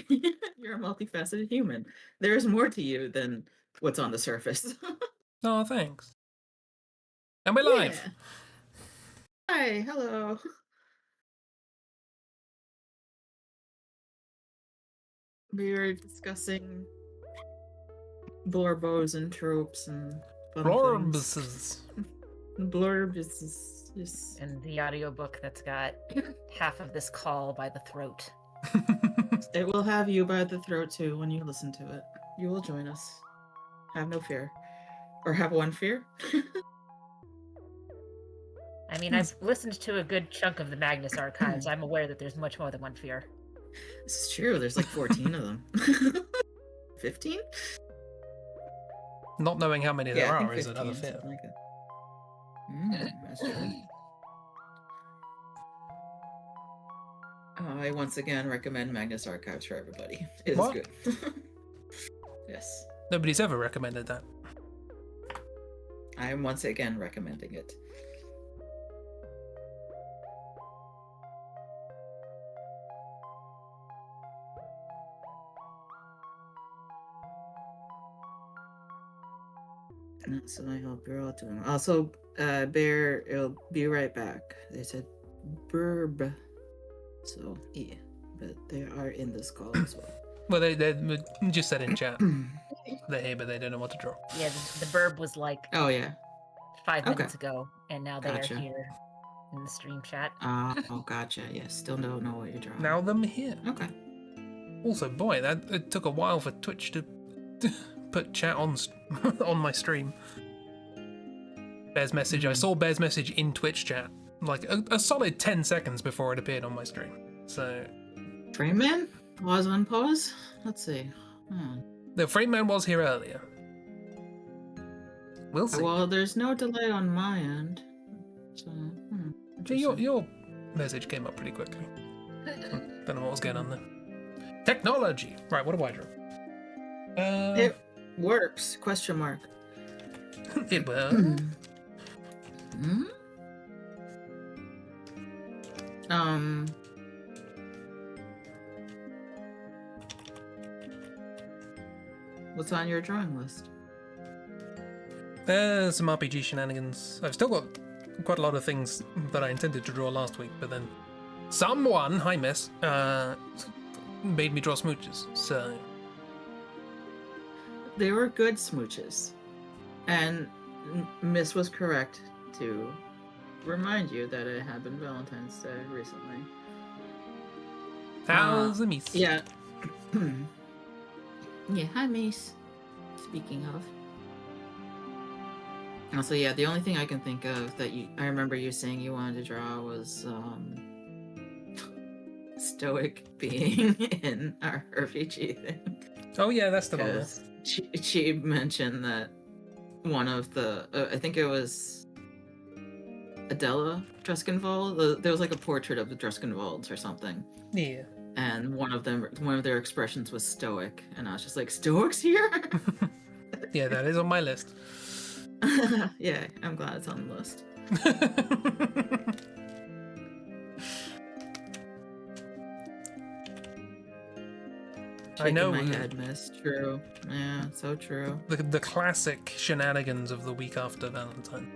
You're a multifaceted human. There's more to you than what's on the surface. Oh, thanks. And we're live. Yeah. Hi, hello. We were discussing blorbos and tropes and fun things. Blorbs. Blurb is And the audiobook that's got half of this call by the throat. it will have you by the throat too when you listen to it. You will join us. Have no fear. Or have one fear. I mean, I've listened to a good chunk of the Magnus archives. I'm aware that there's much more than one fear. This is true. There's like 14 of them. 15? Not knowing how many there I think are is another 15, fear. something like that. That's true. I once again recommend Magnus Archives for everybody. It is What? good. Yes. Nobody's ever recommended that. I am once again recommending it. So I hope you're all doing well. Also, Bear, it'll be right back. They said burb. So, yeah. But they are in this call as well. Well, they just said in chat. They're here, but they don't know what to draw. Yeah, the burb was like Oh, yeah. 5 minutes ago, and now they Gotcha. are here in the stream chat. Oh, gotcha. Yes, still don't know what you're drawing. Now them here. Okay. Also, boy, it took a while for Twitch to put chat on on my stream. Bear's message. I saw Bear's message in Twitch chat, like a solid 10 seconds before it appeared on my stream. So, Frame Man? Pause, unpause? Let's see. the frame man was here earlier. We'll see. Well, there's no delay on my end. So, Your message came up pretty quickly. Don't know what was going on there. Technology. Right, what do I draw? It works. Question mark. It will. What's on your drawing list? Some RPG shenanigans. I've still got quite a lot of things that I intended to draw last week, but then someone, hi miss, made me draw smooches, so... They were good smooches. And Miss was correct to remind you that it had been Valentine's Day recently. How's the miss? Yeah. Yeah, hi Miss. Speaking of. Also, yeah, the only thing I can think of that I remember you saying you wanted to draw was Stoic being in our RPG thing. Oh yeah, that's the one. She mentioned that one of the I think it was Adela Dreskenwald. There was like a portrait of the Dreskenwalds or something. Yeah. And one of their expressions was stoic, and I was just like, Stoics here? Yeah, that is on my list. Yeah, I'm glad it's on the list. I know. My head, Miss. True. Yeah, so true. The classic shenanigans of the week after Valentine.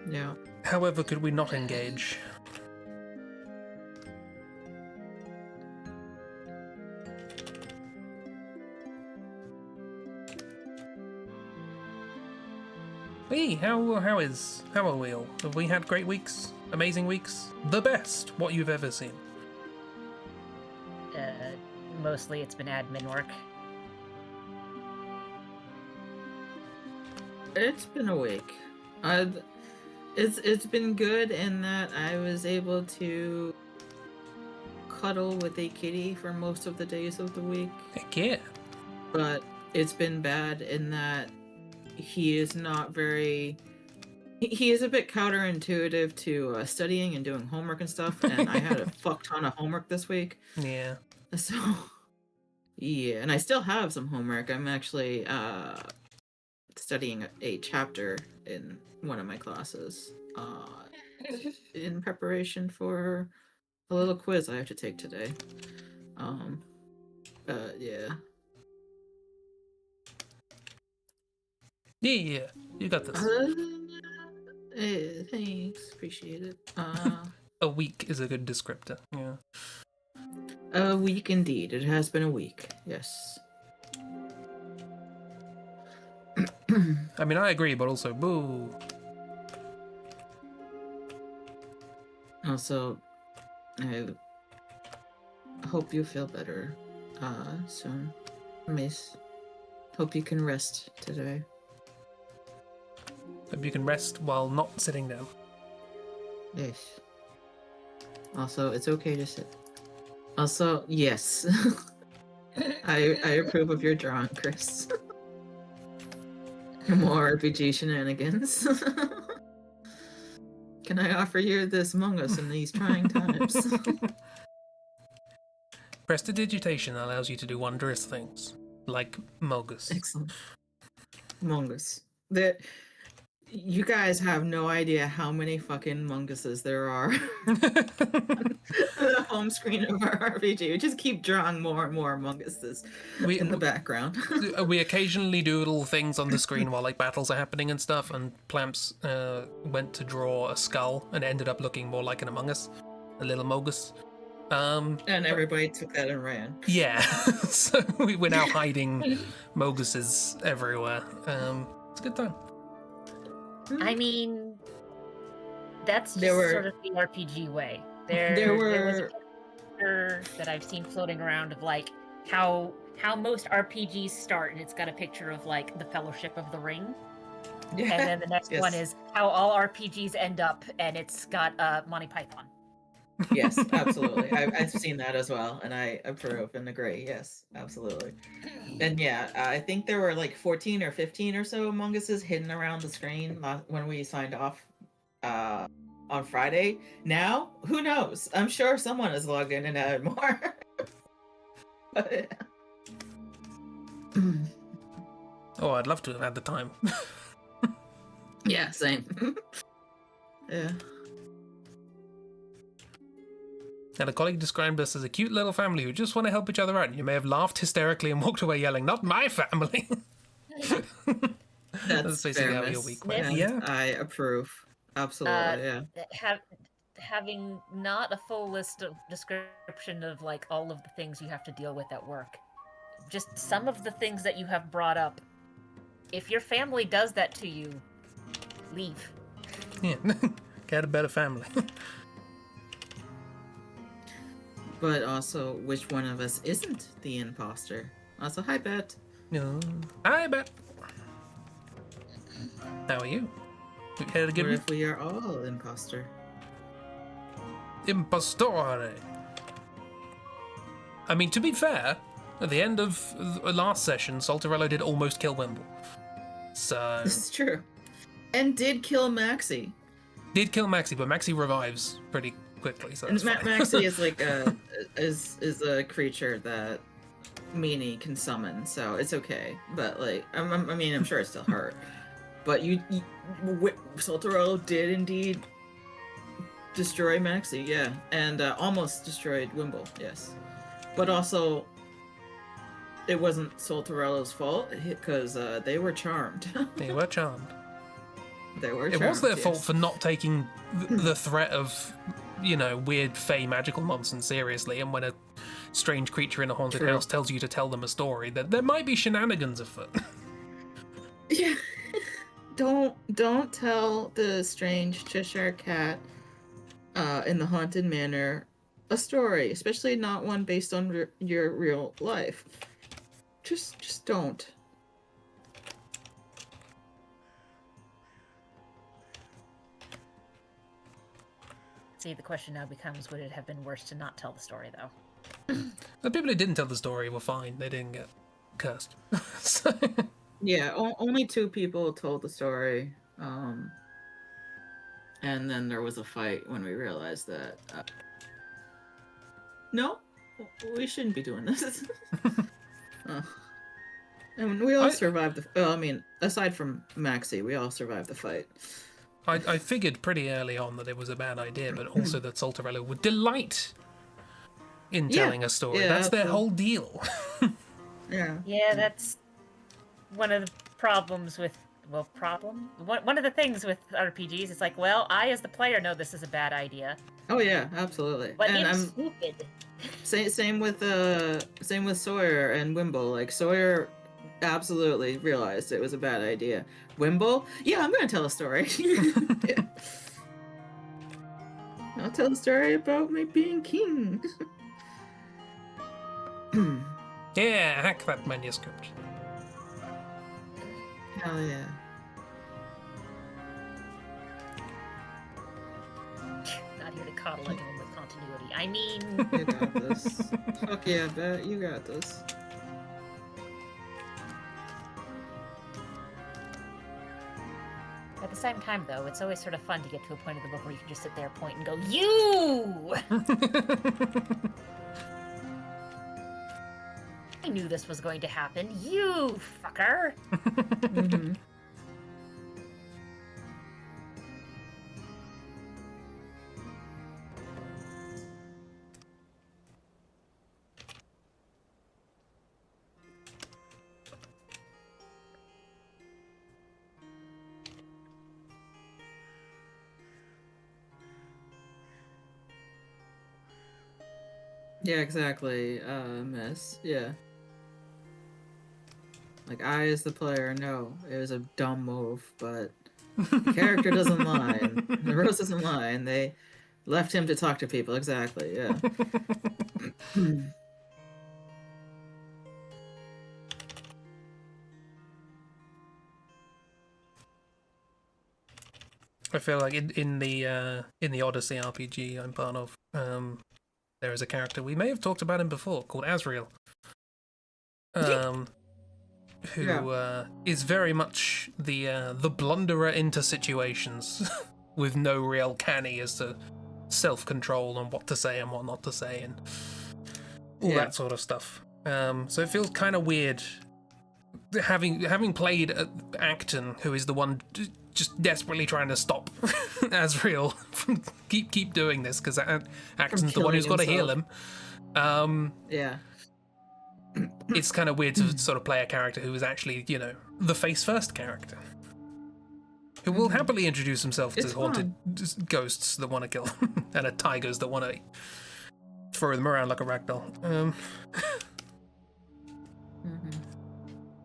Yeah. However, could we not engage? Hey, how are we all? Have we had great weeks? Amazing weeks? The best, what you've ever seen? Mostly it's been admin work. It's been a week. It's been good in that I was able to cuddle with a kitty for most of the days of the week. Heck yeah. But it's been bad in that he is not very... He is a bit counterintuitive to studying and doing homework and stuff, and I had a fuck ton of homework this week. Yeah. So, yeah, and I still have some homework. I'm actually studying a chapter in one of my classes in preparation for a little quiz I have to take today. Yeah. Yeah, you got this. Thanks, appreciate it. A week is a good descriptor. Yeah. A week indeed. It has been a week. Yes. I mean, I agree, but also, boo. Also, I hope you feel better soon. Mace, hope you can rest today. Hope you can rest while not sitting down. Yes. Also, it's okay to sit. Also, yes. I approve of your drawing, Chris. More RPG shenanigans. Can I offer you this Among Us in these trying times? Prestidigitation allows you to do wondrous things, like Mogus. Excellent. Among Us. You guys have no idea how many fucking Munguses there are. The home screen of our RPG. We just keep drawing more and more Munguses in the background. We occasionally do little things on the screen while like battles are happening and stuff, and Plamps went to draw a skull and it ended up looking more like an Among Us, a little Mogus. And everybody took that and ran. Yeah, so we're now hiding Moguses everywhere. It's a good time. I mean, that's just sort of the RPG way. There was a picture that I've seen floating around of like how most RPGs start, and it's got a picture of like the Fellowship of the Ring. Yeah. And then the next one is how all RPGs end up, and it's got Monty Python. Yes, absolutely. I've seen that as well, and I approve and agree. Yes, absolutely. And yeah, I think there were like 14 or 15 or so Among Uses hidden around the screen when we signed off on Friday. Now, who knows? I'm sure someone has logged in and added more. But... Oh, I'd love to have had the time. Yeah, same. Yeah. And a colleague described us as a cute little family who just want to help each other out. And you may have laughed hysterically and walked away yelling, "Not my family!" That's basically how your week went. Yeah, I approve. Absolutely, yeah. Having not a full list of description of like all of the things you have to deal with at work, just some of the things that you have brought up. If your family does that to you, leave. Yeah, get a better family. But also, which one of us isn't the imposter? Also, hi, Bet. No. Hi, Bet. How are you? You had a good What if we are all imposter? Impostore. I mean, to be fair, at the end of the last session, Saltarello did almost kill Wimble. So... This is true. And did kill Maxie. Did kill Maxie, but Maxie revives pretty quickly, so that's fine. Maxie is like is a creature that Meanie can summon, so it's okay. But like, I mean, I'm sure it still hurt. But Saltarello did indeed destroy Maxie, yeah, and almost destroyed Wimble, yes. But also, it wasn't Saltarello's fault because they were charmed. They were charmed. They were charmed. It was their fault for not taking the threat of, you know, weird fey magical nonsense seriously, and when a strange creature in a haunted house tells you to tell them a story, that there might be shenanigans afoot. Yeah. Don't tell the strange Cheshire cat in the haunted manor a story, especially not one based on your real life. Just don't. See, the question now becomes, would it have been worse to not tell the story, though? The people who didn't tell the story were fine. They didn't get cursed. So... Yeah, only 2 people told the story. And then there was a fight when we realized that... no, we shouldn't be doing this. And we all survived the... Well, I mean, aside from Maxie, we all survived the fight. I figured pretty early on that it was a bad idea, but also that Saltarello would delight in telling a story. Yeah, That's their whole deal. Yeah. Yeah, that's one of the problems with, one of the things with RPGs. It's like, well, I as the player know this is a bad idea. Oh yeah, absolutely. But And I'm I'm stupid. same with Sawyer and Wimble. Like Sawyer absolutely realized it was a bad idea. Wimble, yeah, I'm gonna tell a story. Yeah. I'll tell a story about my being king. Yeah, hack that manuscript. Hell yeah. Not here to coddle anyone with continuity. I mean, You got this. Fuck yeah, bet you got this. at the same time, though, it's always sort of fun to get to a point of the book where you can just sit there, point, and go, "You!" I knew this was going to happen. You fucker. Mm-hmm. Yeah, exactly, miss. Yeah. Like, I, as the player, know it was a dumb move, but the character doesn't lie. The Rose doesn't lie, and they left him to talk to people. Exactly, yeah. I feel like in the Odyssey RPG I'm part of, there is a character, we may have talked about him before, called Asriel, who is very much the blunderer into situations with no real canny as to self-control and what to say and what not to say and all that sort of stuff. So it feels kind of weird having played Acton, who is the one just desperately trying to stop Asriel from keep doing this, because Acton's the one who's got to heal him. Yeah. It's kind of weird to sort of play a character who is actually, you know, the face-first character, who will happily introduce himself to haunted ghosts that want to kill him, and tigers that want to throw them around like a ragdoll.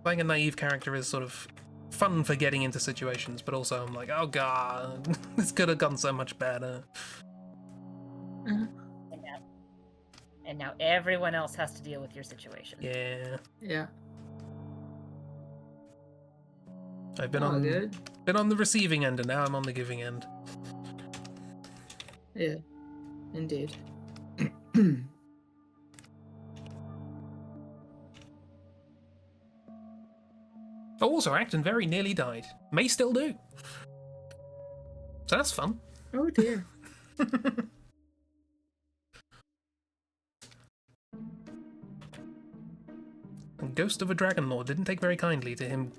Playing a naive character is sort of fun for getting into situations, but also I'm like, oh god, this could have gone so much better. And now everyone else has to deal with your situation. Yeah. Yeah. I've been on the receiving end, and now I'm on the giving end. Yeah. Indeed. Oh, also, Acton very nearly died. May still do. So that's fun. Oh dear. And Ghost of a Dragon Lord didn't take very kindly to him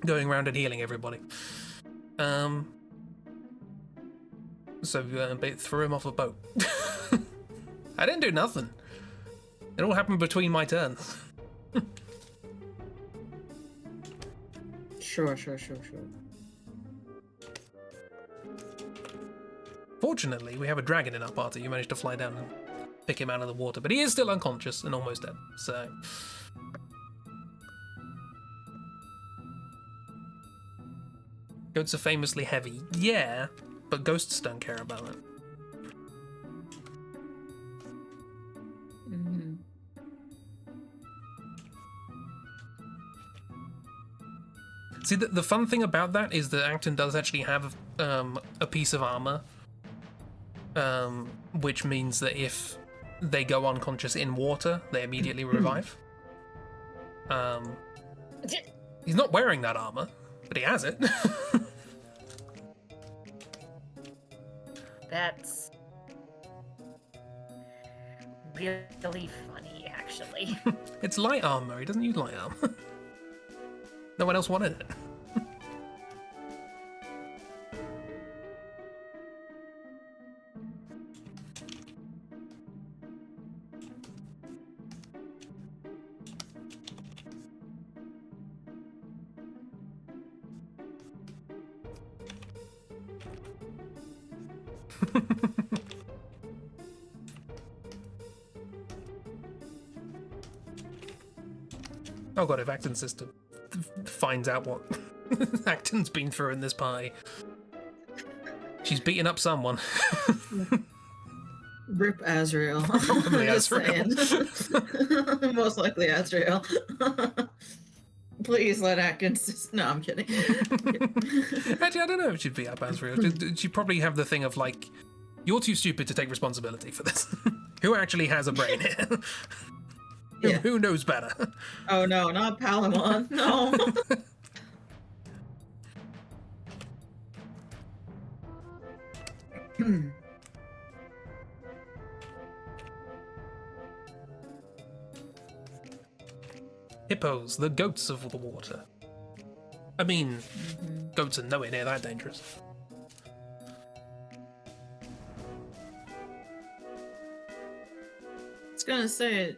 going around and healing everybody. So they threw him off a boat. I didn't do nothing. It all happened between my turns. Sure. Fortunately, we have a dragon in our party who managed to fly down and pick him out of the water, but he is still unconscious and almost dead, so... Goats are famously heavy, yeah, but ghosts don't care about it. See, the fun thing about that is that Acton does actually have a piece of armor, which means that if they go unconscious in water, they immediately revive. He's not wearing that armor, but he has it. That's really funny, actually. It's light armor. He doesn't use light armor. No one else wanted it. Oh god, if Acton's sister finds out what Acton's been through in this party, she's beating up someone. Rip Azrael. Probably Just Azrael. saying. Most likely Azrael. Please let Atkins. No, I'm kidding. Actually, I don't know if she'd beat up Azrael. She'd probably have the thing of like, you're too stupid to take responsibility for this. Who actually has a brain here? Yeah. Who knows better? Oh no, not Palamon. No. Hippos, the goats of the water. I mean, goats are nowhere near that dangerous. I was gonna say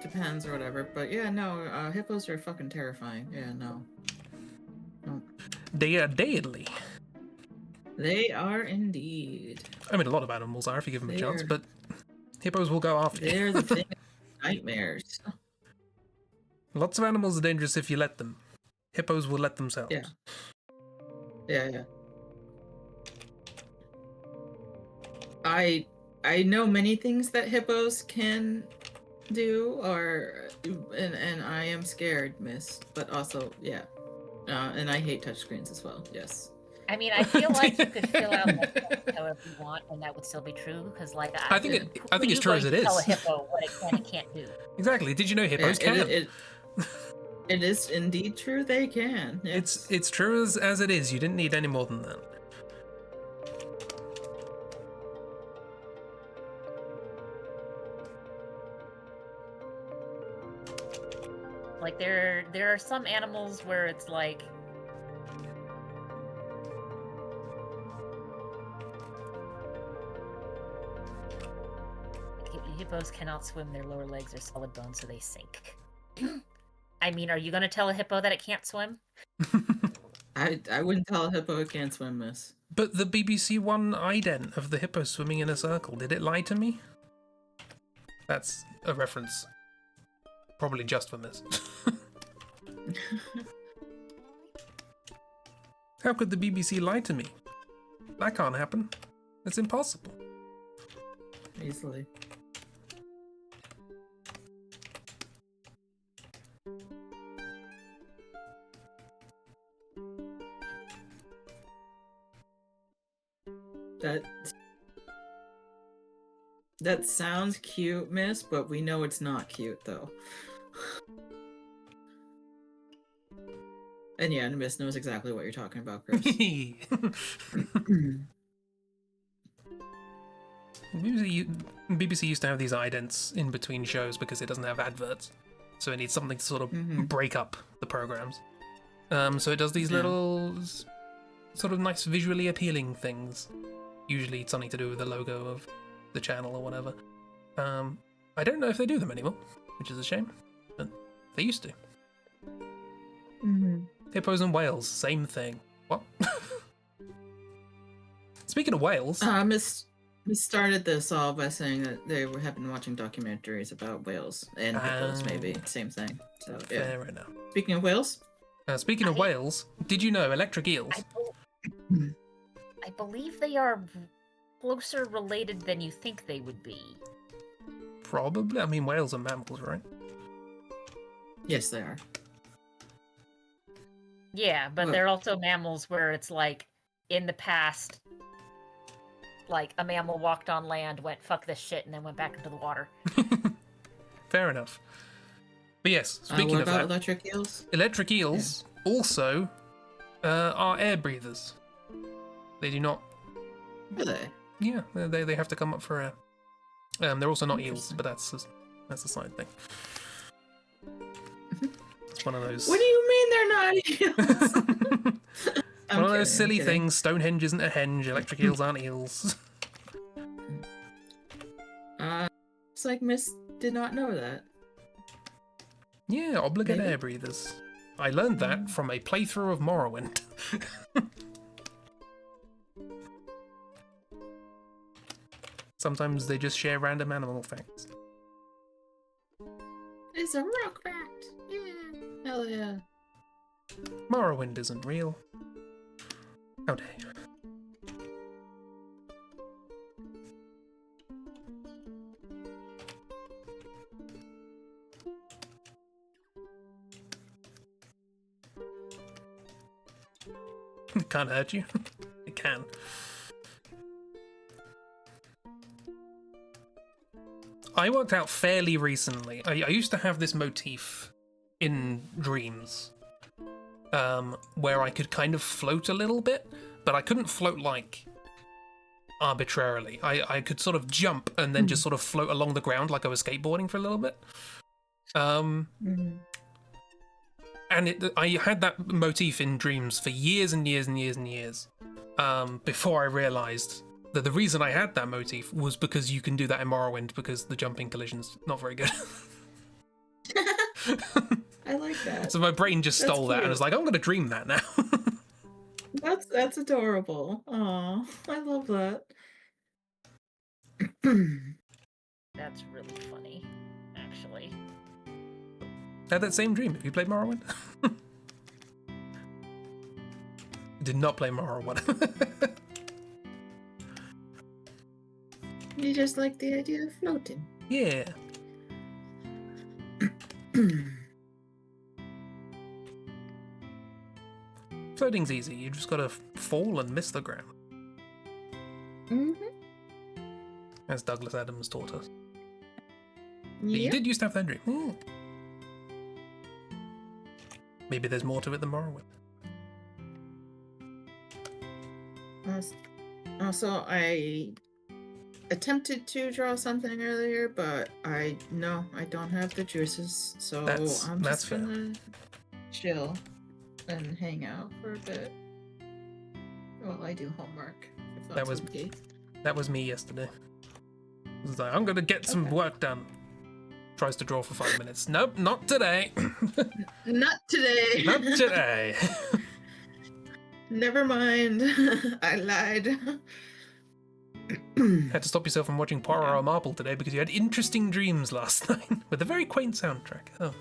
depends or whatever, but yeah, no, hippos are fucking terrifying. Yeah, no. They are deadly. They are indeed. I mean, a lot of animals are if you give them a chance, They're- but hippos will go after you. They're the thing of nightmares. Lots of animals are dangerous if you let them. Hippos will let themselves. Yeah. Yeah. I know many things that hippos can do, and I am scared, miss. But also, yeah. And I hate touchscreens as well. Yes. I mean, I feel like you could fill out like, however you want, and that would still be true. Because, like, I think it's true as it is. Tell a hippo what it can and can't do. Exactly. Did you know hippos can? It is indeed true. They can. Yes. It's true as it is. You didn't need any more than that. Like there are some animals where it's like hippos cannot swim, their lower legs are solid bone, so they sink. I mean, are you gonna tell a hippo that it can't swim? I wouldn't tell a hippo it can't swim, miss. But the BBC One ident of the hippo swimming in a circle, did it lie to me? That's a reference. Probably just for this. How could the BBC lie to me? That can't happen. It's impossible. Easily. That sounds cute, miss, but we know it's not cute, though. And yeah, miss knows exactly what you're talking about, Chris. BBC used to have these idents in between shows because it doesn't have adverts. So it needs something to sort of break up the programs. So it does these little sort of nice visually appealing things. Usually it's something to do with the logo of the channel or whatever. I don't know if they do them anymore, which is a shame, but they used to. Hippos and whales, same thing. What? Speaking of whales... Miss started this all by saying that they have been watching documentaries about whales and hippos, maybe. Same thing. So, yeah. Fair enough. Speaking of whales... Speaking of whales, did you know electric eels? I believe they are closer related than you think they would be. Probably. I mean, whales are mammals, right? Yes, they are. Yeah, but they're also mammals where it's like, in the past, like, a mammal walked on land, went, fuck this shit, and then went back into the water. Fair enough. But yes, speaking what of about that, electric eels? Electric eels also are air breathers. They do not... Are they? Yeah, they have to come up for air. They're also not eels, but that's a side thing. It's one of those... What do you mean they're not eels? One of those silly things. Stonehenge isn't a henge. Electric eels aren't eels. It's like Miss did not know that. Yeah, obligate Maybe. air breathers. I learned that from a playthrough of Morrowind. Sometimes they just share random animal facts. It's a rock fact. Yeah. Hell yeah. Morrowind isn't real. How dare you? It can't hurt you. It can. I worked out fairly recently. I used to have this motif in dreams where I could kind of float a little bit, but I couldn't float like arbitrarily. I could sort of jump and then just sort of float along the ground like I was skateboarding for a little bit. And I had that motif in dreams for years and years and years and years before I realised that the reason I had that motif was because you can do that in Morrowind because the jumping collision's not very good. I like that. So my brain just stole that and was like, I'm going to dream that now. That's adorable. Aw, I love that. That's really funny, actually. I had that same dream. Have you played Morrowind? Did not play Morrowind. You just like the idea of floating. Yeah. Floating's easy. You just gotta fall and miss the ground. As Douglas Adams taught us. But you did used to have that dream. Maybe there's more to it than Morrowind. Also, I attempted to draw something earlier, but I don't have the juices, so I'm just gonna chill and hang out for a bit while I do homework. If that's okay. That was me yesterday. I was like, I'm gonna get some work done. Tries to draw for 5 minutes. Nope, not today. Not today. Not today. Never mind. I lied. Had to stop yourself from watching Poirot Marple today because you had interesting dreams last night with a very quaint soundtrack. Oh.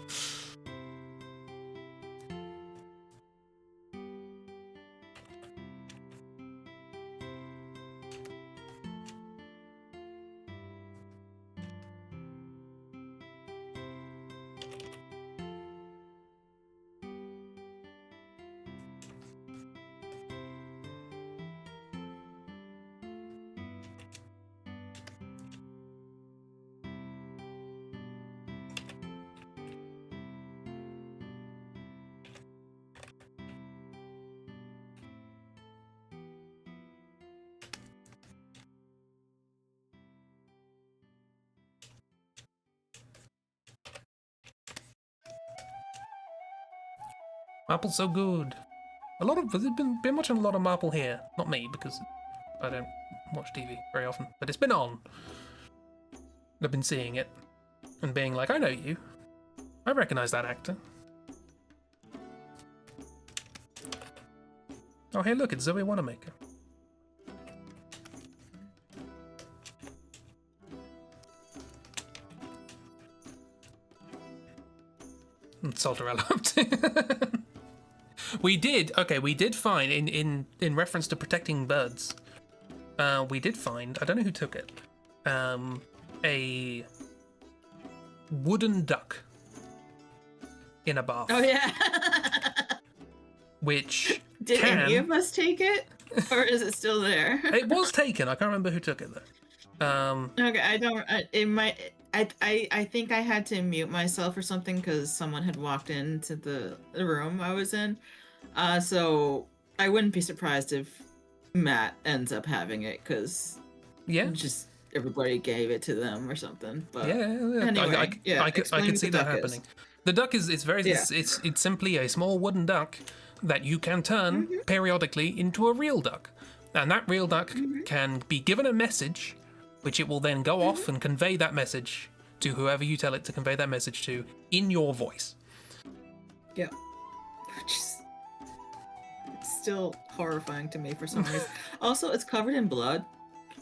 Marple's so good. There's been watching a lot of Marple here. Not me, because I don't watch TV very often, but it's been on. I've been seeing it and being like, I know you. I recognize that actor. Oh, hey, look, it's Zoe Wanamaker. Saltarella. We did find in reference to protecting birds. We did find, I don't know who took it, a wooden duck in a bath. Oh yeah. Which did any of us take it, or is it still there? It was taken. I can't remember who took it though. Okay, I think I had to mute myself or something because someone had walked into the room I was in. So I wouldn't be surprised if Matt ends up having it because just everybody gave it to them or something. But anyway, I could see that happening. The duck is it's simply a small wooden duck that you can turn periodically into a real duck, and that real duck can be given a message, which it will then go off and convey that message to whoever you tell it to convey that message to in your voice. Yeah. Which is still horrifying to me for some reason. Also, it's covered in blood.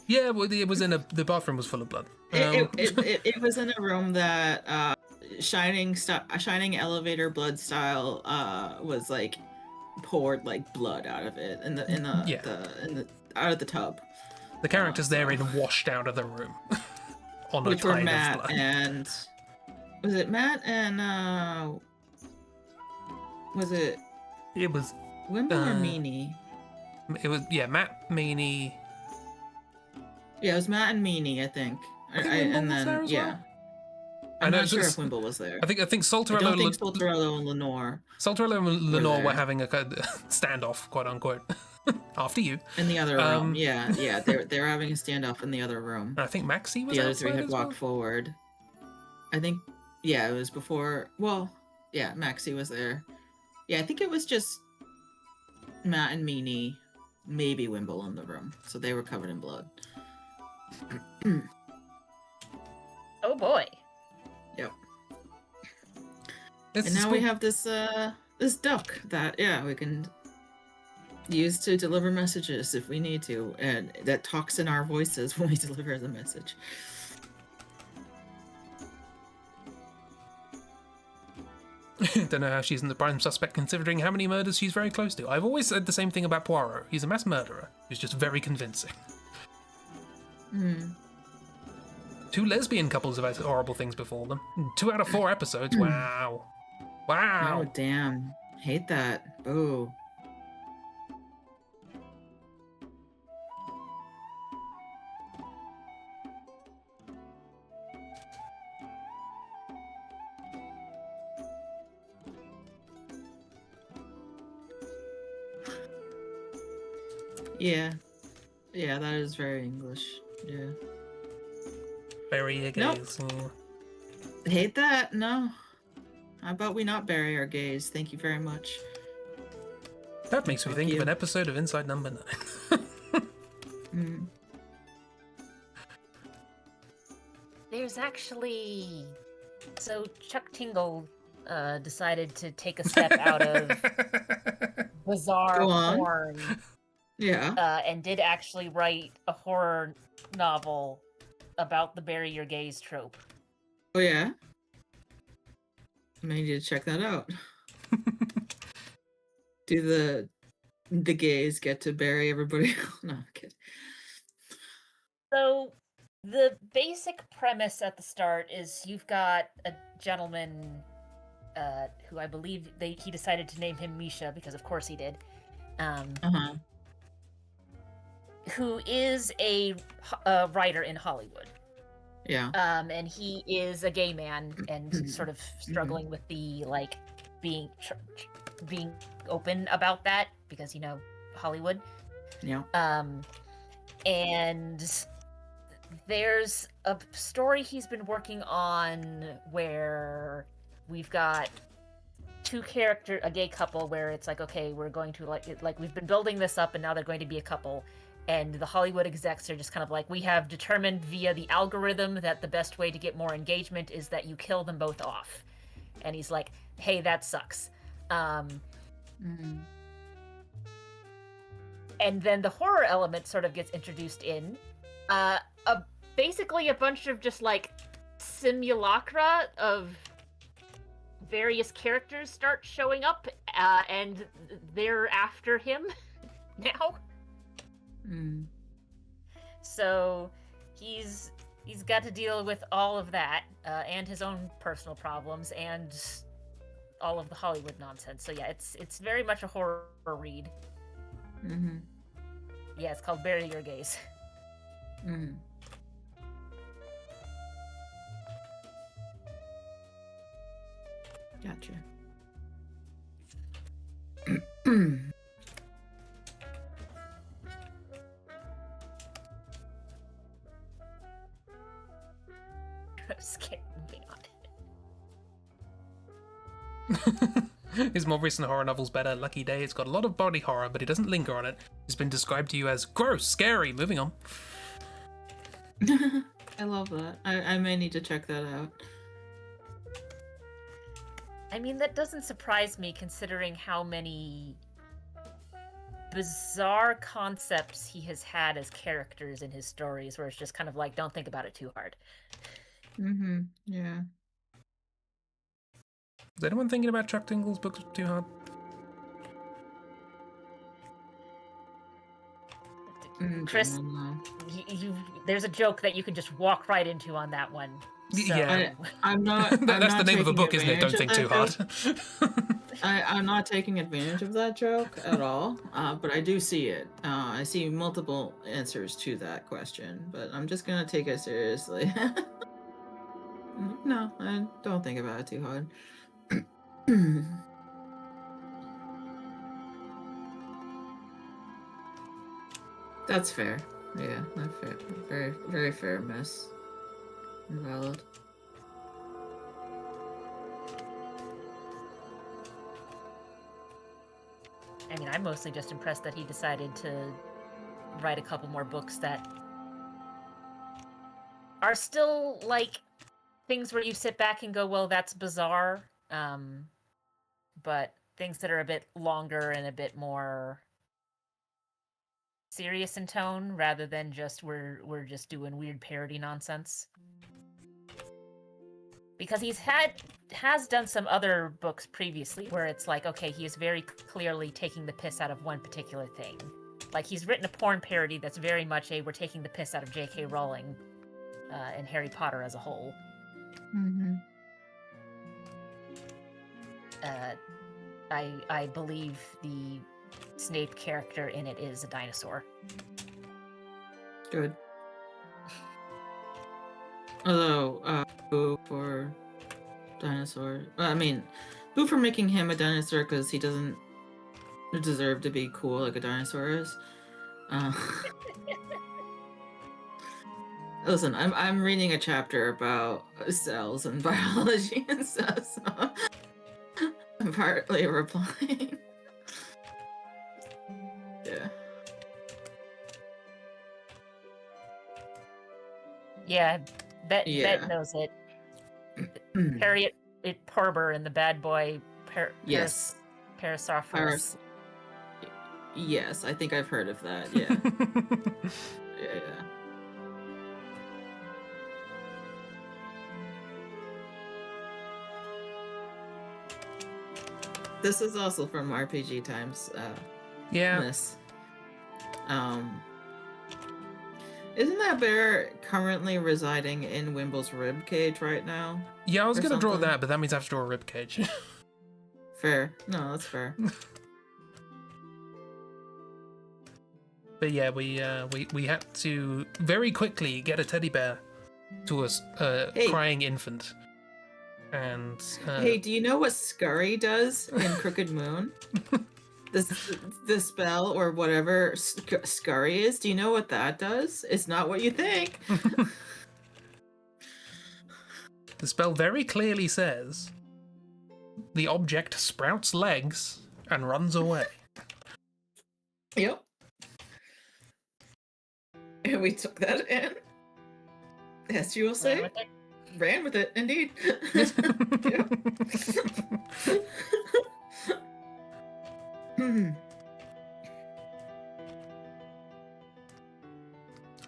Yeah, well, it was in the bathroom was full of blood. It was in a room that shining elevator blood style was like poured like blood out of it in the out of the tub. The characters therein washed out of the room on which a were tide Matt of blood. and was it Matt and was it Wimble or Meanie? It was Matt, Meanie. Yeah, it was Matt and Meanie, I think. And then there as well? I'm not sure if Wimble was there. I think Saltarello. I don't think Saltarello and Lenore. Saltarello and Lenore were having a standoff, quote unquote, after you. In the other room, yeah, they were having a standoff in the other room. I think Maxie was. The other three had walked forward. I think, it was before. Well, yeah, Maxie was there. Yeah, I think it was just Matt and Meanie, maybe Wimble in the room, so they were covered in blood. Oh boy. Yep. And now we have this duck that we can use to deliver messages if we need to, and that talks in our voices when we deliver the message. Don't know how she's in the prime suspect considering how many murders she's very close to. I've always said the same thing about Poirot. He's a mass murderer who's just very convincing. 2 lesbian couples have had horrible things befall them. 2 out of 4 episodes. Wow. Oh, damn. Hate that. Boo. Yeah. Yeah, that is very English. Yeah. Bury your gaze. Nope. Hate that. No. How about we not bury our gaze? Thank you very much. That makes me think of an episode of Inside Number 9. There's actually... So Chuck Tingle decided to take a step out of bizarre porn. Yeah. And did actually write a horror novel about the bury your gaze trope. Oh yeah? I may need to check that out. Do the gays get to bury everybody? No, I'm kidding. So the basic premise at the start is you've got a gentleman who I believe he decided to name him Misha because of course he did. Who is a writer in Hollywood. Yeah. And he is a gay man and sort of struggling with the being open about that because Hollywood. Yeah. And there's a story he's been working on where we've got a gay couple where it's like, okay, we're going to we've been building this up and now they're going to be a couple. And the Hollywood execs are just kind of like, we have determined via the algorithm that the best way to get more engagement is that you kill them both off. And he's like, hey, that sucks. And then the horror element sort of gets introduced in. Basically a bunch of just simulacra of various characters start showing up, and they're after him now. So he's got to deal with all of that, and his own personal problems, and all of the Hollywood nonsense. So yeah, it's very much a horror read. Yeah, it's called Bury Your Gaze. Gotcha. Skip moving on. His more recent horror novel's better. Lucky Day. It's got a lot of body horror, but he doesn't linger on it. It's been described to you as gross, scary. Moving on. I love that. I may need to check that out. I mean, that doesn't surprise me considering how many bizarre concepts he has had as characters in his stories where it's just kind of like, don't think about it too hard. Yeah. Is anyone thinking about Chuck Tingle's books too hard? Chris, there's a joke that you can just walk right into on that one. So. Yeah, I'm not. That's the name of a book, isn't it? Don't think too hard. I'm not taking advantage of that joke at all, but I do see it. I see multiple answers to that question, but I'm just gonna take it seriously. No, I don't think about it too hard. That's fair. Yeah, that's fair. Very, very fair, miss. Valid. I mean, I'm mostly just impressed that he decided to write a couple more books that are still, like, things where you sit back and go, well, that's bizarre. But things that are a bit longer and a bit more serious in tone, rather than just we're just doing weird parody nonsense. Because has done some other books previously where it's like, okay, he is very clearly taking the piss out of one particular thing. Like, he's written a porn parody that's very much we're taking the piss out of J.K. Rowling and Harry Potter as a whole. I believe the Snape character in it is a dinosaur. Good. Although, boo for dinosaur. I mean, boo for making him a dinosaur because he doesn't deserve to be cool like a dinosaur is. Listen, I'm reading a chapter about cells and biology and stuff, so I'm partly replying. Yeah. Yeah, Bet knows it. Harriet Parber and the bad boy yes. Parasaurus. Yes, I think I've heard of that. Yeah. Yeah. This is also from RPG Times. Yeah. Miss. Isn't that bear currently residing in Wimble's ribcage right now? Yeah, I was gonna draw that, but that means I have to draw a ribcage. Fair. No, that's fair. But yeah, we had to very quickly get a teddy bear to a crying infant. And hey, do you know what Scurry does in Crooked Moon? The spell or whatever Scurry is. Do you know what that does? It's not what you think. The spell very clearly says the object sprouts legs and runs away. Yep. And we took that in. As you will say. Ran with it, indeed.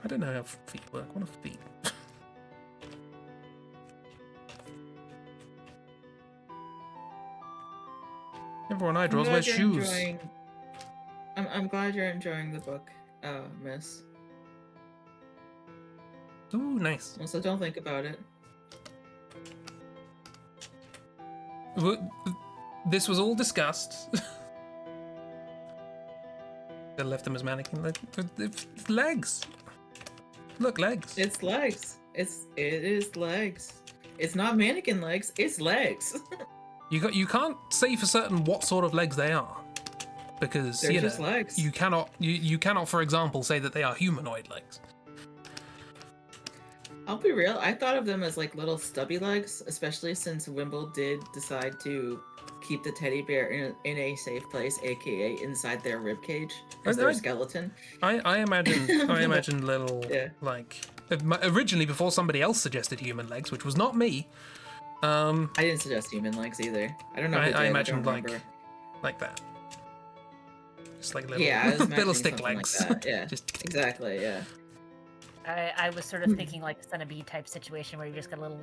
I don't know how feet work. What are feet? Everyone I draws wears shoes. I'm glad you're enjoying the book, miss. Ooh, nice. Also, don't think about it. This was all discussed. They left them as mannequin. It's legs. Look, legs. It's legs. It is legs. It's not mannequin legs. It's legs. You can't say for certain what sort of legs they are, because they're just legs. You cannot, for example, say that they are humanoid legs. I'll be real, I thought of them as like little stubby legs, especially since Wimble did decide to keep the teddy bear in a safe place, aka inside their ribcage, as their skeleton. I imagined little, like, originally before somebody else suggested human legs, which was not me. I didn't suggest human legs either. I don't know. I imagined like that. Just like little, I was little imagining stick something legs. like that. Yeah, Just exactly. Yeah. I was sort of thinking like a centipede type situation where you just got a little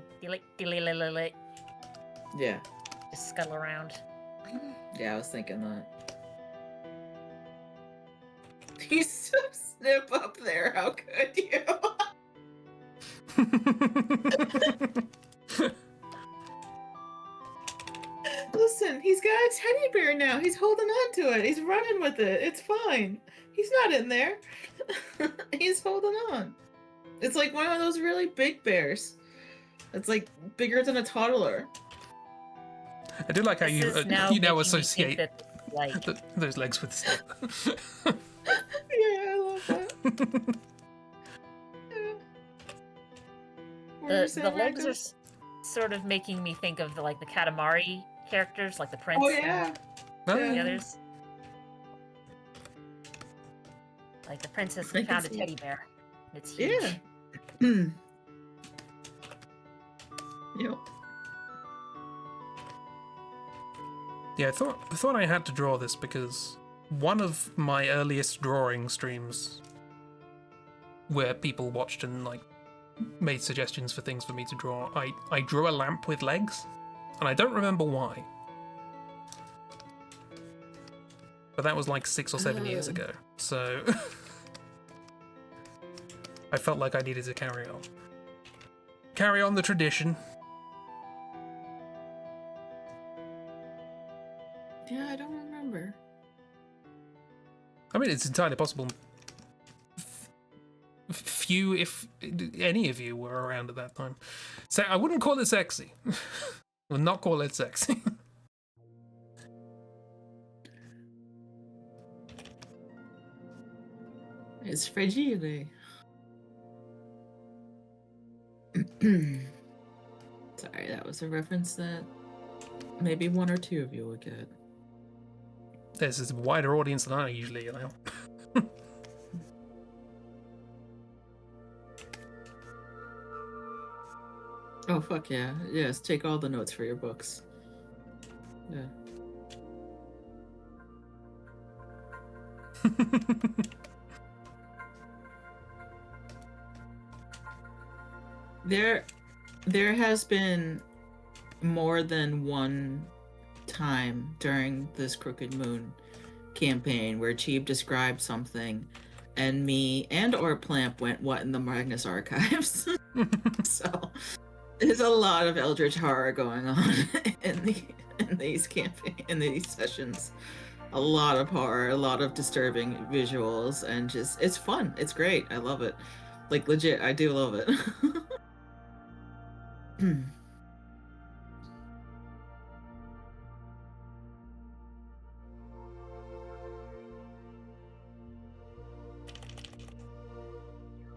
Yeah. just scuttle around. Yeah, I was thinking that. He's so snip up there. How could you? Listen, he's got a teddy bear now. He's holding on to it. He's running with it. It's fine. He's not in there. He's holding on. It's like one of those really big bears. It's like bigger than a toddler. I do like how you now associate like those legs with stuff. Yeah, I love that. Yeah. the legs are sort of making me think of the Katamari characters, like the prince. Oh yeah. And the others. Like the princess found a teddy bear. It's huge. Yeah. Yep. Yeah, I thought I had to draw this because one of my earliest drawing streams where people watched and made suggestions for things for me to draw, I drew a lamp with legs, and I don't remember why. But that was like 6 or 7 years ago, so I felt like I needed to carry on the tradition. Yeah, I don't remember. I mean, it's entirely possible. Few, if any of you, were around at that time. So I wouldn't call it sexy. I would not call it sexy. It's fragile. Sorry, that was a reference that maybe 1 or 2 of you will get. This is a wider audience than I usually allow. Oh, fuck yeah. Yes, take all the notes for your books. Yeah. There has been more than one time during this Crooked Moon campaign where Cheeb described something and me and or Plamp went, what in the Magnus Archives? So there's a lot of eldritch horror going on in these sessions. A lot of horror, a lot of disturbing visuals, and just it's fun. It's great. I love it. Like legit, I do love it.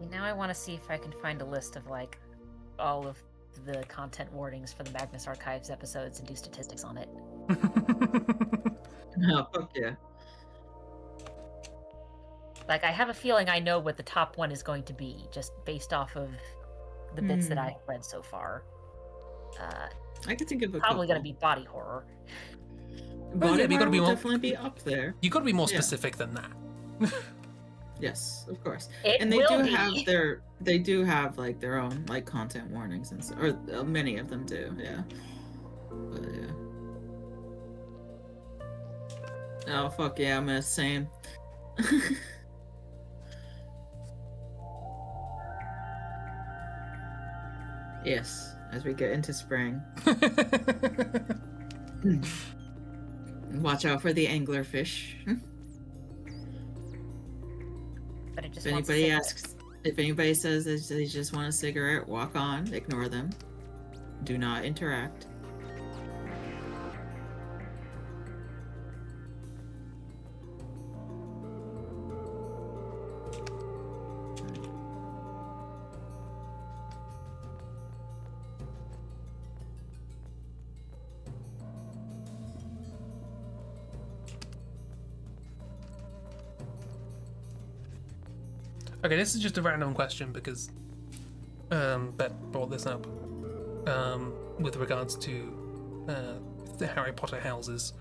Now I want to see if I can find a list of all of the content warnings for the Magnus Archives episodes and do statistics on it. Oh, fuck yeah. I have a feeling I know what the top one is going to be, just based off of the bits that I've read so far. I could think of a probably going to be body horror. Body horror will definitely be up there. You got to be more specific than that. Yes, of course. And they do have their own content warnings and or many of them do, yeah. But yeah. Oh fuck yeah, I'm a same. Yes, as we get into spring. Watch out for the anglerfish. But it just if anybody says they just want a cigarette, walk on, ignore them. Do not interact. Okay, this is just a random question because Bet brought this up with regards to the Harry Potter houses.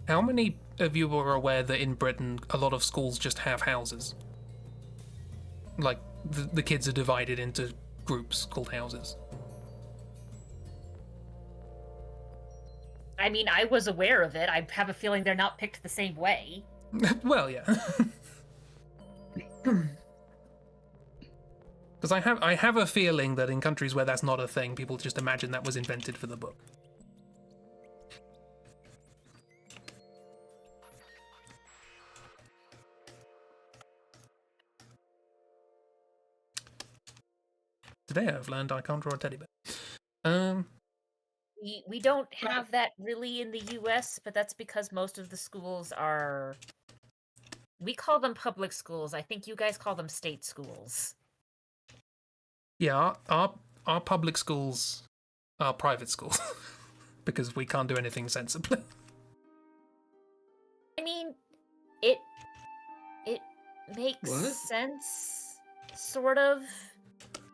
How many of you are aware that in Britain a lot of schools just have houses? Like, the kids are divided into groups called houses. I mean, I was aware of it. I have a feeling they're not picked the same way. Well, yeah. Because I have a feeling that in countries where that's not a thing, people just imagine that was invented for the book. Today I've learned I can't draw a teddy bear. We don't have that really in the US, but that's because most of the schools are... We call them public schools. I think you guys call them state schools. Yeah, our public schools are private schools because we can't do anything sensibly. I mean, it makes What? sense, sort of,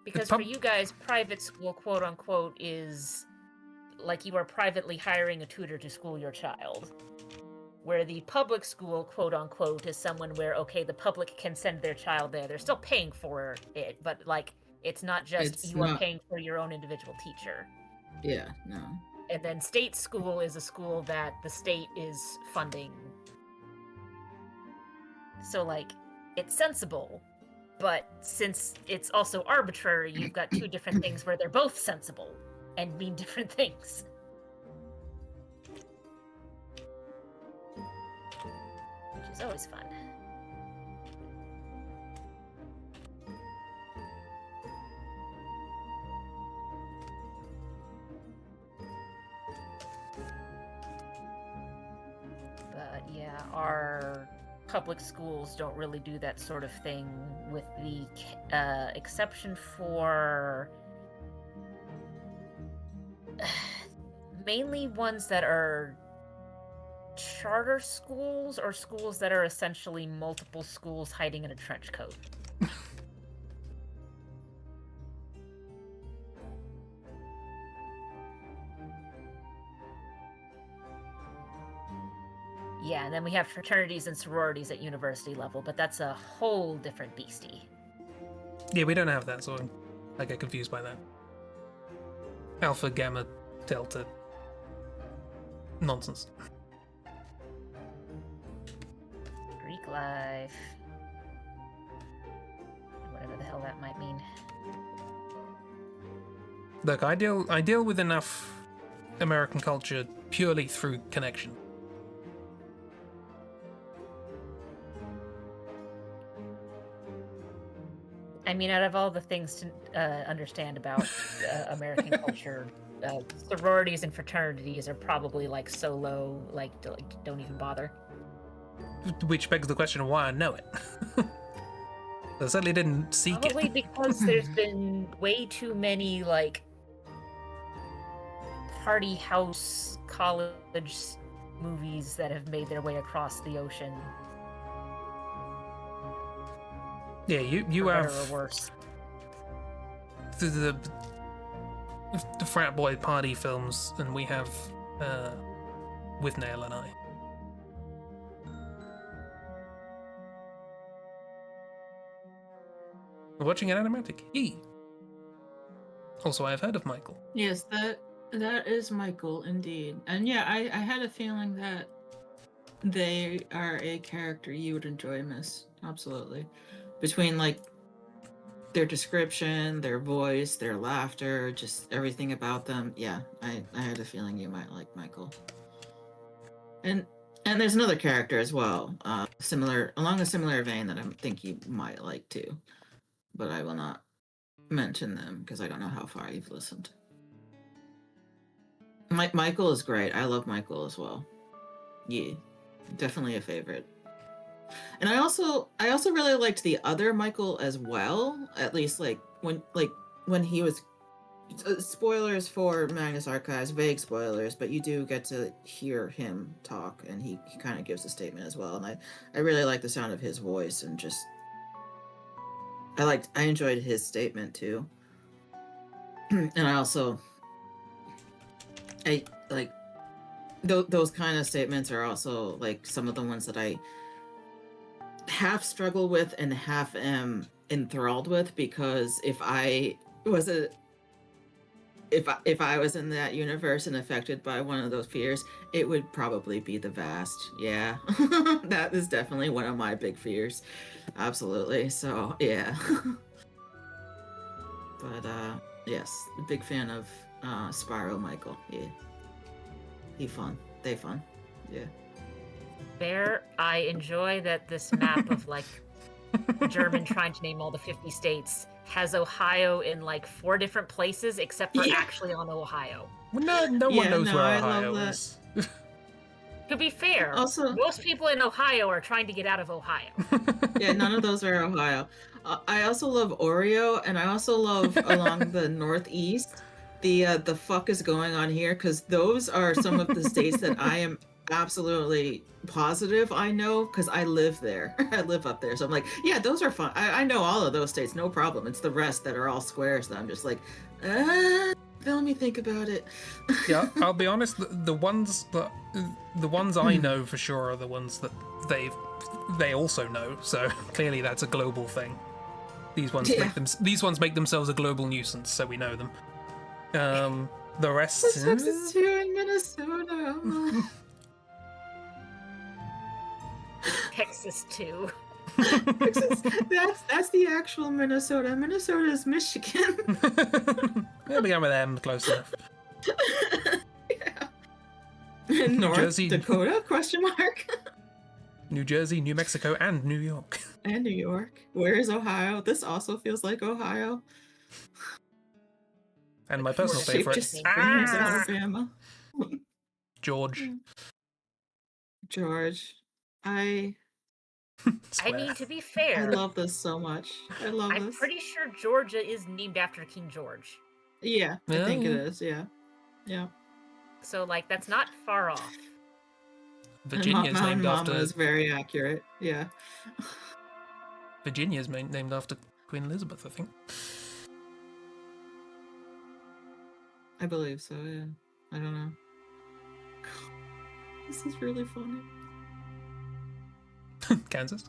because for you guys, private school, quote unquote, is like you are privately hiring a tutor to school your child. Where the public school, quote unquote, is someone where, okay, the public can send their child there. They're still paying for it, but like, it's not just you are paying for your own individual teacher. Yeah, no. And then state school is a school that the state is funding. So, like, it's sensible, but since it's also arbitrary, you've got two different things where they're both sensible and mean different things. Which is always fun. But yeah, our public schools don't really do that sort of thing, with the exception for mainly ones that are charter schools or schools that are essentially multiple schools hiding in a trench coat. Yeah, and then we have fraternities and sororities at university level, but that's a whole different beastie. Yeah, we don't have that, so I get confused by that. Alpha, Gamma, Delta. Nonsense. Greek life. Whatever the hell that might mean. Look, I deal with enough American culture purely through connection. I mean, out of all the things to understand about American culture, sororities and fraternities are probably like so low, like don't even bother. Which begs the question of why I know it. I certainly didn't seek Probably it. because there's been way too many like party house college movies that have made their way across the ocean. Yeah, you for have better or worse. the frat boy party films, and we have With Nail and I. We're watching an animatic. E. Also, I have heard of Michael. Yes, that is Michael indeed. And yeah, I had a feeling that they are a character you would enjoy, Miss. Absolutely. Between like their description, their voice, their laughter, just everything about them. Yeah, I had a feeling you might like Michael. And there's another character as well, along a similar vein that I think you might like too, but I will not mention them because I don't know how far you've listened. Michael is great. I love Michael as well. Yeah, definitely a favorite. And I also really liked the other Michael as well. At least when he was spoilers for Magnus Archives, vague spoilers, but you do get to hear him talk, and he kind of gives a statement as well. And I really like the sound of his voice, and just I enjoyed his statement too. And I like those kind of statements are also like some of the ones that I half struggle with and half am enthralled with, because if I was in that universe and affected by one of those fears, it would probably be the vast. Yeah. That is definitely one of my big fears. Absolutely. So yeah. But yes, big fan of Spyro Michael. Yeah. He fun. They fun. Yeah. Fair. I enjoy that this map of like German trying to name all the 50 states has Ohio in like 4 different places, except for actually on Ohio. Well, no one knows where Ohio is. To be fair, also, most people in Ohio are trying to get out of Ohio. Yeah, none of those are Ohio. I also love Oreo, and I also love along the Northeast. The fuck is going on here? Because those are some of the states that I am absolutely positive I know, because I live there. I live up there, so I'm like, yeah, those are fun. I know all of those states, no problem. It's the rest that are all squares that I'm just like, let me think about it. Yeah, I'll be honest. The ones I know for sure are the ones that they also know. So clearly that's a global thing. These ones make themselves a global nuisance, so we know them. The rest. Texas too in Minnesota. Texas too. Texas, that's the actual Minnesota. Minnesota is Michigan. We'll be going with them close enough. Yeah. North Jersey, Dakota? Question mark. New Jersey, New Mexico, and New York. And New York. Where is Ohio? This also feels like Ohio. And my personal favorite, Alabama. George. George. I mean, to be fair, I love this so much. I'm pretty sure Georgia is named after King George. Yeah, I think it is. Yeah. Yeah. So, like, that's not far off. Virginia's named after. Mama is very accurate. Yeah. Virginia's named after Queen Elizabeth, I think. I believe so. Yeah. I don't know. This is really funny. Kansas.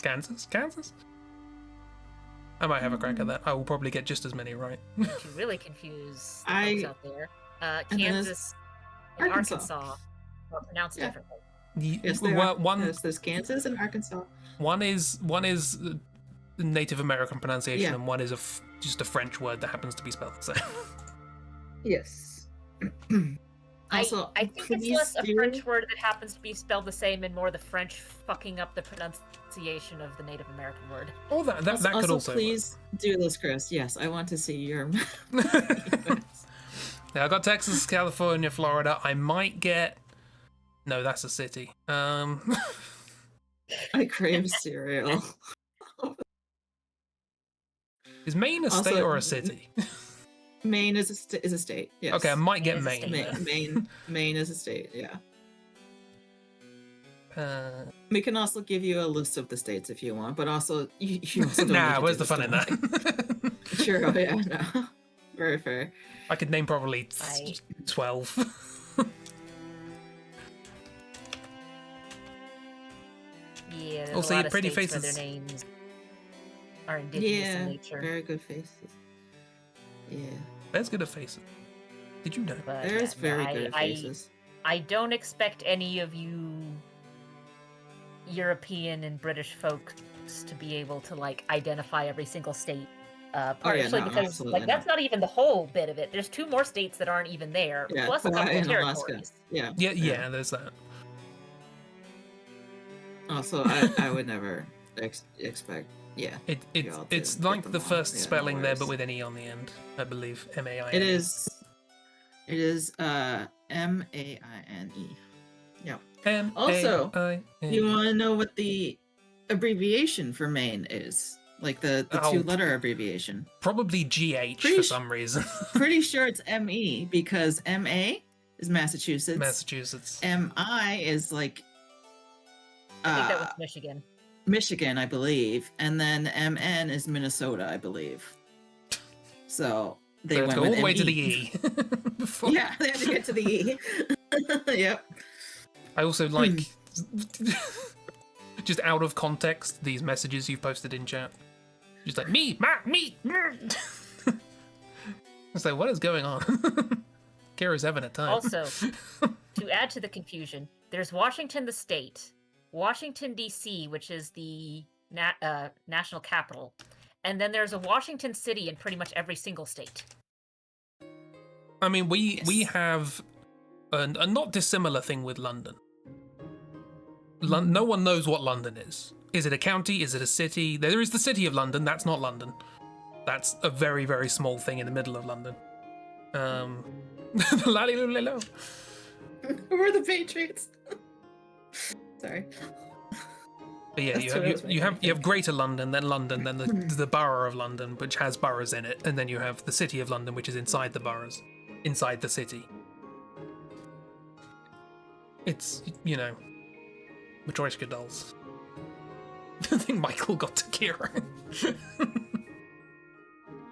I might have a crack at that. I will probably get just as many right. To really confuse the folks out there, Kansas and Arkansas are pronounced differently. Yes, there's Kansas and Arkansas. One is the Native American pronunciation, and one is just a French word that happens to be spelled the same. Yes. Also, I think it's less a French word that happens to be spelled the same and more the French fucking up the pronunciation of the Native American word. Oh, that could also please do this, Chris. Yes, I want to see your... Now, I got Texas, California, Florida. I might get... No, that's a city. I crave cereal. Is Maine a state or a city? Maine is a state. Yes. Okay, I might get Maine. Maine is a state. Yeah. We can also give you a list of the states if you want, but also you also don't where's the fun in that? Sure. Yeah. No. Very fair. I could name probably 12. Yeah. Also, your pretty faces. Their names are indigenous in nature. Very good faces. Yeah. There's good at faces. Did you know? But, there's very good at faces. I don't expect any of you European and British folks to be able to like identify every single state. Partially because like that's not even the whole bit of it. There's 2 more states that aren't even there, plus a couple of territories. Yeah, there's that. Also, I would never expect. Yeah, it's like the first spelling there, but with an E on the end, I believe. M-A-I-N. It is M-A-I-N-E. Yeah. Also, you want to know what the abbreviation for Maine is? Like the 2-letter abbreviation. Probably GH for some reason. Pretty sure it's M-E, because M-A is Massachusetts. M-I is like... I think that was Michigan. Michigan, I believe, and then MN is Minnesota, I believe. So they went all the with way to ME. the E. Yeah, they had to get to the E. Yep. I also like, just out of context, these messages you've posted in chat. Just like, me. It's like, what is going on? Kira's having a time. Also, to add to the confusion, there's Washington, the state, Washington, D.C., which is the national capital, and then there's a Washington City in pretty much every single state. I mean, we have a not dissimilar thing with London. No one knows what London is. Is it a county? Is it a city? There is the city of London. That's not London. That's a very, very small thing in the middle of London. We're the Patriots. Sorry. But yeah, you have Greater London, then the borough of London, which has boroughs in it, and then you have the city of London, which is inside the boroughs, inside the city. It's, you know, Matryoshka dolls. I think Michael got to Kira.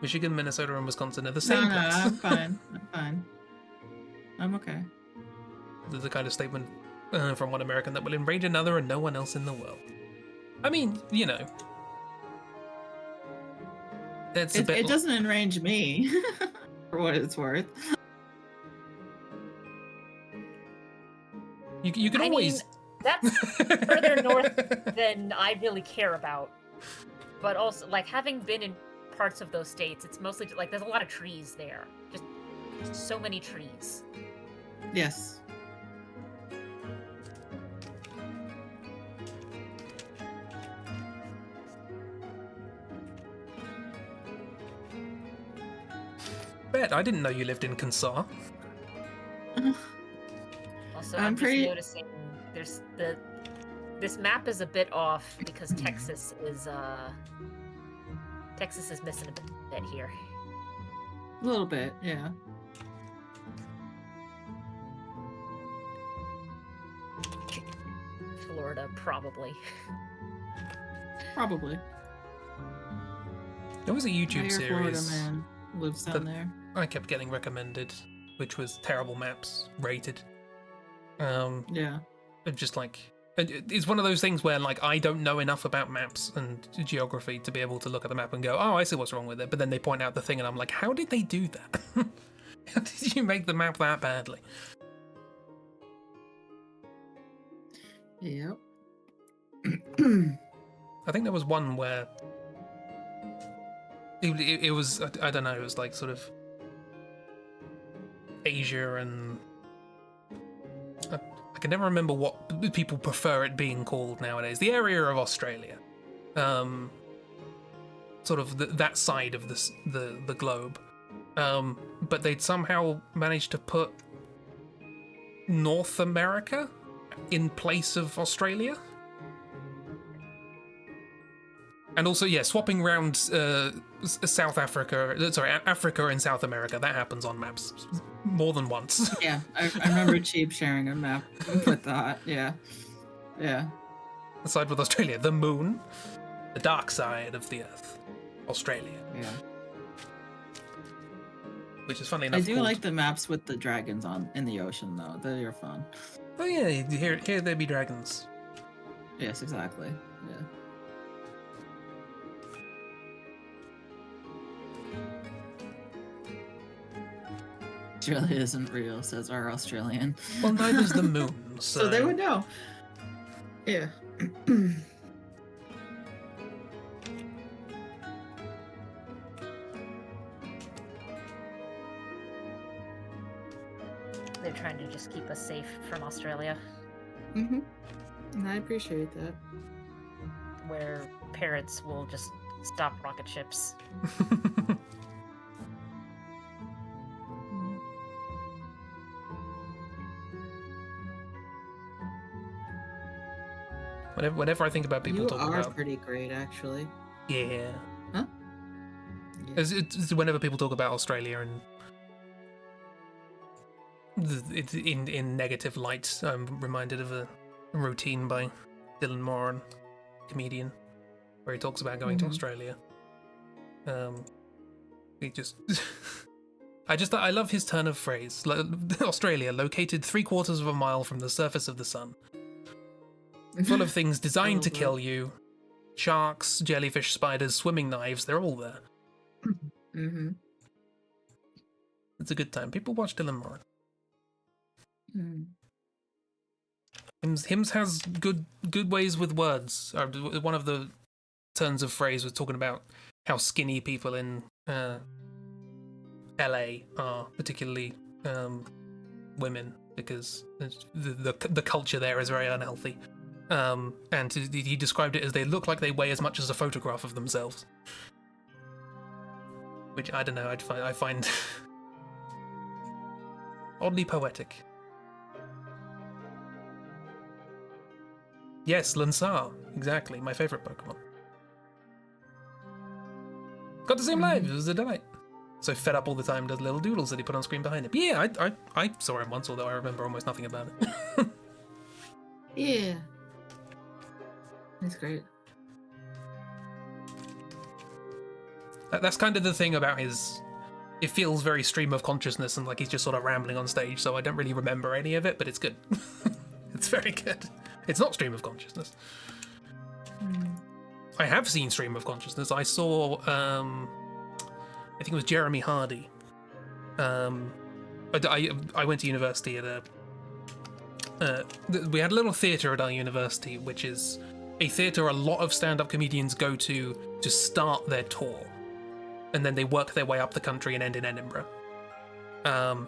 Michigan, Minnesota, and Wisconsin are the same place. No, I'm fine. I'm okay. The kind of statement from one American that will enrage another and no one else in the world. I mean, you know, it doesn't enrage me, for what it's worth. You can always. Mean, that's further north than I really care about. But also, like, having been in parts of those states, it's mostly like there's a lot of trees there. Just so many trees. Yes. Bet, I didn't know you lived in Kansas. Also, I'm just noticing this map is a bit off because Texas is missing a bit here. A little bit, yeah. Florida, probably. Probably. There was a YouTube series. Florida man lives down there. I kept getting recommended, which was terrible maps rated. Yeah. Just like, it's one of those things where like I don't know enough about maps and geography to be able to look at the map and go, oh, I see what's wrong with it. But then they point out the thing, and I'm like, how did they do that? How did you make the map that badly? Yep. I think there was one where it was, I don't know, it was like sort of Asia, and I can never remember what people prefer it being called nowadays. The area of Australia, sort of that side of the globe, but they'd somehow managed to put North America in place of Australia. And also, yeah, swapping around South Africa, Africa and South America, that happens on maps more than once. Yeah, I remember Cheap sharing a map with that, yeah. Yeah. Aside with Australia, the moon, the dark side of the earth, Australia. Yeah. Which is funny enough. I do like the maps with the dragons in the ocean, though. They are fun. Oh yeah, here there be dragons. Yes, exactly, yeah. Australia isn't real, says our Australian. Well, neither's the moon, so... So they would know. Yeah. They're trying to just keep us safe from Australia. Mm-hmm. And I appreciate that. Where parrots will just stop rocket ships. Whenever I think about people talking about... You are pretty great, actually. Yeah. Huh? Yeah. It's whenever people talk about Australia and in negative light, I'm reminded of a routine by Dylan Moran, comedian, where he talks about going to Australia. He just I love his turn of phrase. Australia, located 3/4 of a mile from the surface of the sun. Full of things designed to kill you. Sharks, jellyfish, spiders, swimming knives, they're all there. Mm-hmm. It's a good time. People watch Dylan Moran. Mm. Hims has good ways with words. One of the turns of phrase was talking about how skinny people in LA are, particularly women, because the culture there is very unhealthy. And he described it as they look like they weigh as much as a photograph of themselves, which I don't know. I find oddly poetic. Yes, Lansar, exactly, my favorite Pokemon. Got to see him live. It was a delight. So fed up all the time does little doodles that he put on screen behind him. Yeah, I saw him once, although I remember almost nothing about it. Yeah. That's great. That's kind of the thing about his... It feels very stream of consciousness and like he's just sort of rambling on stage, so I don't really remember any of it, but it's good. It's very good. It's not stream of consciousness. I have seen stream of consciousness. I saw, I think it was Jeremy Hardy. I went to university at we had a little theatre at our university, which is a theatre a lot of stand-up comedians go to start their tour. And then they work their way up the country and end in Edinburgh.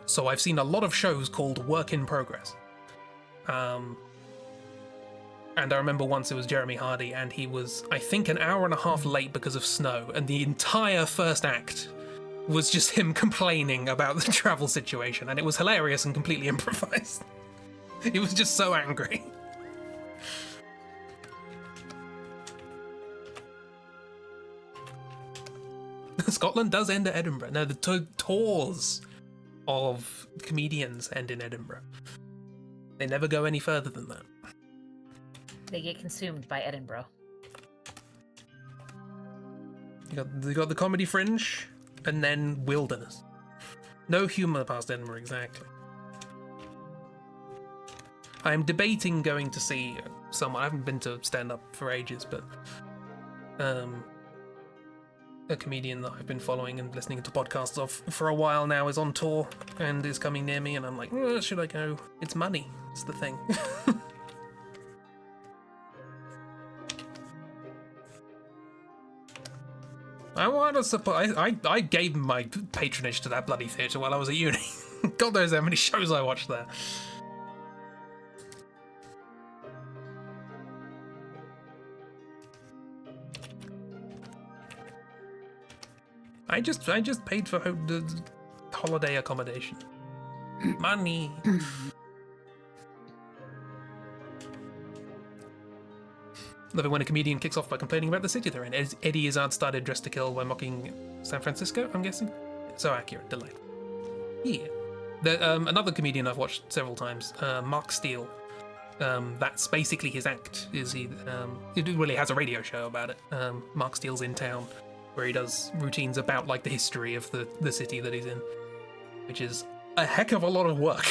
So I've seen a lot of shows called Work in Progress. And I remember once it was Jeremy Hardy, and he was, I think, an hour and a half late because of snow, and the entire first act was just him complaining about the travel situation, and it was hilarious and completely improvised. He was just so angry. Scotland does end at Edinburgh. No, the tours of comedians end in Edinburgh. They never go any further than that. They get consumed by Edinburgh. You got the comedy fringe, and then wilderness. No humour past Edinburgh, exactly. I'm debating going to see someone. I haven't been to stand-up for ages, but a comedian that I've been following and listening to podcasts of for a while now is on tour and is coming near me, and I'm like, should I go? It's money. It's the thing. I want to support. I gave my patronage to that bloody theatre while I was at uni. God knows how many shows I watched there. I just paid for the holiday accommodation. Money. Love it when a comedian kicks off by complaining about the city they're in. Eddie Izzard started Dressed to Kill by mocking San Francisco, I'm guessing. So accurate, delightful. Yeah. Another comedian I've watched several times, Mark Steele. That's basically his act. He really has a radio show about it. Mark Steele's in town, where he does routines about like the history of the city that he's in, which is a heck of a lot of work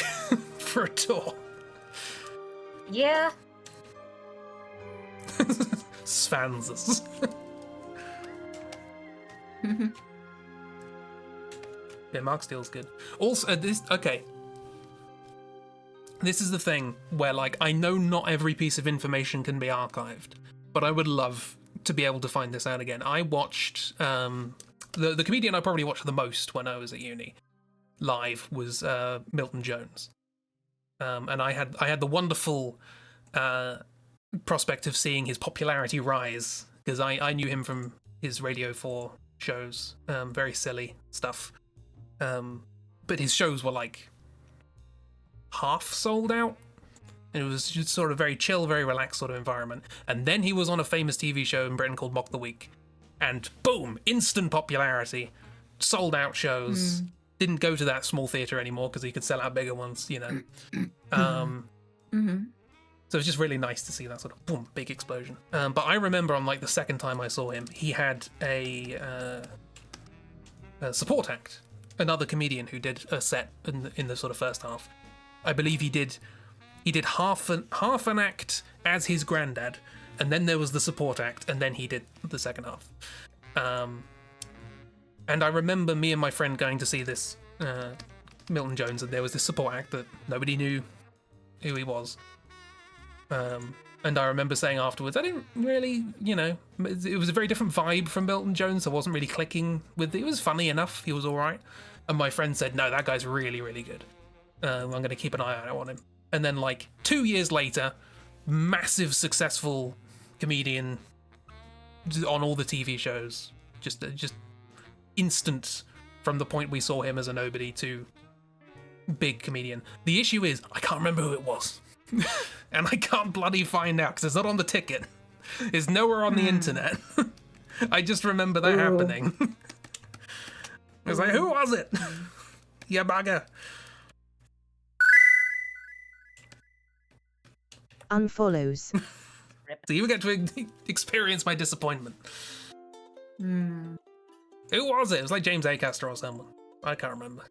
for a tour. Yeah. Svanses. Yeah, Mark Steele's good. Also, this is the thing where, like, I know not every piece of information can be archived, but I would love to be able to find this out again. I watched the comedian I probably watched the most when I was at uni live was Milton Jones, and I had the wonderful prospect of seeing his popularity rise, because I knew him from his Radio 4 shows, very silly stuff, but his shows were like half sold out, and it was just sort of very chill, very relaxed sort of environment. And then he was on a famous TV show in Britain called Mock the Week, and boom, instant popularity, sold out shows. Didn't go to that small theatre anymore because he could sell out bigger ones, you know. So it's just really nice to see that sort of boom, big explosion. But I remember on like the second time I saw him, he had a support act, another comedian who did a set in the sort of first half. I believe he did half an act as his granddad, and then there was the support act, and then he did the second half. And I remember me and my friend going to see this Milton Jones, and there was this support act that nobody knew who he was. And I remember saying afterwards, I didn't really, it was a very different vibe from Milton Jones. I wasn't really clicking with it. It was funny enough. He was all right. And my friend said, no, that guy's really, really good. I'm going to keep an eye out on him. And then 2 years later, massive successful comedian on all the TV shows. Just instant from the point we saw him as a nobody to big comedian. The issue is, I can't remember who it was. And I can't bloody find out because it's not on the ticket. It's nowhere on the internet. I just remember that happening. I was like, who was it? Yeah, bugger. Unfollows. So you get to experience my disappointment. Who was it? It was like James Acaster or someone. I can't remember.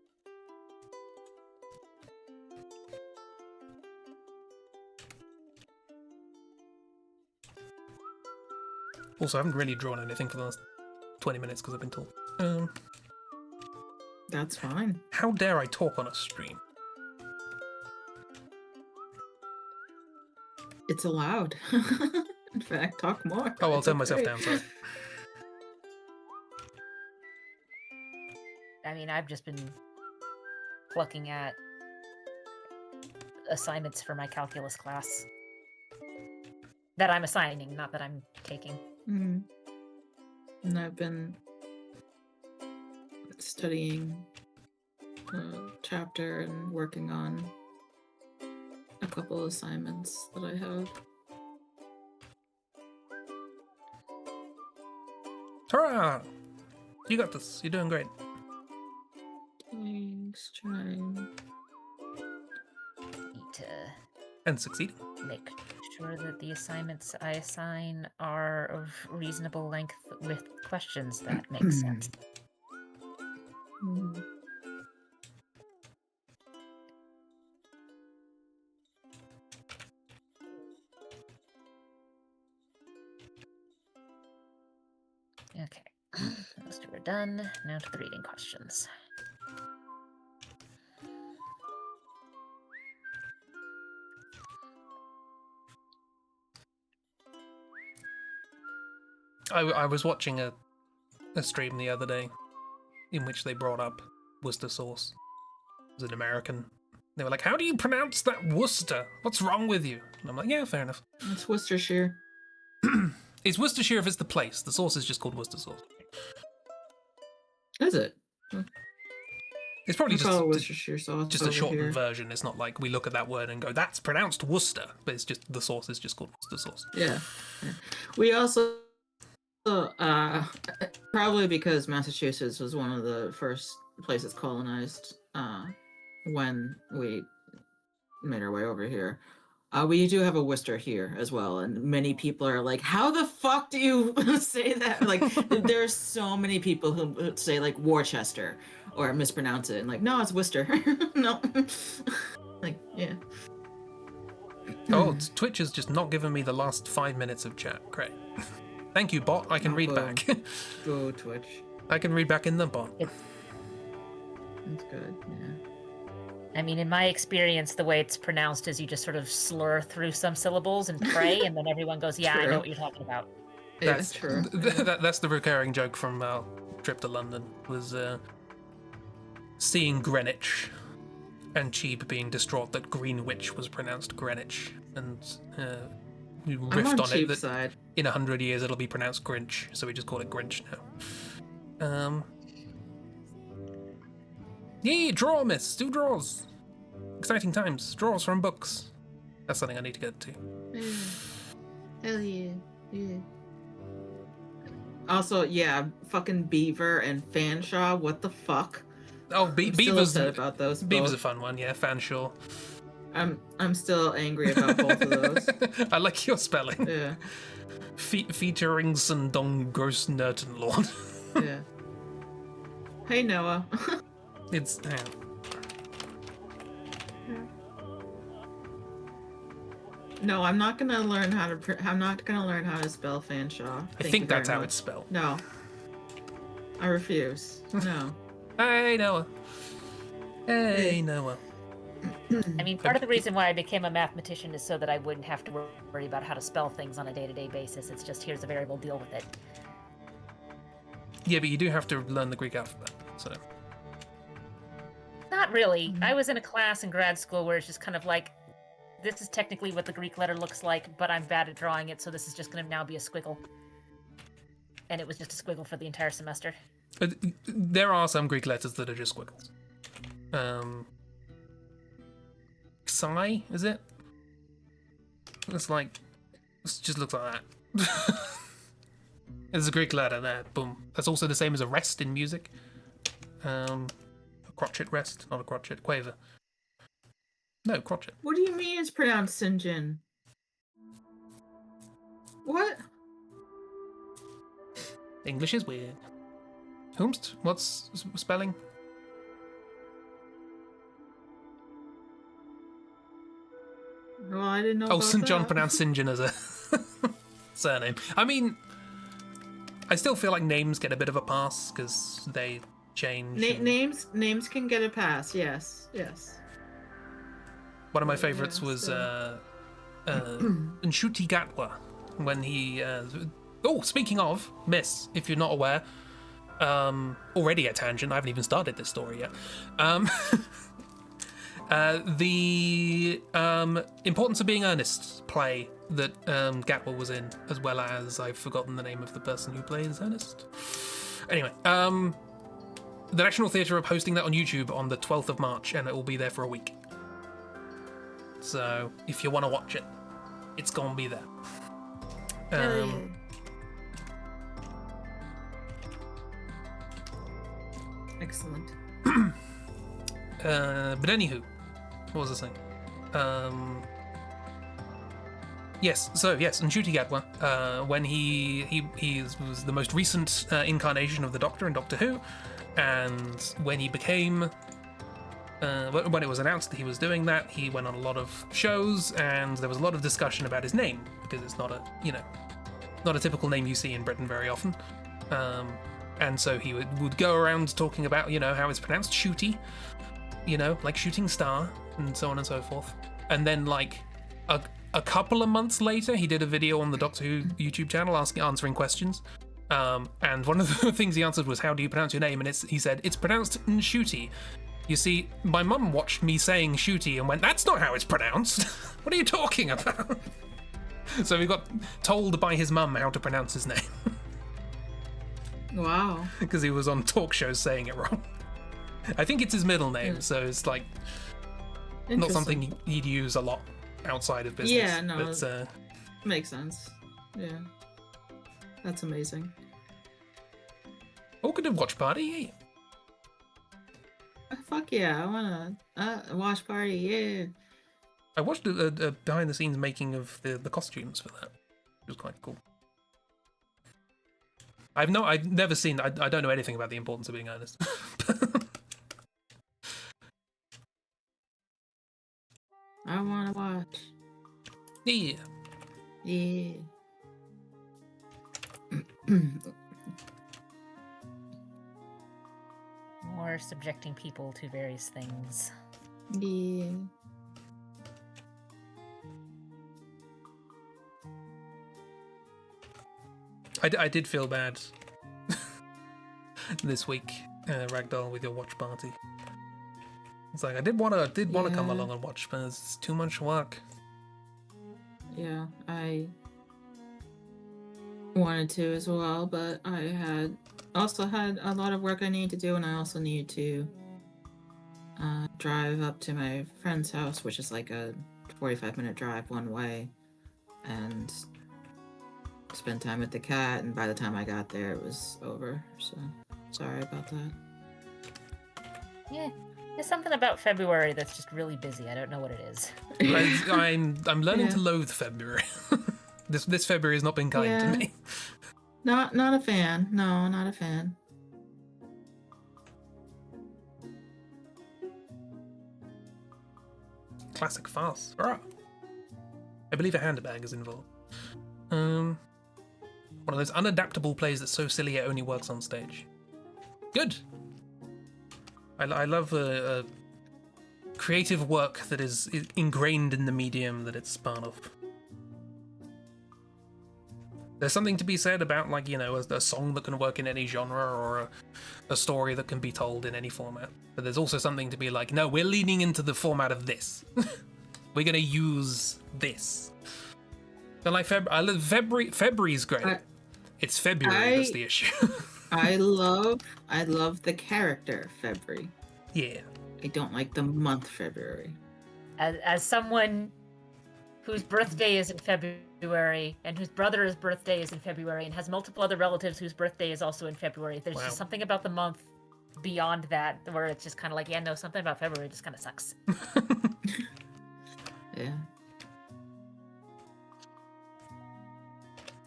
Also, I haven't really drawn anything for the last 20 minutes because I've been told. That's fine. How dare I talk on a stream? It's allowed. In fact, talk more. Oh, I'll turn myself down, sorry. I mean, I've just been plucking at assignments for my calculus class that I'm assigning, not that I'm taking. Mm-hmm. And I've been studying a chapter and working on a couple assignments that I have. Hurrah! You got this. You're doing great. Thanks, trying. Need to And succeeding. make sure that the assignments I assign are of reasonable length with questions that make sense. Mm. Okay, those two are done. Now to the reading questions. I was watching a stream the other day in which they brought up Worcester sauce. It was an American. They were like, how do you pronounce that Worcester? What's wrong with you? And I'm like, yeah, fair enough. It's Worcestershire. It's Worcestershire if it's the place. The sauce is just called Worcester sauce. Is it? It's probably We call it Worcestershire sauce just a over shortened here. version. It's not like we look at that word and go, that's pronounced Worcester. But it's just, the sauce is just called Worcester sauce. Yeah. We also, probably because Massachusetts was one of the first places colonized when we made our way over here. We do have a Worcester here as well, and many people are like, how the fuck do you say that? Like, there's so many people who say, like, Worcester, or mispronounce it, and like, no, it's Worcester. No. Like, yeah. Oh, Twitch has just not given me the last 5 minutes of chat. Great. Thank you, bot. I can read back. Go, Twitch. I can read back in the bot. That's good, yeah. I mean, in my experience, the way it's pronounced is you just sort of slur through some syllables and pray, and then everyone goes, yeah, I know what you're talking about. Yeah, That's true. That's the recurring joke from our trip to London, was seeing Greenwich and Cheap being distraught that Greenwich was pronounced Greenwich, and we riffed I'm on on it cheap that side. in 100 years it'll be pronounced Grinch, so we just call it Grinch now. Yay, draw, miss! Do draws! Exciting times. Draws from books. That's something I need to get to. Hell yeah. Yeah. Also, yeah, fucking Beaver and Fanshawe, what the fuck? Oh, I'm still Beaver's upset about those. Beaver's a both. fun one, yeah, Fanshawe. I'm still angry about both of those. I like your spelling. Yeah, Featuring Sundong Gross Nerton Lord. yeah. Hey Noah. It's No, I'm not gonna learn how to spell Fanshawe. I think that's how it's spelled. No, I refuse. No. Hey Noah. Hey Noah. I mean, part of the reason why I became a mathematician is so that I wouldn't have to worry about how to spell things on a day-to-day basis. It's just here's a variable, deal with it. Yeah, but you do have to learn the Greek alphabet, so. Not really. I was in a class in grad school where it's just kind of like, this is technically what the Greek letter looks like, but I'm bad at drawing it, so this is just going to now be a squiggle. And it was just a squiggle for the entire semester. There are some Greek letters that are just squiggles. Psi, is it? It's like, it just looks like that. There's a Greek letter there, boom. That's also the same as a rest in music. A crotchet rest, not a crotchet, quaver. No, crotchet. What do you mean it's pronounced Sinjin? What? English is weird. Whomst? What's spelling? Well, I didn't know. Oh, about St. John that. pronounced St. John as a surname. I mean, I still feel like names get a bit of a pass because they change. Names can get a pass. Yes. One of my favorites was Nshuti Gatwa when he. Oh, speaking of Miss, if you're not aware, already a tangent. I haven't even started this story yet. The Importance of Being Earnest play that Gatwa was in, as well as I've forgotten the name of the person who plays Ernest. Anyway, the National Theatre are posting that on YouTube on the 12th of March, and it will be there for a week. So if you want to watch it, it's gonna be there. Excellent. But anywho, what was I saying? Yes, Nshuti Gatwa, when he was the most recent incarnation of the Doctor in Doctor Who, and when he became, when it was announced that he was doing that, he went on a lot of shows, and there was a lot of discussion about his name, because it's not a typical name you see in Britain very often. And so he would go around talking about, how it's pronounced Shooty, like shooting star, and so on and so forth. And then, like, a couple of months later, he did a video on the Doctor Who YouTube channel answering questions. And one of the things he answered was, how do you pronounce your name? And he said, it's pronounced Nshuti. You see, my mum watched me saying Shooty and went, that's not how it's pronounced. What are you talking about? So he got told by his mum how to pronounce his name. Wow. Because he was on talk shows saying it wrong. I think it's his middle name, so it's like not something he'd use a lot outside of business. Yeah, no, but, makes sense. Yeah, that's amazing. Oh, could have watch party. Fuck yeah, I wanna watch party. Yeah. I watched a behind the scenes making of the costumes for that. It was quite cool. I've never seen. I don't know anything about the Importance of Being Earnest. I want to watch. Yeah. Yeah. Or subjecting people to various things. Yeah. I did feel bad this week, Ragdoll, with your watch party. It's like I did want to come along and watch, but it's too much work. Yeah, I wanted to as well, but I also had a lot of work I needed to do, and I also needed to drive up to my friend's house, which is like a 45-minute drive one way, and spend time with the cat, and by the time I got there it was over, so sorry about that. Yeah, there's something about February that's just really busy. I don't know what it is. I'm learning to loathe February. This February has not been kind to me. Not a fan. No, not a fan. classic farce. Hurrah! I believe a handbag is involved. One of those unadaptable plays that's so silly it only works on stage. Good. I love a creative work that is ingrained in the medium that it's part of. There's something to be said about, like, you know, a song that can work in any genre, or a story that can be told in any format. But there's also something to be like, no, we're leaning into the format of this. We're gonna use this. And like February's great. It's February that's the issue. I love the character February. Yeah. I don't like the month February. As someone whose birthday is in February, and whose brother's birthday is in February, and has multiple other relatives whose birthday is also in February, there's just something about the month beyond that where it's just kind of like, yeah, no, something about February just kind of sucks. Yeah.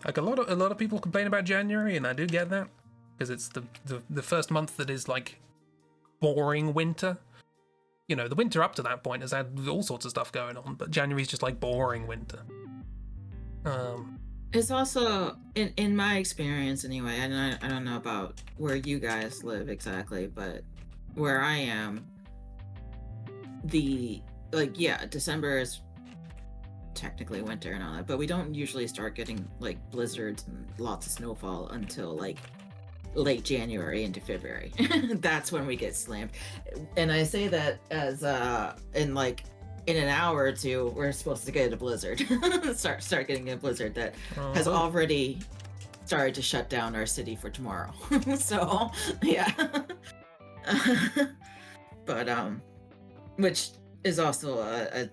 Like a lot of people complain about January, and I do get that, because it's the first month that is like boring winter. You know, the winter up to that point has had all sorts of stuff going on, but January's just like boring winter. It's also, in my experience anyway, and I don't know about where you guys live exactly, but where I am, December is technically winter and all that, but we don't usually start getting like blizzards and lots of snowfall until like late January into February. That's when we get slammed. And I say that as in an hour or two we're supposed to get a blizzard. start getting a blizzard that has already started to shut down our city for tomorrow. So yeah. But which is also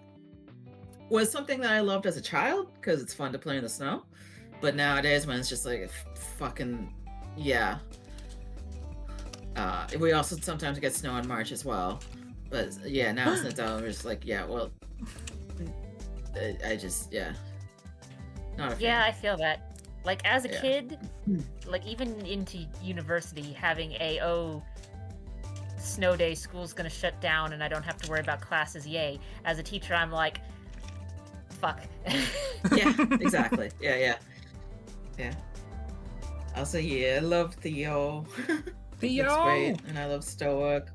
was something that I loved as a child, because it's fun to play in the snow. But nowadays, when it's just like fucking, yeah. We also sometimes get snow in March as well. But yeah, now it's we're just like, yeah, well, I just, yeah. Not a fan. Yeah, I feel that. Like, as a kid, like, even into university, having snow day, school's gonna shut down and I don't have to worry about classes, yay. As a teacher, I'm like, fuck. Yeah, exactly. Yeah. Also, yeah, I love Theo. Theo! Looks great. And I love Stoic.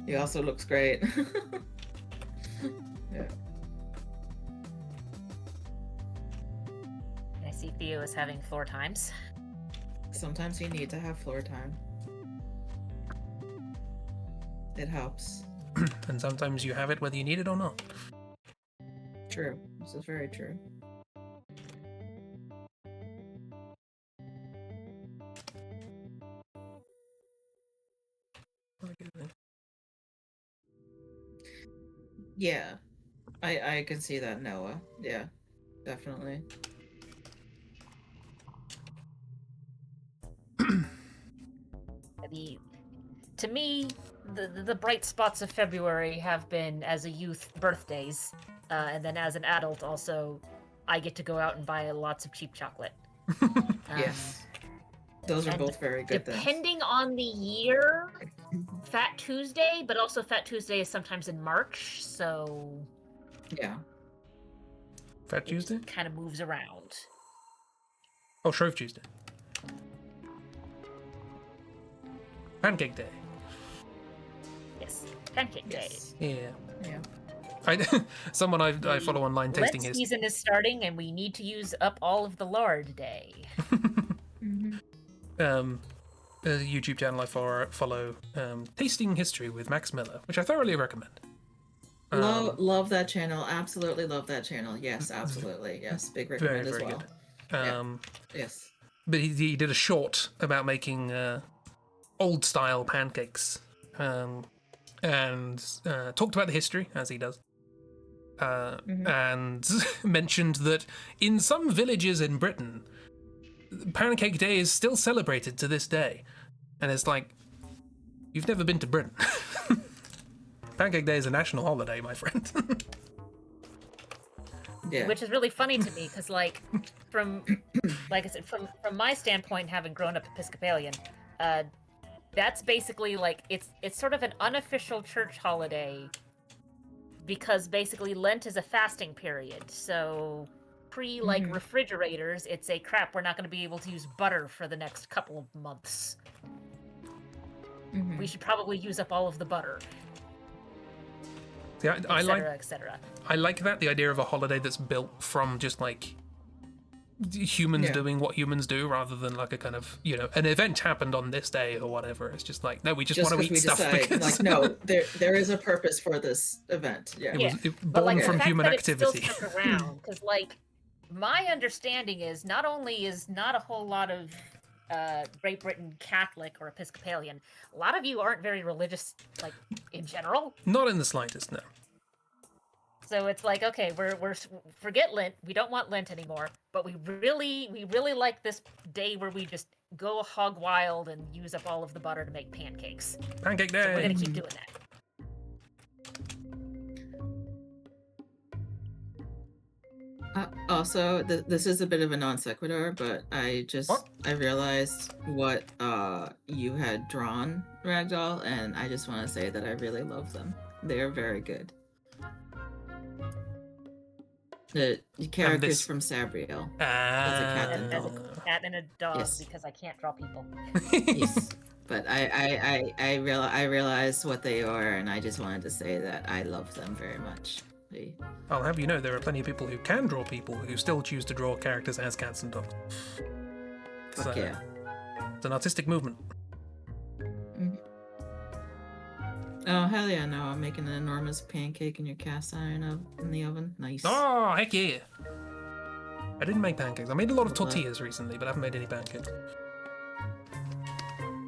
He also looks great. Yeah. I see Theo is having floor times. Sometimes you need to have floor time. It helps. And sometimes you have it whether you need it or not. True. This is very true. Yeah. I can see that, Noah. Yeah. Definitely. To me, the bright spots of February have been, as a youth, birthdays, and then as an adult, also, I get to go out and buy lots of cheap chocolate. Yes, those are both very good. Depending on the year, Fat Tuesday, but also Fat Tuesday is sometimes in March, so yeah. Fat Tuesday kind of moves around. Oh, Shrove Tuesday. Pancake Day. Yes, Pancake Day. Yeah. Someone I follow online tasting Lent his season is starting, and we need to use up all of the lard day. A YouTube channel I follow, Tasting History with Max Miller, which I thoroughly recommend. Love that channel. Absolutely love that channel. Yes, absolutely. Yes, big recommend very, as well. Good. Yes. But he did a short about making old style pancakes, and talked about the history, as he does, and mentioned that in some villages in Britain, Pancake Day is still celebrated to this day. And it's like, you've never been to Britain. Pancake Day is a national holiday, my friend. Yeah. Which is really funny to me, because from my standpoint, having grown up Episcopalian, that's basically it's sort of an unofficial church holiday because basically Lent is a fasting period. So pre refrigerators, it's a crap. We're not going to be able to use butter for the next couple of months. We should probably use up all of the butter. Yeah, I like, etc. I like that, the idea of a holiday that's built from just like humans doing what humans do, rather than like a kind of, an event happened on this day or whatever. It's just like, no, we just want to eat stuff because no, there is a purpose for this event. It was born from human activity. It's still stuck around, because like my understanding is not only is not a whole lot of Great Britain Catholic or Episcopalian, a lot of you aren't very religious, like in general. Not in the slightest, no. So it's like, okay, we're forget Lent. We don't want Lent anymore. But we really like this day where we just go hog wild and use up all of the butter to make pancakes. Pancake day. So we're gonna keep doing that. Also, this is a bit of a non sequitur, but I realized what you had drawn, Ragdoll, and I just want to say that I really love them. They are very good. The characters from Sabriel. As a cat and a dog, because I can't draw people. Yes. But I realized what they are, and I just wanted to say that I love them very much. I'll have you know, there are plenty of people who can draw people who still choose to draw characters as cats and dogs. Fuck yeah. It's an artistic movement. Oh, hell yeah, no, I'm making an enormous pancake in your cast iron in the oven. Nice. Oh, heck yeah. I didn't make pancakes. I made a lot of tortillas recently, but I haven't made any pancakes.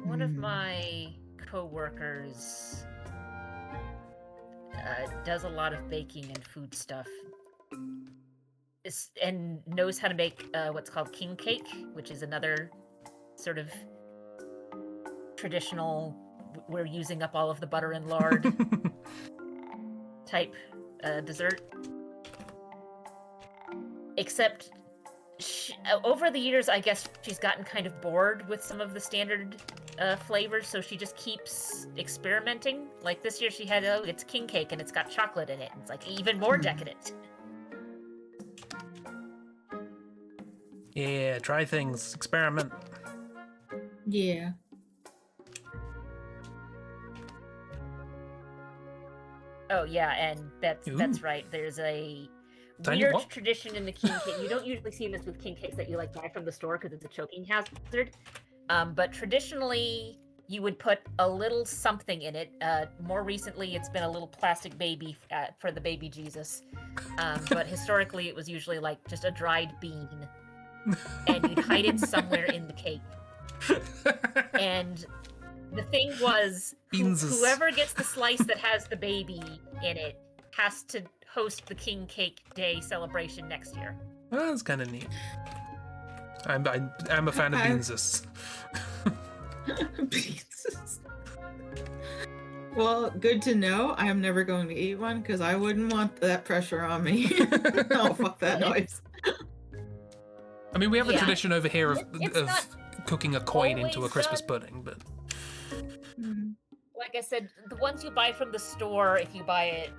One of my co-workers does a lot of baking and food stuff. And knows how to make what's called king cake, which is another sort of traditional, we're using up all of the butter and lard type dessert. Except over the years, I guess she's gotten kind of bored with some of the standard flavors, so she just keeps experimenting. Like this year she had, it's king cake and it's got chocolate in it. It's like even more decadent. Yeah, try things, experiment. Yeah. Oh yeah, and that's right. There's a weird tradition in the king cake. You don't usually see this with king cakes that you like buy from the store because it's a choking hazard. But traditionally, you would put a little something in it. More recently, it's been a little plastic baby for the baby Jesus. But historically, it was usually like just a dried bean, and you'd hide it somewhere in the cake. And the thing was, whoever gets the slice that has the baby in it has to host the King Cake Day celebration next year. Well, that's kind of neat. I'm a fan of beanses. Beanses. Well, good to know. I'm never going to eat one because I wouldn't want that pressure on me. Oh, fuck that noise. I mean, we have a tradition over here of cooking a coin into a Christmas pudding, but... Like I said, the ones you buy from the store, if you buy it,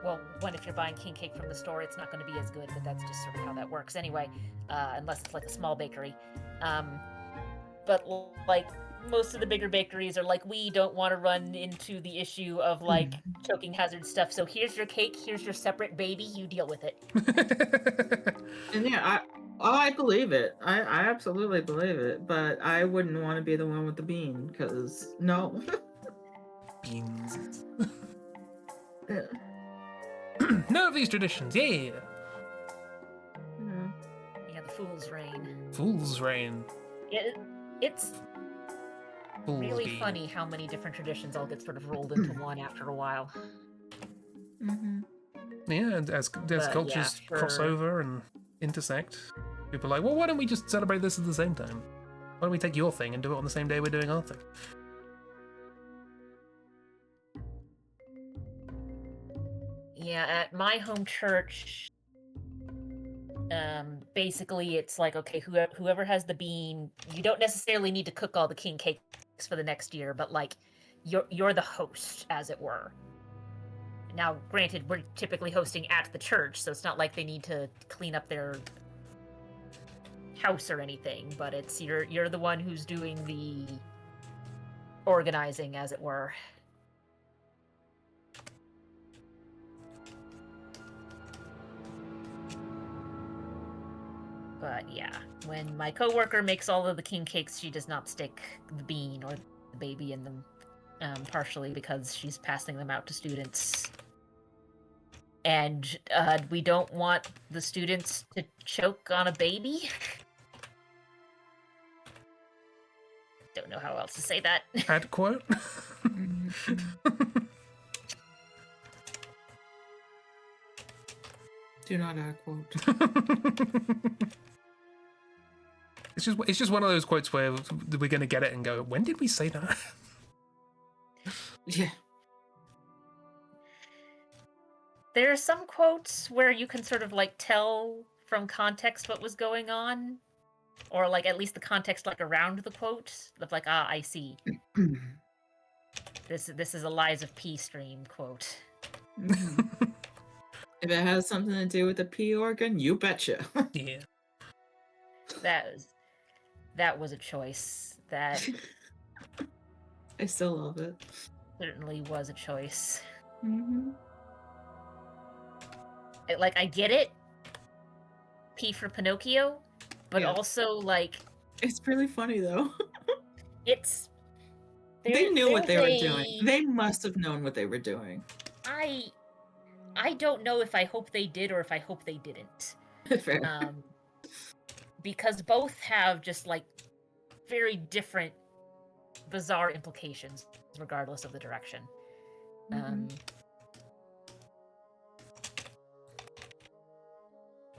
if you're buying king cake from the store, it's not going to be as good, but that's just sort of how that works anyway, unless it's like a small bakery. But like most of the bigger bakeries are like, we don't want to run into the issue of like choking hazard stuff, so here's your cake, here's your separate baby, you deal with it. And yeah, I believe it. I absolutely believe it, but I wouldn't want to be the one with the bean, because no. Beans. None of these traditions, yeah. Yeah, the Fool's Rain. Fool's Rain. It's really funny how many different traditions all get sort of rolled into one after a while. Yeah, as cultures cross over and intersect, people are like, well, why don't we just celebrate this at the same time? Why don't we take your thing and do it on the same day we're doing our thing? Yeah, at my home church, basically it's like, okay, whoever has the bean, you don't necessarily need to cook all the king cakes for the next year, but like you're the host, as it were. Now, granted, we're typically hosting at the church, so it's not like they need to clean up their house or anything, but it's you're the one who's doing the organizing, as it were. But yeah, when my coworker makes all of the king cakes, she does not stick the bean or the baby in them, partially because she's passing them out to students. And we don't want the students to choke on a baby. Don't know how else to say that. Add quote. Do not add quote. It's just one of those quotes where we're going to get it and go, when did we say that? Yeah. There are some quotes where you can sort of like tell from context what was going on, or like at least the context like around the quote of like, I see. This is a Lies of P stream quote. If it has something to do with the P organ, you betcha. Yeah. That was a choice. That I still love it. certainly was a choice. Mm-hmm. I get it. P for Pinocchio, but Yeah. also like It's really funny though. it's They knew what they were there's doing. They must have known what they were doing. I don't know if I hope they did or if I hope they didn't. Fair. Because both have just like very different, bizarre implications, regardless of the direction.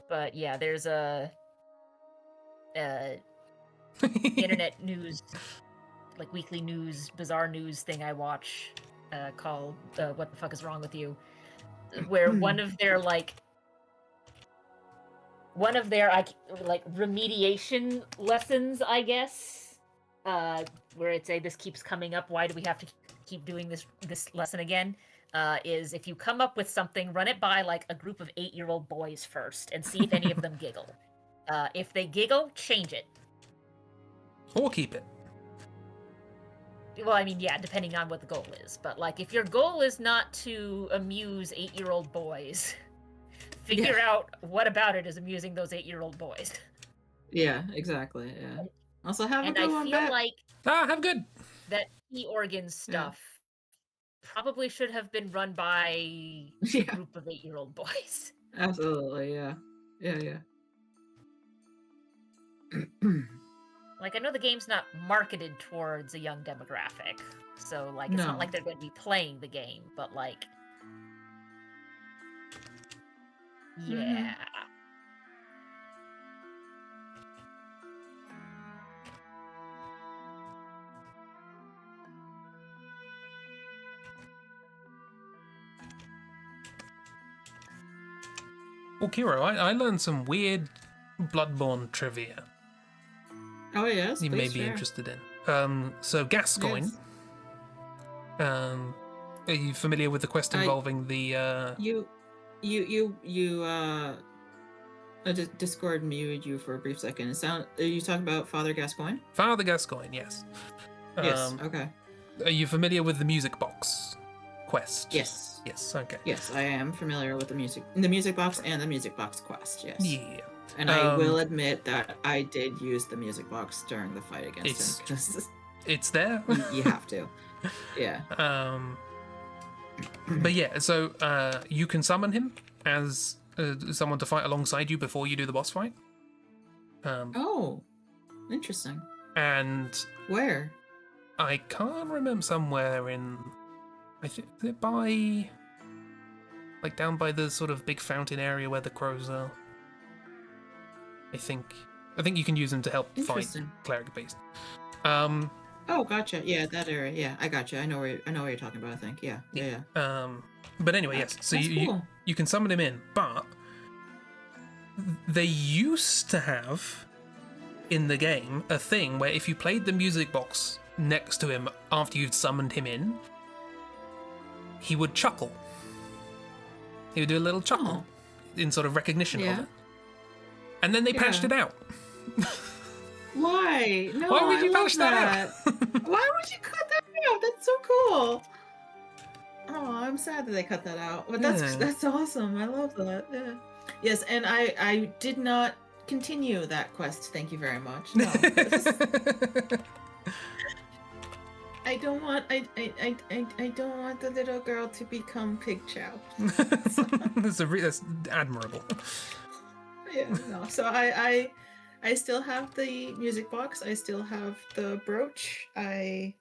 But yeah, there's a internet news, like weekly news, bizarre news thing I watch called "What the Fuck Is Wrong with You," where one of their remediation lessons, I guess, where it's this keeps coming up. Why do we have to keep doing this lesson again? Is if you come up with something, run it by like a group of 8-year-old boys first and see if any of them giggle. If they giggle, change it. Or keep it. Well, I mean, yeah, depending on what the goal is. But like, if your goal is not to amuse 8-year-old boys, figure out what about it is amusing those 8-year-old boys. Yeah, exactly. Yeah. Also, have a good one. And I feel like have good. That P organ stuff probably should have been run by a group of 8-year-old boys. Absolutely, yeah. Yeah. Like, I know the game's not marketed towards a young demographic, so like it's not like they're going to be playing the game, but like, yeah. Well, Kiro, I learned some weird Bloodborne trivia. Oh yes, you may be interested in. So Gascoigne. Yes. Are you familiar with the quest involving the? Discord muted you for a brief second. Are you talking about Father Gascoigne? Father Gascoigne, yes. Yes. Okay. Are you familiar with the music box quest? Yes. Yes. Okay. Yes, I am familiar with the music box and the music box quest. Yes. Yeah. And I will admit that I did use the music box during the fight against him. It's there. You have to. Yeah. But yeah, so you can summon him as someone to fight alongside you before you do the boss fight. Oh, interesting. And where? I can't remember. Somewhere in, I think by, like down by the sort of big fountain area where the crows are. I think you can use them to help fight cleric beast. Oh, gotcha. Yeah, that area. Yeah, I gotcha. I know what you're talking about. I think. Yeah. But anyway, yes. So you can summon him in, but they used to have in the game a thing where if you played the music box next to him after you'd summoned him in, he would chuckle. He would do a little chuckle in sort of recognition of it. And then they patched it out. Why? No, Why would you I love patch that out? Why would you cut that out? That's so cool. Oh, I'm sad that they cut that out. But that's awesome. I love that. Yeah. Yes, and I did not continue that quest. Thank you very much. No. I don't want I don't want the little girl to become pig chow. That's admirable. Yeah, no. So I still have the music box. I still have the brooch. I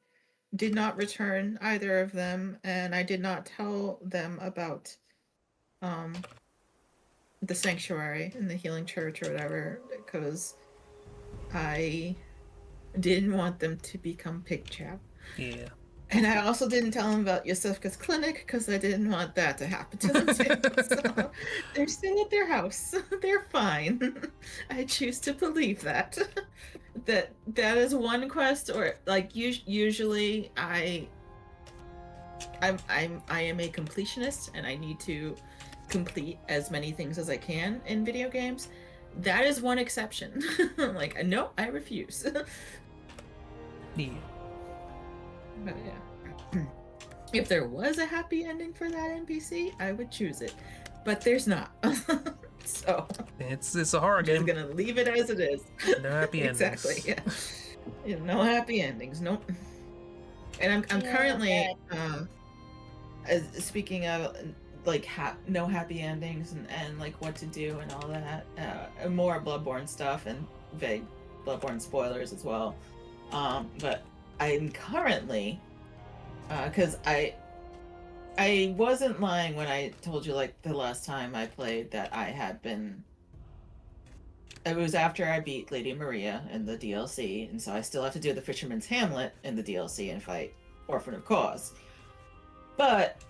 did not return either of them, and I did not tell them about the sanctuary and the healing church or whatever, because I didn't want them to become pig chow. Yeah. And I also didn't tell them about Yosefka's clinic because I didn't want that to happen to them too. So they're still at their house. They're fine. I choose to believe that. that is one quest, or like usually I am a completionist and I need to complete as many things as I can in video games. That is one exception. Like, no, I refuse. Yeah. But yeah, if there was a happy ending for that NPC, I would choose it, but there's not. So it's a horror game. I'm just gonna leave it as it is. No happy endings. Exactly. Yeah. No happy endings. Nope. And I'm currently speaking of like no happy endings and like what to do and all that. More Bloodborne stuff and vague Bloodborne spoilers as well. But I'm currently, because I wasn't lying when I told you like the last time I played that I had been. It was after I beat Lady Maria in the DLC, and so I still have to do the Fisherman's Hamlet in the DLC and fight Orphan of Cause. But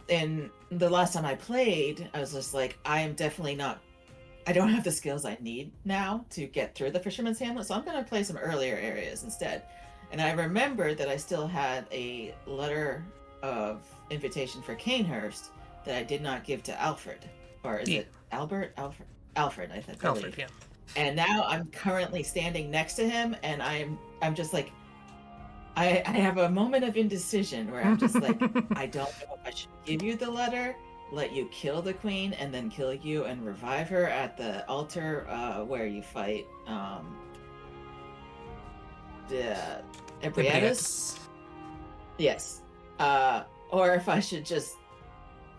in the last time I played, I was just like, I am definitely not. I don't have the skills I need now to get through the Fisherman's Hamlet, so I'm going to play some earlier areas instead. And I remembered that I still had a letter of invitation for Canehurst that I did not give to Alfred. Or is it Albert? Alfred, I think. Alfred, yeah. And now I'm currently standing next to him, and I'm just like, I have a moment of indecision where I'm just like, I don't know if I should give you the letter, let you kill the queen, and then kill you and revive her at the altar where you fight the Ebriatus. Yes. Or if I should just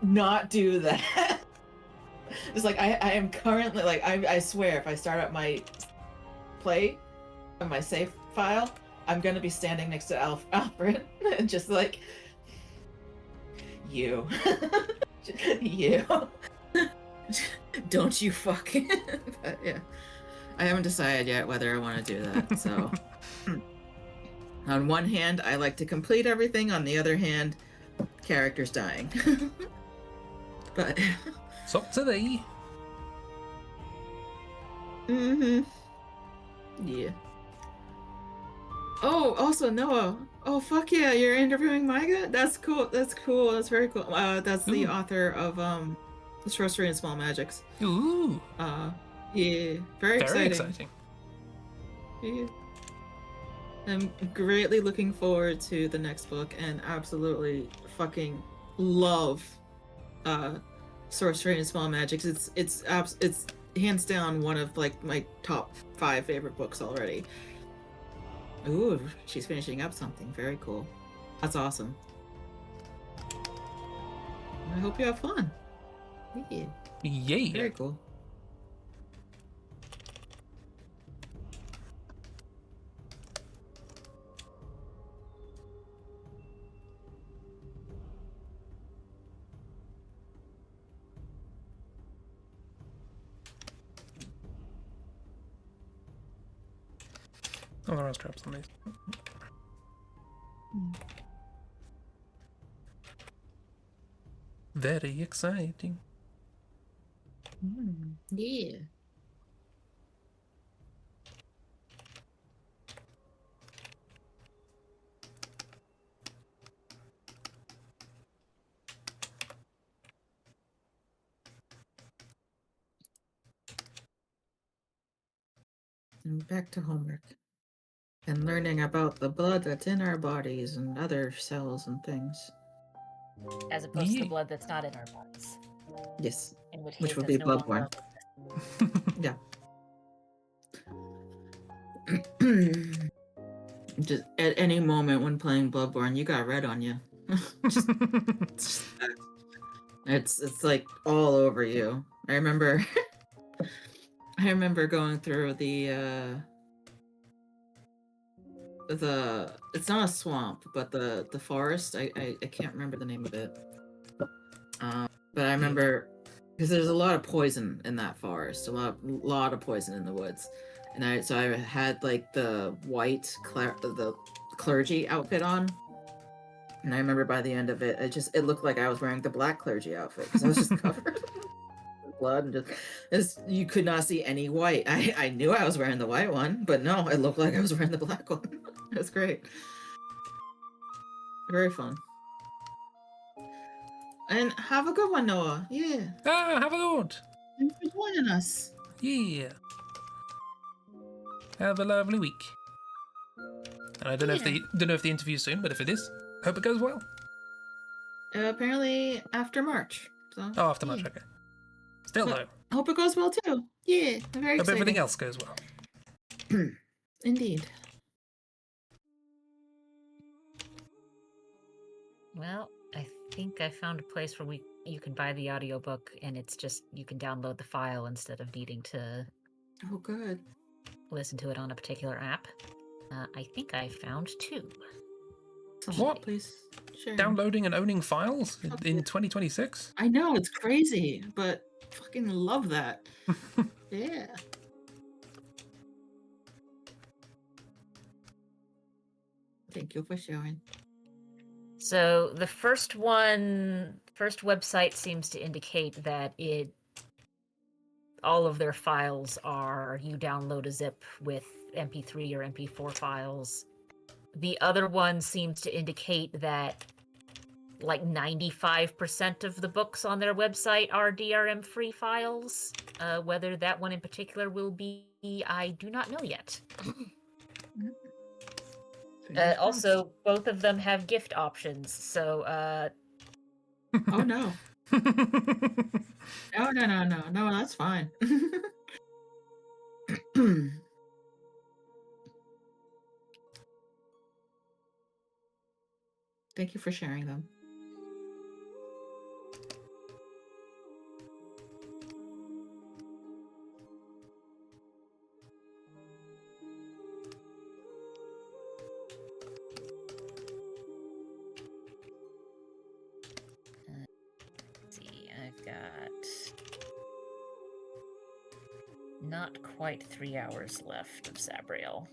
not do that. It's like I am currently like I swear if I start up my play on my save file, I'm gonna be standing next to Alfred and just like you. You. Don't you fucking. But yeah. I haven't decided yet whether I want to do that, so. On one hand, I like to complete everything. On the other hand, characters dying. But it's up to thee. Mm-hmm. Yeah. Oh, also Noah. Oh, fuck yeah, you're interviewing Micah? That's cool. That's cool. That's very cool. That's the author of The Sorcery and Small Magics. Ooh. Yeah. Very exciting. Yeah. I'm greatly looking forward to the next book and absolutely fucking love Sorcery and Small Magics. It's hands down one of like my top 5 favorite books already. Ooh, she's finishing up something. Very cool. That's awesome. I hope you have fun. Yeah. Yay. Very cool. Oh, there are straps on these. Very exciting. Yeah. And back to homework. And learning about the blood that's in our bodies and other cells and things. As opposed to the blood that's not in our bodies. Yes. In which Which case would that's be no longer bloodborne. Yeah. Just at any moment when playing Bloodborne, you got red on you. It's like all over you. I remember going through the it's not a swamp, but the forest. I can't remember the name of it. But I remember because there's a lot of poison in that forest, a lot of poison in the woods, and I had like the white the clergy outfit on, and I remember by the end of it, it looked like I was wearing the black clergy outfit because I was just covered in blood and you could not see any white. I knew I was wearing the white one, but no, it looked like I was wearing the black one. It was great, very fun. And have a good one, Noah. Yeah. Have a good. Thanks for joining us. Yeah. Have a lovely week. And I don't know if the interview's soon, but if it is, hope it goes well. Apparently after March. So, after March, okay. Still though. Hope it goes well too. Yeah, I'm very excited. Hope everything else goes well. Indeed. Well, I think I found a place where you can buy the audiobook and it's just you can download the file instead of needing to good. Listen to it on a particular app. I think I found 2. What? Please share. Downloading and owning files in 2026? I know, it's crazy, but fucking love that. Yeah. Thank you for sharing. So the first website seems to indicate that all of their files are, you download a zip with MP3 or MP4 files. The other one seems to indicate that like 95% of the books on their website are DRM-free files. Whether that one in particular will be, I do not know yet. Also, both of them have gift options, so Oh no. No, that's fine. Thank you for sharing them. I've got not quite 3 hours left of Sabriel.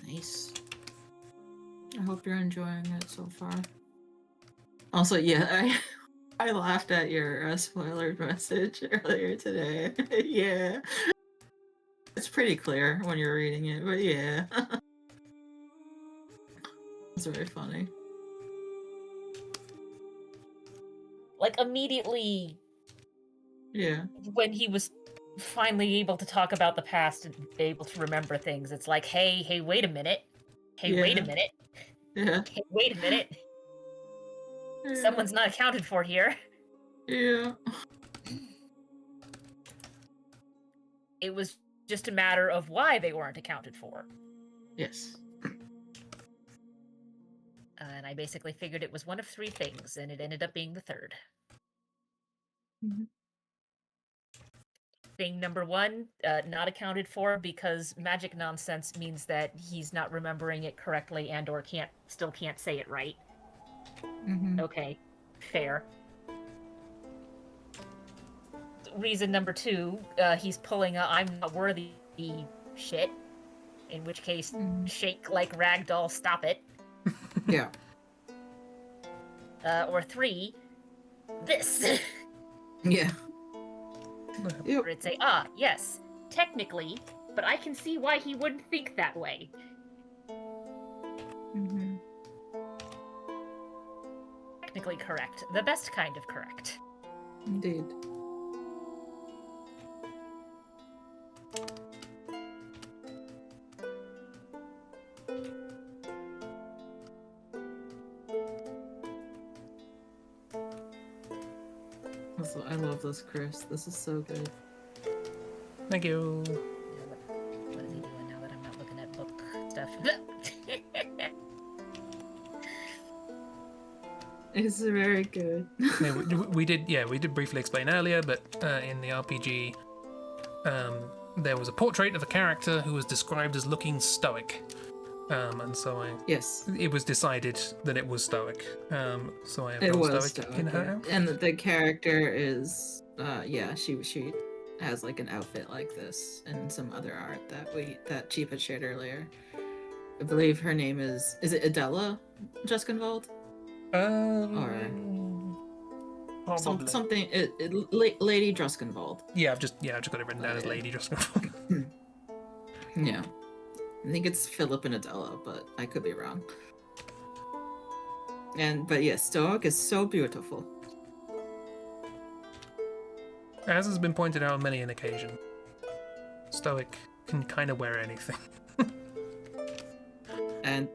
Nice. I hope you're enjoying it so far. Also, yeah, I laughed at your spoiler message earlier today. Yeah. It's pretty clear when you're reading it, but yeah. It's very funny. Like, immediately... Yeah. When he was finally able to talk about the past and able to remember things, it's like, hey, wait a minute. Hey, wait a minute. Yeah. Hey, wait a minute. Yeah. Someone's not accounted for here. Yeah. It was just a matter of why they weren't accounted for. Yes. And I basically figured it was one of 3 things, and it ended up being the 3rd. Mm-hmm. Thing number 1, not accounted for because magic nonsense means that he's not remembering it correctly and or still can't say it right. Mm-hmm. Okay, fair. Reason number 2, he's pulling a I'm not worthy shit, in which case, shake like Ragdoll, stop it. Yeah. Or 3, this. Yeah. Yep. Or it'd say, yes, technically, but I can see why he wouldn't think that way. Mm-hmm. Technically correct. The best kind of correct. Indeed. I love this, Chris. This is so good. Thank you. What is he doing now that I'm not looking at book stuff? It's very good. Yeah, we did briefly explain earlier, but in the RPG, there was a portrait of a character who was described as looking stoic, and so it was decided that it was stoic. So I have drawn stoic in her outfit. And the character is she has like an outfit like this and some other art that Chief had shared earlier. I believe her name is it Adela Juskenwald? Or something. Lady Druskenwald. Yeah, I've just got it written down as Lady Druskenwald. Yeah, I think it's Philip and Adela, but I could be wrong. But yes, Stoic is so beautiful. As has been pointed out on many an occasion, Stoic can kind of wear anything. And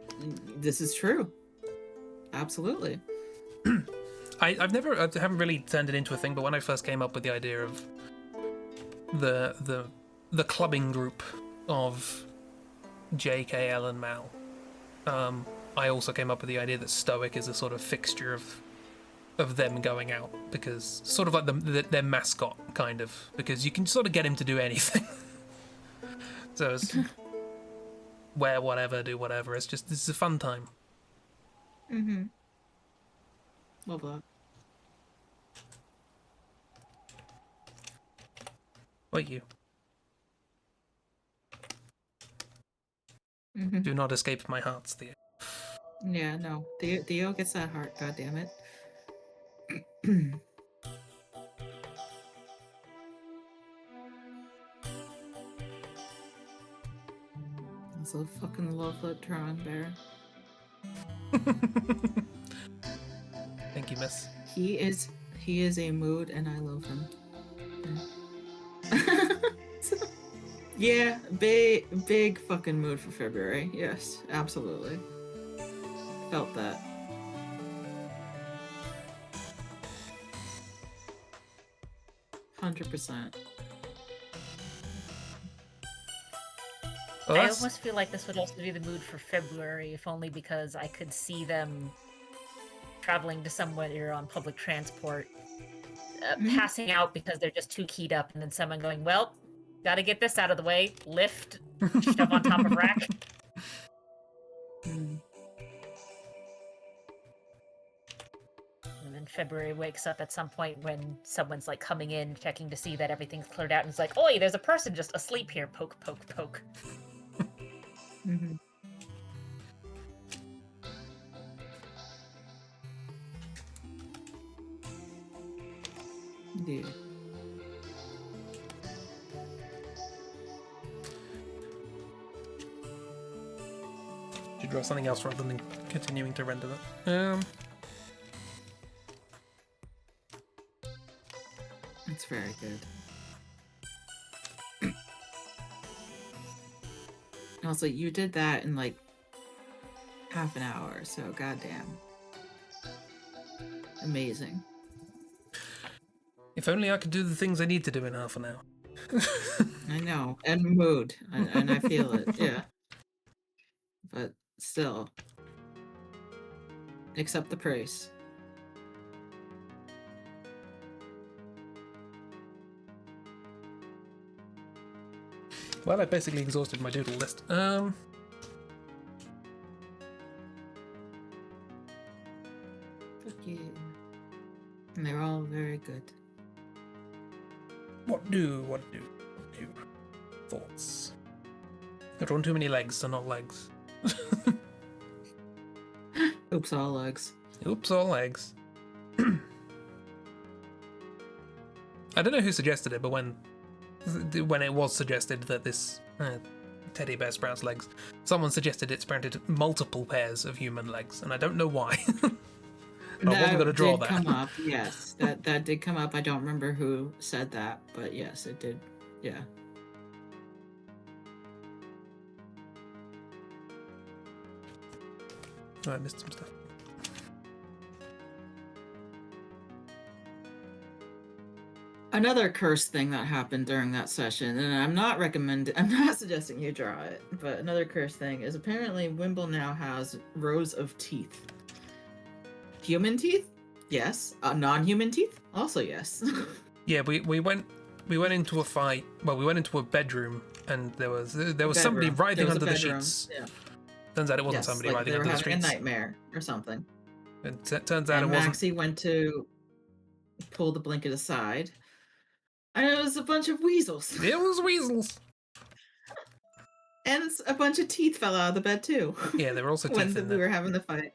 this is true. Absolutely. I haven't really turned it into a thing, but when I first came up with the idea of the clubbing group of JKL and Mal, I also came up with the idea that Stoic is a sort of fixture of them going out, because sort of like their mascot, kind of, because you can sort of get him to do anything. So it's wear whatever, do whatever. It's a fun time. Mm-hmm. Love that. What you? Mm-hmm. Do not escape my hearts, Theo. Yeah, no. Theo gets that heart, god damn it. I so fucking love that drawing, Bear. Thank you, miss. He is a mood, and I love him. Yeah, big fucking mood for February. Yes, absolutely. Felt that. %. Well, I almost feel like this would also be the mood for February, if only because I could see them traveling to somewhere on public transport, passing out because they're just too keyed up, and then someone going, well, gotta get this out of the way, lift, shove on top of rack. And then February wakes up at some point when someone's like coming in, checking to see that everything's cleared out, and it's like, oi, there's a person just asleep here, poke, poke, poke. Mm-hmm. Yeah. Should draw something else rather than continuing to render that. It's very good. Also, you did that in like half an hour, so goddamn. Amazing. If only I could do the things I need to do in half an hour. I know, and mood, and I feel it, yeah. But still, accept the praise. Well, I basically exhausted my doodle list. Fuck you. And they're all very good. What do? Thoughts. I've drawn too many legs, so not legs. Oops, all legs. Oops, all legs. I don't know who suggested it, but when it was suggested that this teddy bear sprouts legs, someone suggested it sprouted multiple pairs of human legs, and I don't know why. I wasn't going to draw that. Come up, yes. That did come up. I don't remember who said that, but yes, it did. Yeah. Oh, I missed some stuff. Another cursed thing that happened during that session, and I'm not suggesting you draw it, but another cursed thing is apparently Wimble now has rows of teeth. Human teeth? Yes. Non-human teeth? Also yes. Yeah, we went into a fight. Well, we went into a bedroom, and there was somebody writhing under the sheets. Yeah. Turns out it wasn't somebody writhing under the sheets. They were having a nightmare or something. It turns out it wasn't. Maxie went to pull the blanket aside, and it was a bunch of weasels. It was weasels. And a bunch of teeth fell out of the bed too. Yeah, there were also teeth in there. When we were having the fight.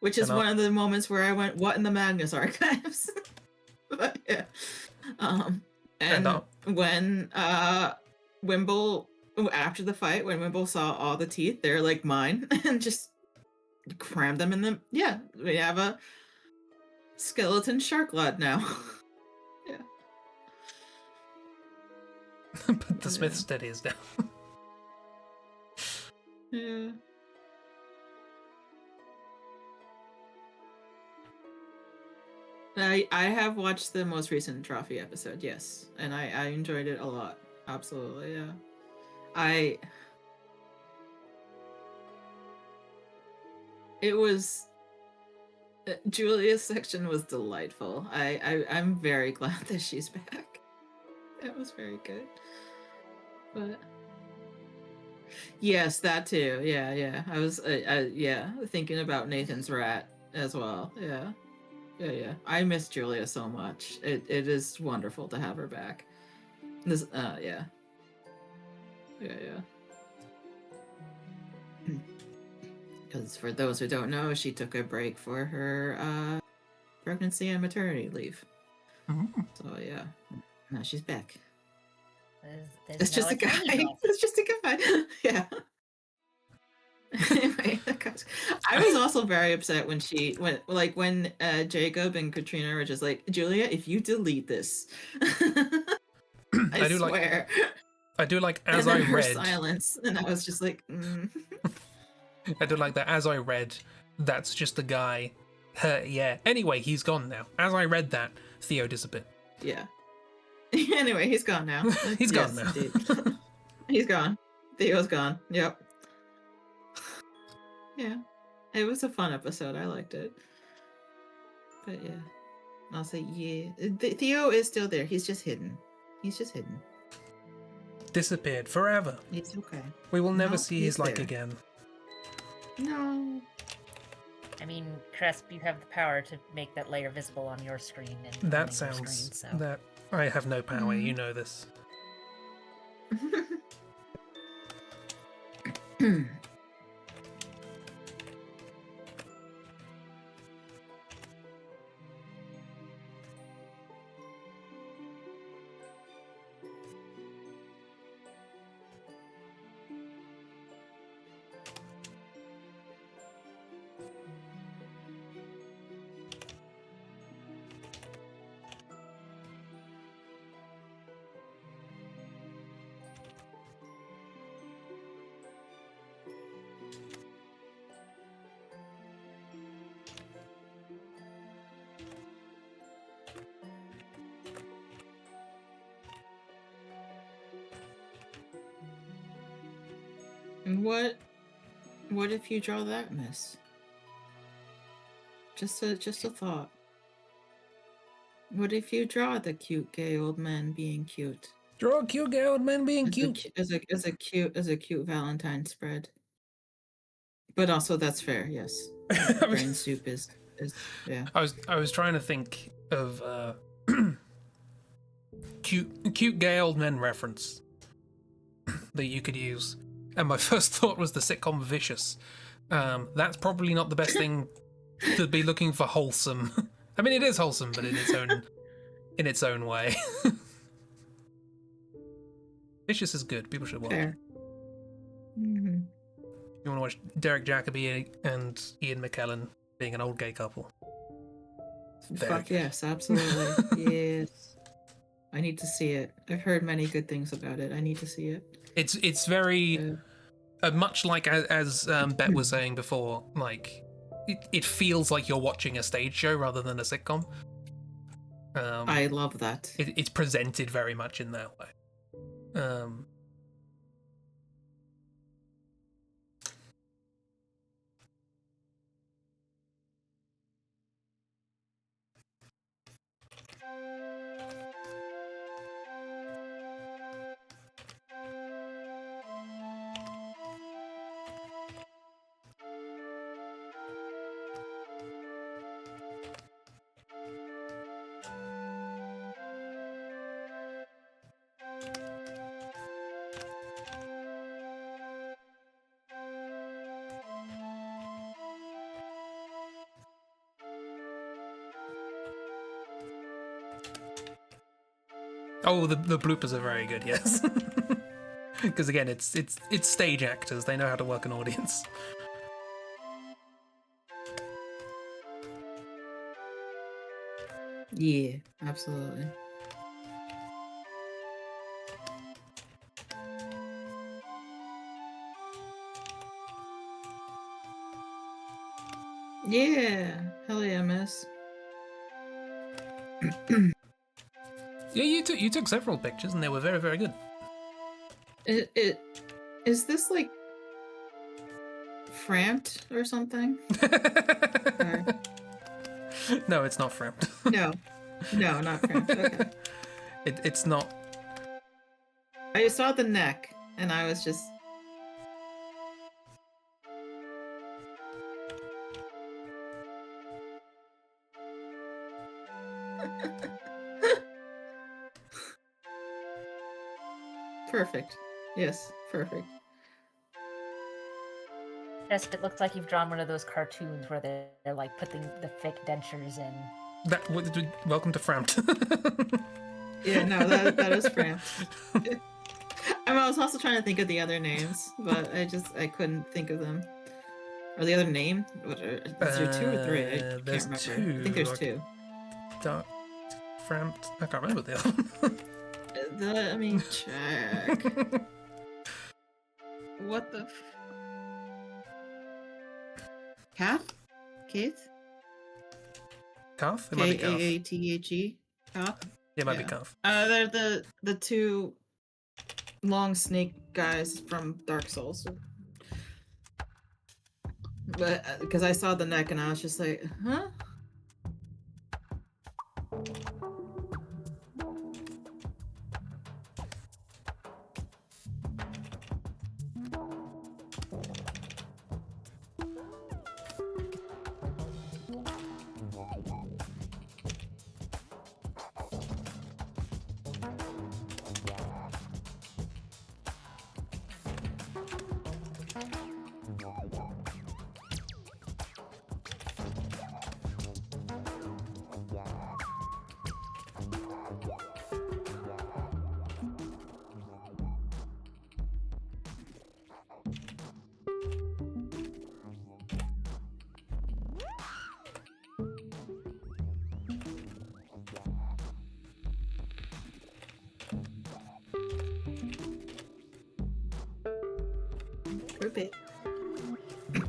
Which is one of the moments where I went, what in the Magnus Archives? But yeah. And when Wimble, after the fight, when Wimble saw all the teeth, they're like mine, and just crammed them in them. Yeah, we have a skeleton shark lad now. Yeah. But the Smith steady is down. Yeah. I have watched the most recent Trophy episode, yes, and I enjoyed it a lot. Absolutely, yeah. It was Julia's section was delightful. I'm very glad that she's back. It was very good. But yes, that too. Yeah. I was thinking about Nathan's rat as well. Yeah. I miss Julia so much. It is wonderful to have her back. This yeah. Because for those who don't know, she took a break for her pregnancy and maternity leave. Mm-hmm. So yeah, now she's back. It's just a guy. It's just a guy. Yeah. Anyway, I was also very upset when Jacob and Katrina were just like, Julia, if you delete this, I swear. I do like as I read silence, and I was just like, I do like that as I read. That's just a guy. Yeah. Anyway, he's gone now. As I read that, Theo disappeared. Yeah. Anyway, he's gone now. He's gone now. He's gone. Theo's gone. Yep. Yeah, it was a fun episode. I liked it. But yeah, I'll say yeah. Theo is still there. He's just hidden. Disappeared forever. It's okay. We will never see his like again. No. I mean, Cresp, you have the power to make that layer visible on your screen. And that sounds... That I have no power. You know this. What if you draw that, miss? Just a thought. What if you draw the cute gay old man being cute? Draw a cute gay old man being cute. As a cute Valentine spread. But also that's fair, yes. Brain soup is yeah. I was trying to think of cute gay old men reference that you could use. And my first thought was the sitcom Vicious. That's probably not the best thing to be looking for wholesome. I mean, it is wholesome, but in its own way. Vicious is good. People should watch it. Mm-hmm. You want to watch Derek Jacobi and Ian McKellen being an old gay couple? Fuck yes, absolutely. Yes. I need to see it. I've heard many good things about it. I need to see it. It's very much like as Bet was saying before. Like it feels like you're watching a stage show rather than a sitcom. I love that. It's presented very much in that way. Oh, the bloopers are very good, yes. Because again, it's stage actors. They know how to work an audience. Yeah, absolutely. Yeah, hell yeah, miss. Yeah, you took several pictures, and they were very, very good. It is this like framed or something? No, it's not framed. No, not framed. Okay. It's not. I saw the neck, and I was just. Perfect. Yes, perfect. Yes, it looks like you've drawn one of those cartoons where they're like putting the fake dentures in. Welcome to framed. Yeah, no, that is framed. I was also trying to think of the other names, but I couldn't think of them. Or the other name? Is there 2 or 3? I can't remember. 2. I think there's 2. Dark framed. I can't remember the other one. Let me check. What the Kath? Kath? Calf? It might be calf. Kaathe? Kath? Yeah, it might be calf. They're the 2 long snake guys from Dark Souls. But because I saw the neck and I was just like, huh? Creepy. I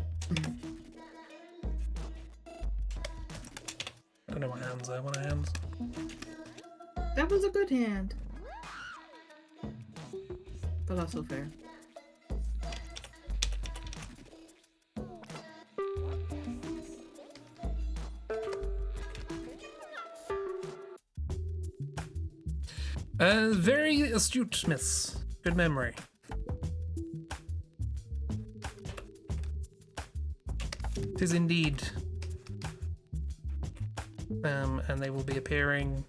don't know what hands are. What are hands? That was a good hand. But also fair. Very astute, Smiths. Good memory. Tis indeed. And they will be appearing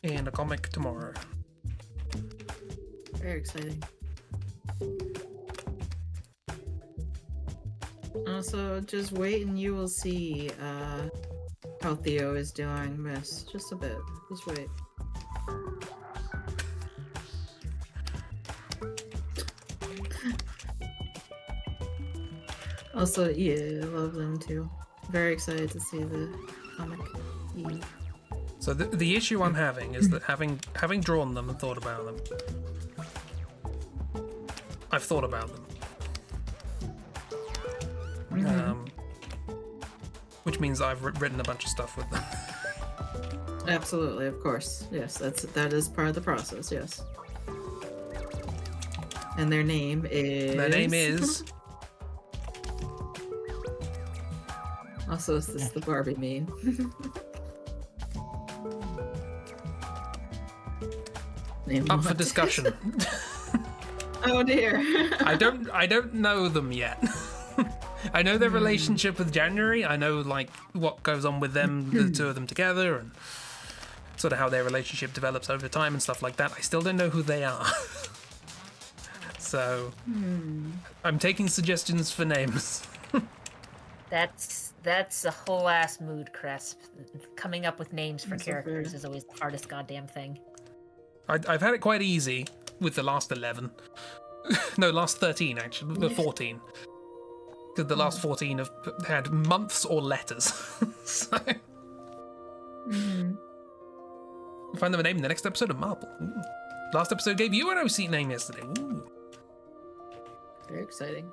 in a comic tomorrow. Very exciting. Also, just wait and you will see how Theo is doing, miss. Just a bit. Just wait. Also, yeah, I love them too. Very excited to see the comic. Yeah. So the issue I'm having is that having drawn them and thought about them, I've thought about them. Which means I've written a bunch of stuff with them. Absolutely, of course. Yes, that is part of the process. Yes. And their name is. Their name is. Also, is this the Barbie meme? Up for discussion. Oh dear. I don't know them yet. I know their relationship with January. I know like what goes on with them, the two of them together, and sort of how their relationship develops over time and stuff like that. I still don't know who they are. So I'm taking suggestions for names. That's a whole ass mood, Cresp. Coming up with names for characters is always the hardest goddamn thing. I've had it quite easy with the last 11. No, last 13 actually, the 14. Because the last 14 have had months or letters. So we'll find them a name in the next episode of Marble. Ooh. Last episode gave you an OC name yesterday. Ooh. Very exciting.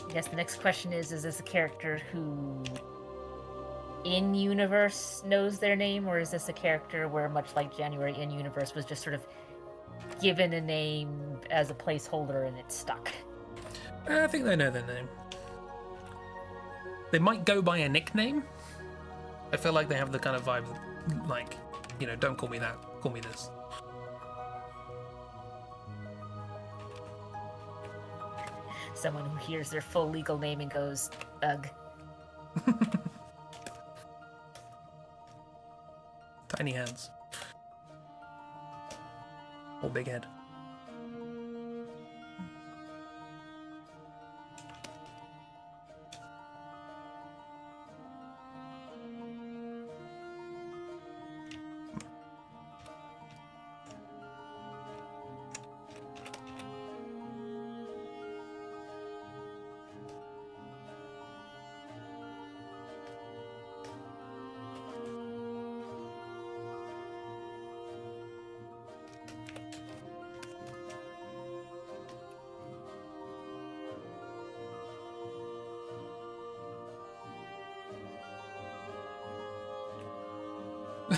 I guess the next question is this a character who in universe knows their name, or is this a character where, much like January in universe, was just sort of given a name as a placeholder and it's stuck? I think they know their name. They might go by a nickname. I feel like they have the kind of vibe that, like, you know, don't call me that, call me this. Someone who hears their full legal name and goes, ugh. Tiny hands. Or big head.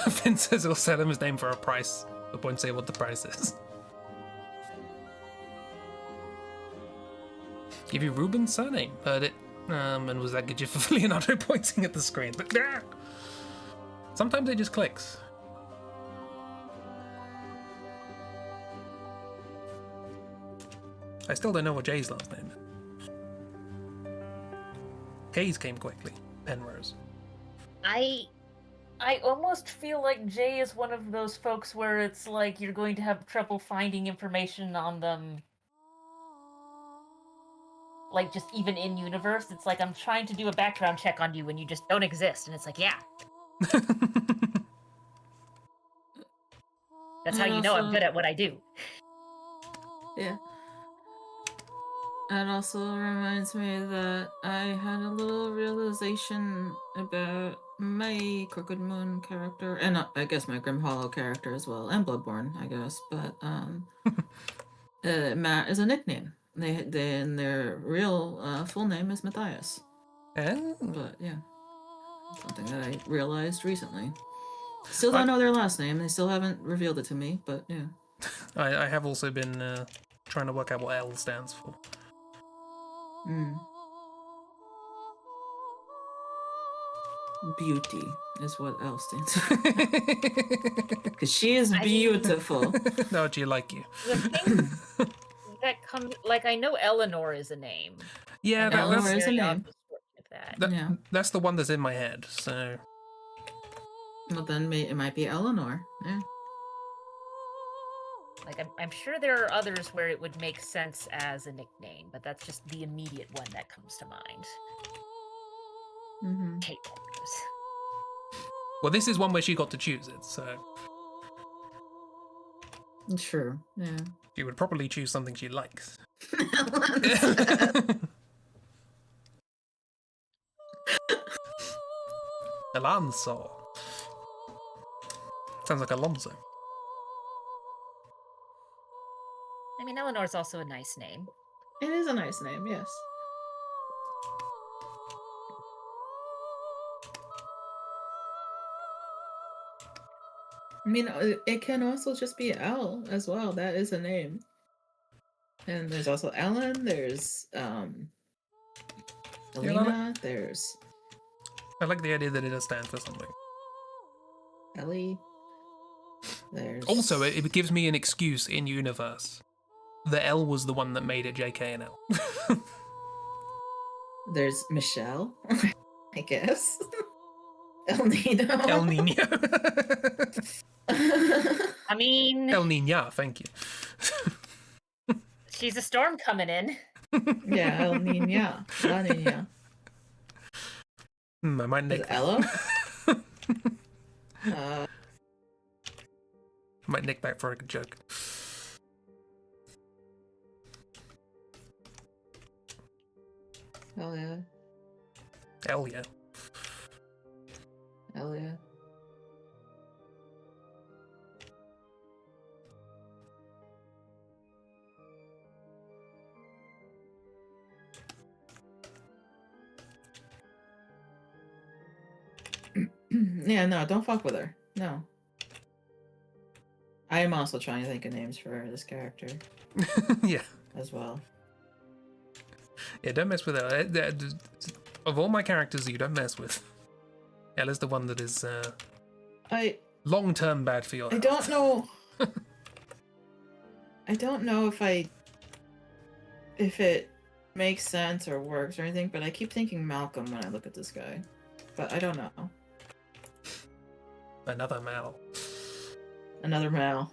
Finn says he'll sell him his name for a price, but won't say what the price is. Give you Ruben's surname. Heard it. And was that good for Leonardo pointing at the screen? But sometimes it just clicks. I still don't know what Jay's last name is. K's came quickly. Penrose. I almost feel like Jay is one of those folks where it's like you're going to have trouble finding information on them. Like, just even in universe, it's like I'm trying to do a background check on you and you just don't exist. And it's like, yeah. That's how you know I'm good at what I do. Yeah. That also reminds me that I had a little realization about my Crooked Moon character, and I guess my Grim Hollow character as well, and Bloodborne, I guess. But Matt is a nickname. And their real full name is Matthias. Oh. But yeah, something that I realized recently. Still don't know their last name. They still haven't revealed it to me. But yeah, I have also been trying to work out what L stands for. Beauty is what L stands for. Because she is beautiful. No, do you like you? The thing that comes, like, I know Eleanor is a name. Yeah, Eleanor is a name. That's the one that's in my head. So, well, then it might be Eleanor. Yeah. Like, I'm sure there are others where it would make sense as a nickname, but that's just the immediate one that comes to mind. Mm-hmm. Kate Walters. Well, this is one where she got to choose it, so... True, yeah. She would probably choose something she likes. Alonso. Sounds like Alonso. I mean, Eleanor's also a nice name. It is a nice name, yes. I mean, it can also just be Elle as well. That is a name. And there's also Ellen, there's Elena, there's... I like the idea that it does stand for something. Ellie. There's... Also, it gives me an excuse in universe. The L was the one that made it JK and L. There's Michelle, I guess. El Nino. El Nino. I mean... El Nina, thank you. She's a storm coming in. Yeah, El Nina. La Nina. I might nick that. Ella? I might nick that for a good joke. Hell yeah. Hell yeah. Hell yeah. Yeah, no, don't fuck with her. No. I am also trying to think of names for this character. Yeah. As well. Yeah, don't mess with her. Of all my characters you don't mess with, Ella's the one that is long-term bad for your health. I don't know. I don't know if it makes sense or works or anything, but I keep thinking Malcolm when I look at this guy. But I don't know. Another Mal. Another Mal.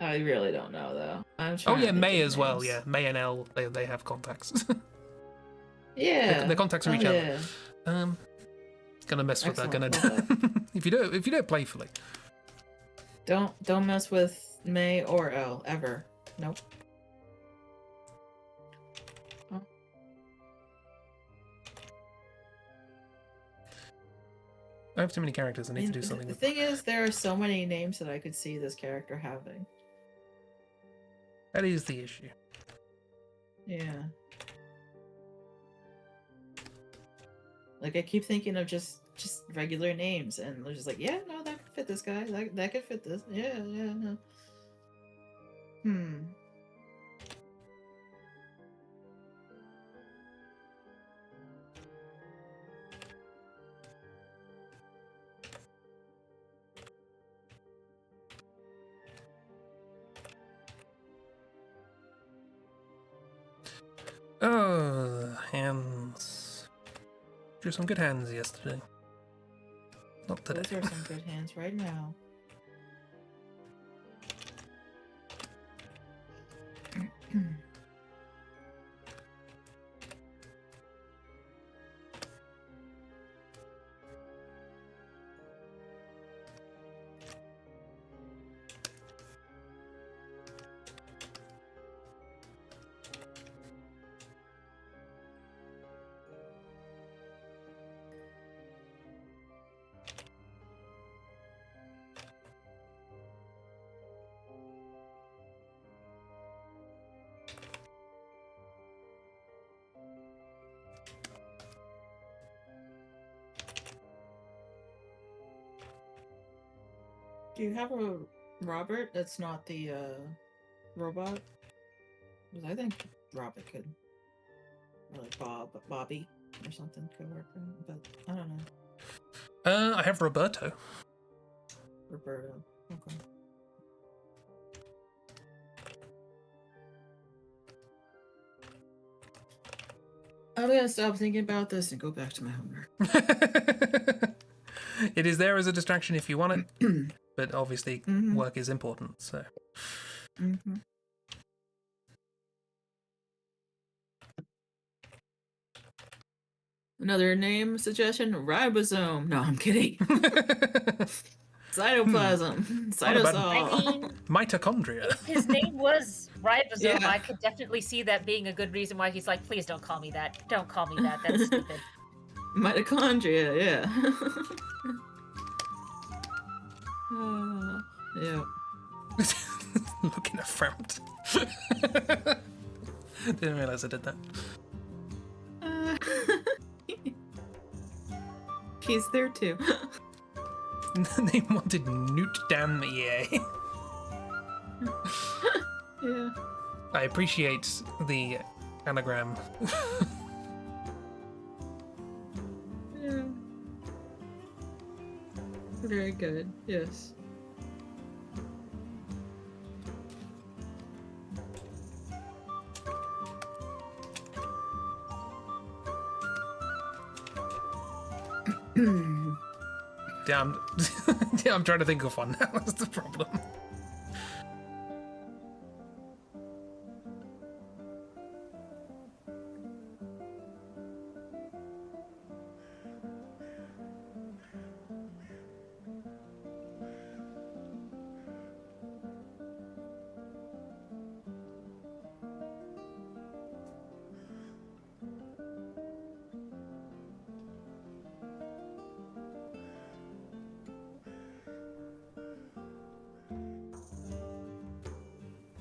I really don't know though. Oh yeah, May as well. Yeah, May and Elle, they have contacts. Yeah, they're contacts from each other. Yeah. Gonna mess with Excellent. that. Gonna if you do it playfully. Don't mess with May or Elle ever. Nope. Oh. I have too many characters. I need to do something. The thing is, there are so many names that I could see this character having. That is the issue. Yeah. Like, I keep thinking of just regular names, and they're just like, yeah, no, that could fit this guy. That could fit this. Yeah, no. Oh, hands. Drew some good hands yesterday. Not today. Those are some good hands right now. Do you have a Robert that's not the robot? Because I think Robert could, or like Bobby or something could work for him, but I don't know. I have Roberto. Roberto. Okay. I'm gonna stop thinking about this and go back to my homework. It is there as a distraction if you want it. but obviously work is important, so. Another name suggestion, ribosome. No, I'm kidding. Cytoplasm. Cytosol. I mean, mitochondria. if his name was ribosome, I could definitely see that being a good reason why he's like, please don't call me that. Don't call me that. That's stupid. Mitochondria, yeah. Yeah. Looking affront. Didn't realize I did that. He's there too. They wanted Newt Dan EA. Yeah. I appreciate the anagram. Yeah. Very good, yes. Damn. Yeah, I'm trying to think of one now. That's the problem.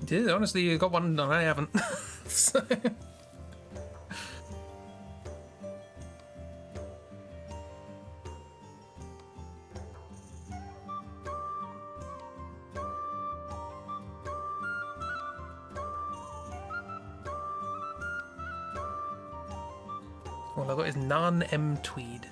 Yeah, honestly, you got one and I haven't. So. All I got is non-M Tweed.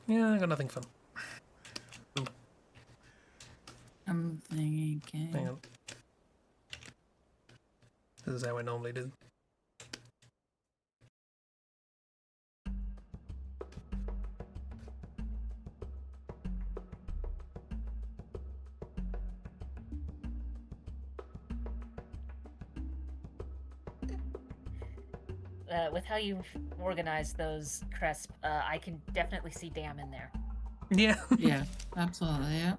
Yeah, I got nothing fun. Ooh. I'm thinking. Hang on. This is how I normally do. With how you've organized those, Cresp, I can definitely see Dam in there. Yeah. Yeah, absolutely, yeah.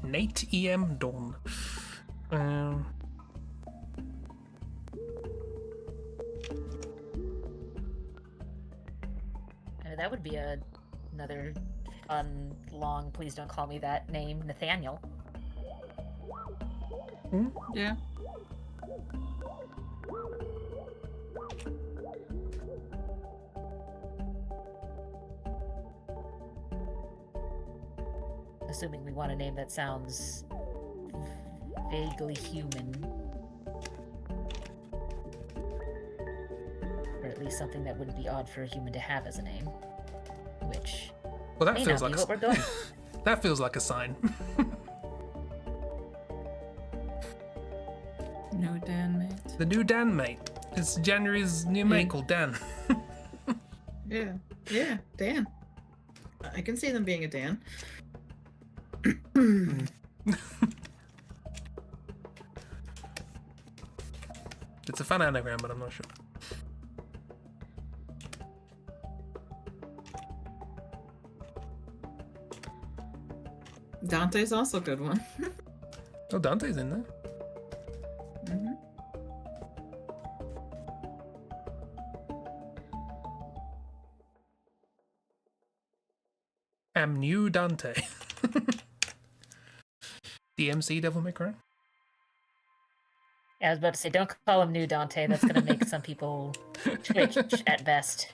Nate E.M. Dawn. That would be another fun, long, please don't call me that name, Nathaniel. Yeah. Assuming we want a name that sounds vaguely human. Or at least something that wouldn't be odd for a human to have as a name. Which well, that may feels not like be what we're going. that feels like a sign. No Dan mate. The new Dan mate. It's January's new mate called Dan. Yeah. Yeah, Dan. I can see them being a Dan. It's a fun anagram, but I'm not sure. Dante's also a good one. Oh, Dante's in there. Mm-hmm. Am new Dante. DMC Devil May Cry. I was about to say, don't call him new Dante. That's going to make some people twitch at best.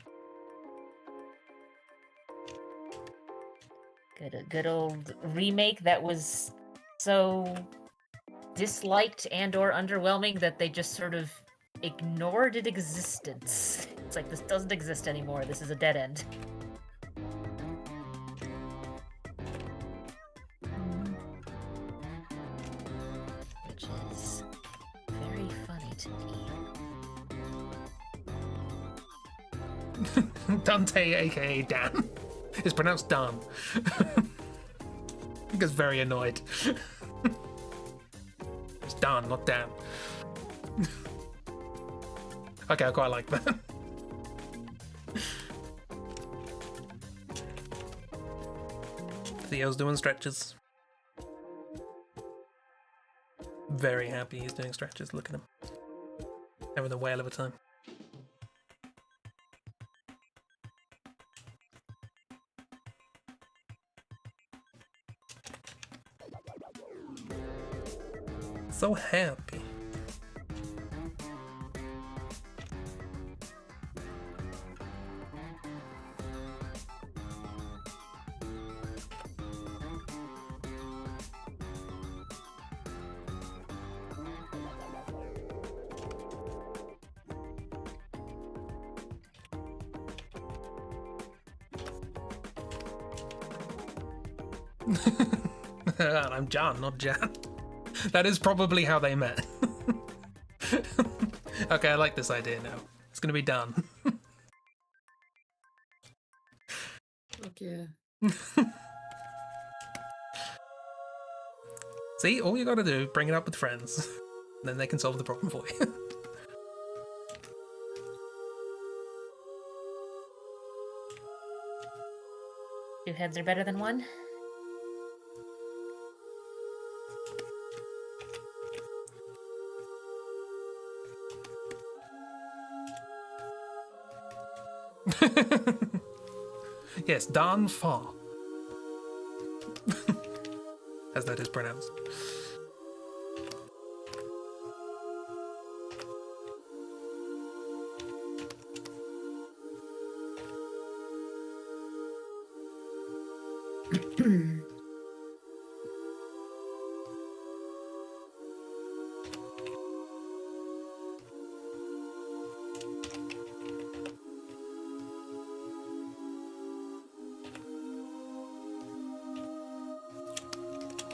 Good old remake that was so disliked and or underwhelming that they just sort of ignored its existence. It's like, this doesn't exist anymore. This is a dead end. Which is very funny to me. Dante, aka Dan. It's pronounced Dan. He gets very annoyed. It's Dan, not Dan. Okay, I quite like that. Theo's doing stretches. Very happy he's doing stretches. Look at him. Having a whale of a time. So happy. I'm John, not Jan. That is probably how they met. Okay, I like this idea now. It's gonna be done. Fuck yeah. See, all you gotta do, bring it up with friends. Then they can solve the problem for you. Two heads are better than one? Yes, Dan Fa. As that is pronounced.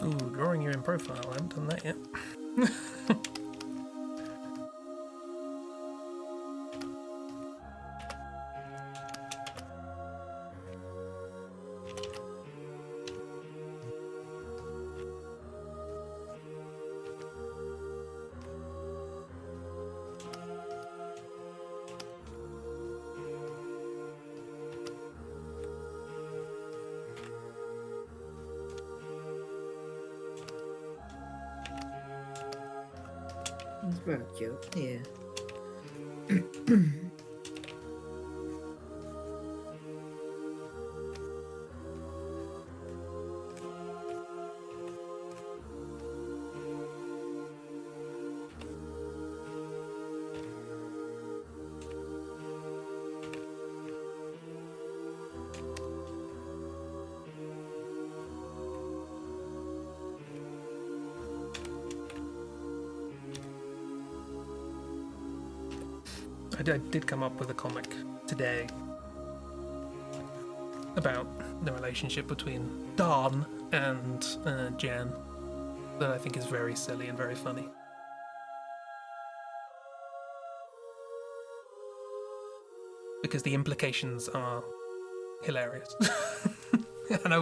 Ooh, drawing you in profile. I haven't done that yet. That's very cute. Yeah. I did come up with a comic today about the relationship between Dan and Jan that I think is very silly and very funny. Because the implications are hilarious. and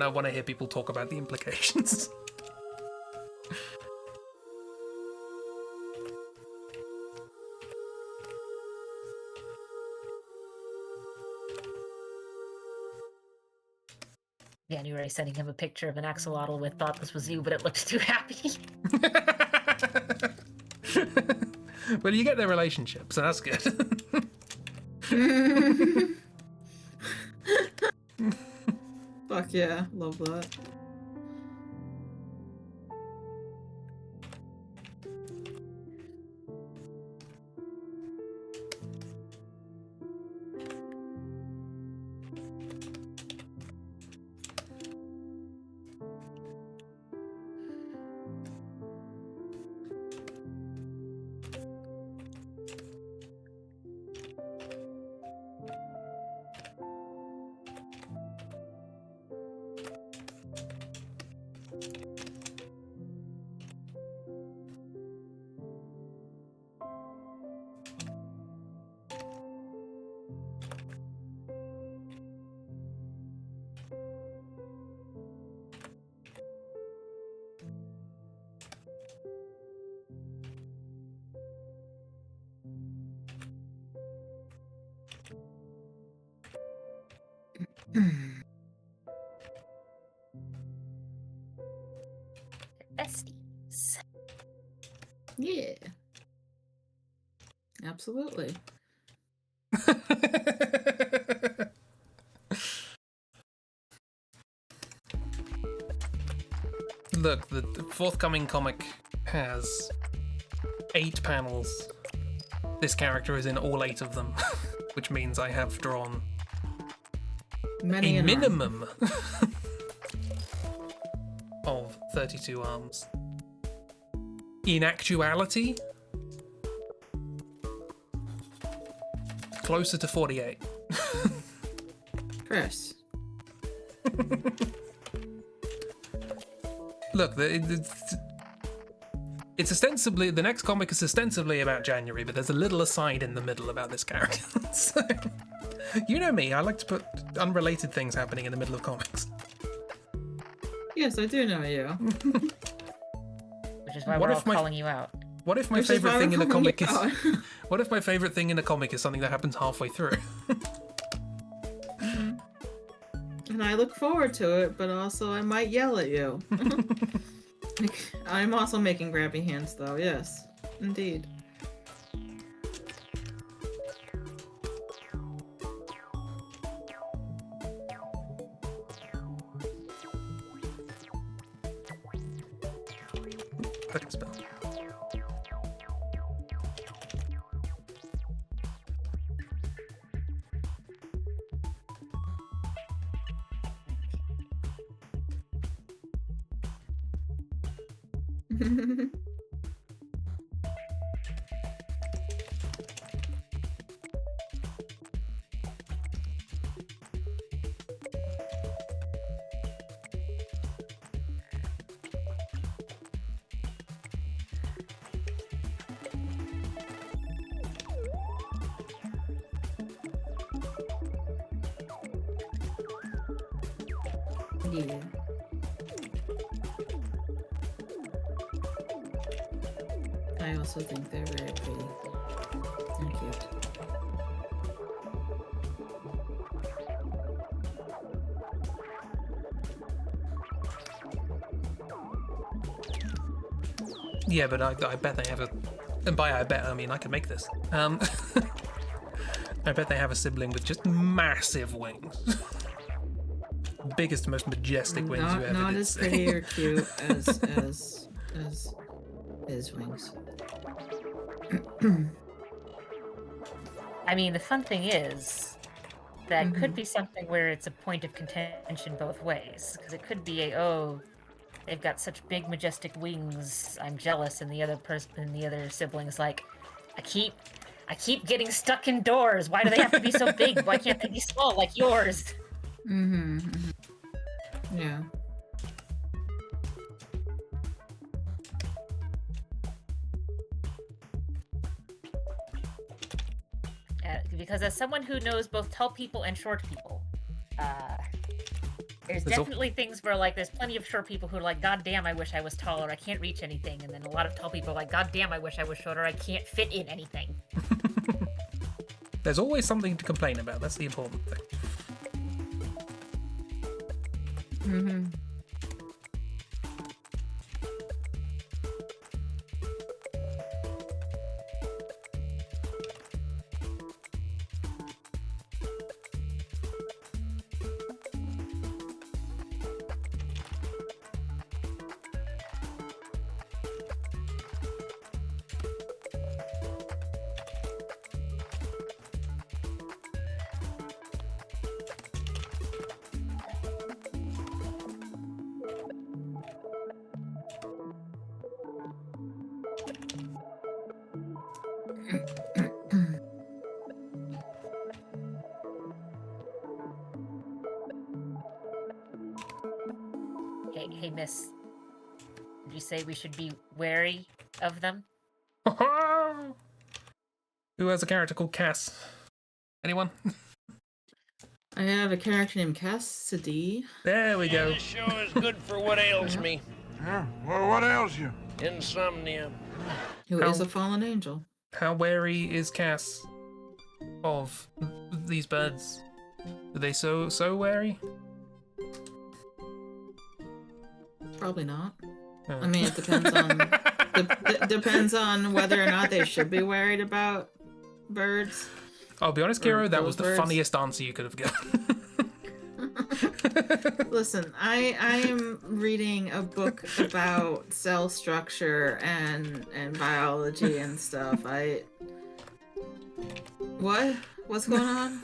I want to hear people talk about the implications. January sending him a picture of an axolotl with "thought this was you, but it looked too happy." Well, you get their relationship, so that's good. Fuck yeah, love that. Besties. Yeah. Absolutely. Look, the forthcoming comic has 8 panels. This character is in all 8 of them, which means I have drawn Many a an arm. minimum of 32 arms. In actuality, closer to 48. Chris. Look, it's ostensibly, the next comic is ostensibly about January, but there's a little aside in the middle about this character. So, you know me, I like to put unrelated things happening in the middle of comics. Yes, I do know you. Which is why we're all calling you out. What if my Which is favorite why thing we're in a calling comic you is... out. What if my favorite thing in a comic is something that happens halfway through? And I look forward to it, but also I might yell at you. I'm also making grabby hands, though. Yes, indeed. Second spell. Yeah. I also think they're very pretty and cute. Yeah, but I bet they have a... And by I bet, I mean I can make this. I bet they have a sibling with just massive wings. Biggest, most majestic wings you ever Not did as see. pretty or cute as his wings. I mean, the fun thing is that could be something where it's a point of contention both ways, because it could be they've got such big majestic wings, I'm jealous, and the other siblings like, I keep getting stuck indoors. Why do they have to be so big? Why can't they be small like yours? Yeah. Because as someone who knows both tall people and short people, there's definitely things where, like, there's plenty of short people who are like, God damn, I wish I was taller, I can't reach anything. And then a lot of tall people are like, God damn, I wish I was shorter, I can't fit in anything. There's always something to complain about. That's the important thing. Mm-hmm. Hey, miss. Did you say we should be wary of them? Who has a character called Cass? Anyone? I have a character named Cassidy. There we go. This show is good for what ails me. Yeah, well, what ails you? Insomnia. Who is a fallen angel. How wary is Cass of these birds? Are they so wary? Probably not. Oh. I mean, it depends on depends on whether or not they should be worried about birds. I'll be honest, Kiro, that was the birds. funniest answer you could have given. Listen, I am reading a book about cell structure and biology and stuff. What's going on?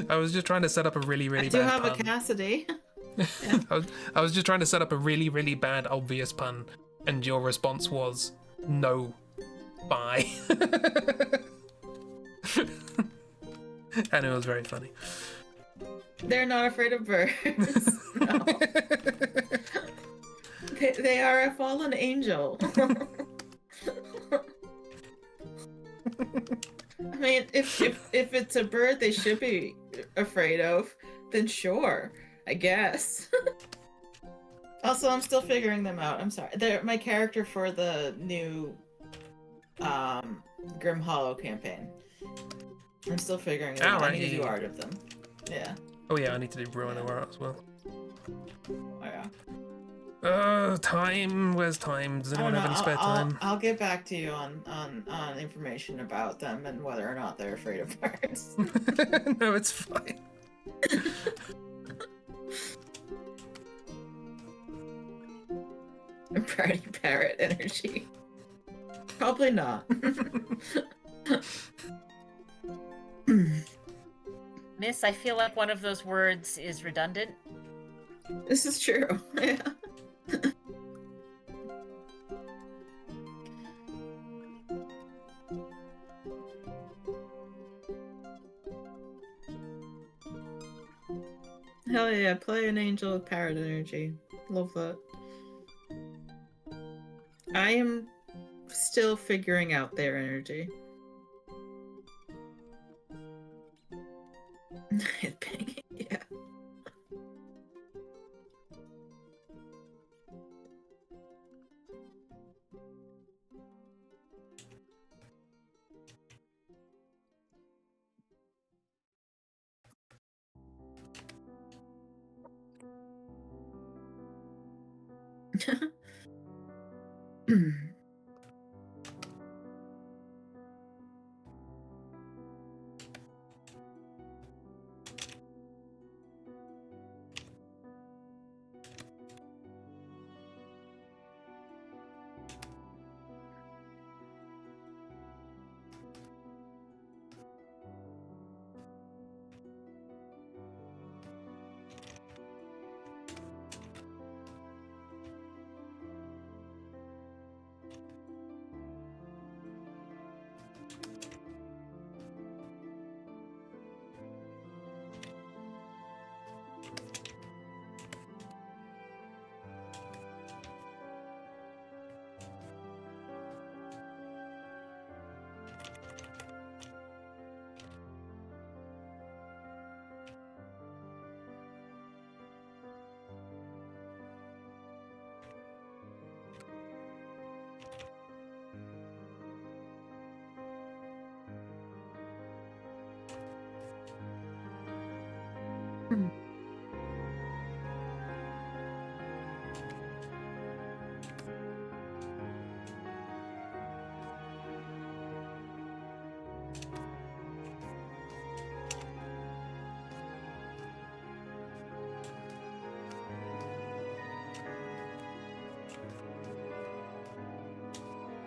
I was just trying to set up a really I bad do have pun. a Cassidy. I was just trying to set up a really bad obvious pun, and your response was no. Bye. And it was very funny. They're not afraid of birds. No. They are a fallen angel. I mean, if it's a bird they should be afraid of, then sure, I guess. Also, I'm still figuring them out. I'm sorry. They're my character for the new Grim Hollow campaign. I'm still figuring it out. I need to do art of them. Yeah. Oh yeah, I need to do Ruin art as well. Oh yeah. Time. Where's time? Does anyone have any spare time? I'll get back to you on information about them and whether or not they're afraid of birds. No, it's fine. Party parrot energy. Probably not. Miss, I feel like one of those words is redundant. This is true. Yeah. Hell yeah, play an angel with parrot energy. Love that. I am still figuring out their energy. Headbanging, yeah.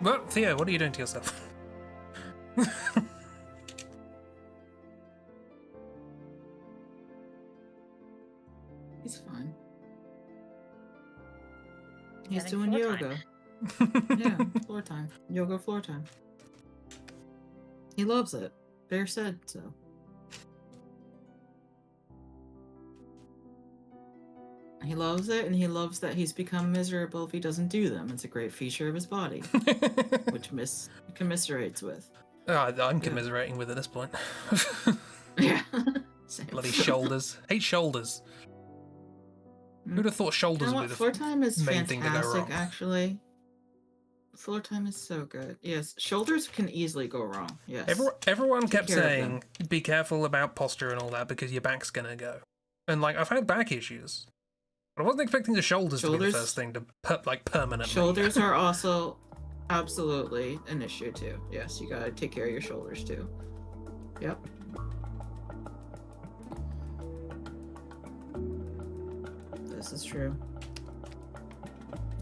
Well, Theo, what are you doing to yourself? He's fine. He's Having doing floor yoga. time. Yeah, floor time. Yoga floor time. He loves it. Bear said so. He loves it, and he loves that he's become miserable if he doesn't do them. It's a great feature of his body, which commiserates with. Oh, I'm commiserating with at this point. Yeah. Bloody shoulders. Hate shoulders. Who'd have thought shoulders would be the floor time is main thing to go fantastic, wrong? actually. Floor time is so good. Yes, shoulders can easily go wrong. Yes. Everyone Take kept care of saying, be careful about posture and all that because your back's gonna go. And like, I've had back issues. But I wasn't expecting the shoulders to be the first thing to permanently. Shoulders are also absolutely an issue too. Yes, you gotta take care of your shoulders too. Yep. This is true.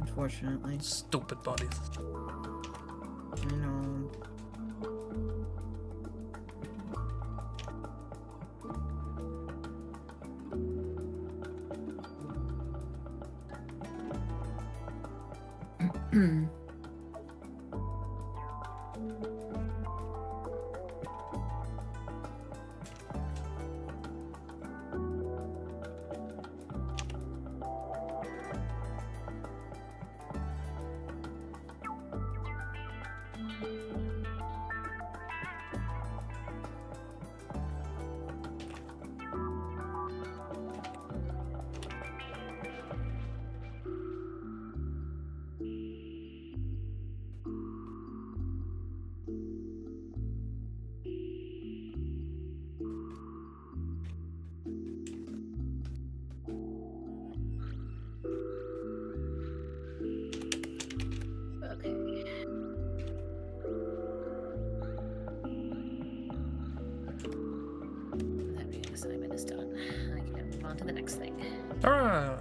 Unfortunately. Stupid bodies. I know. Hurrah!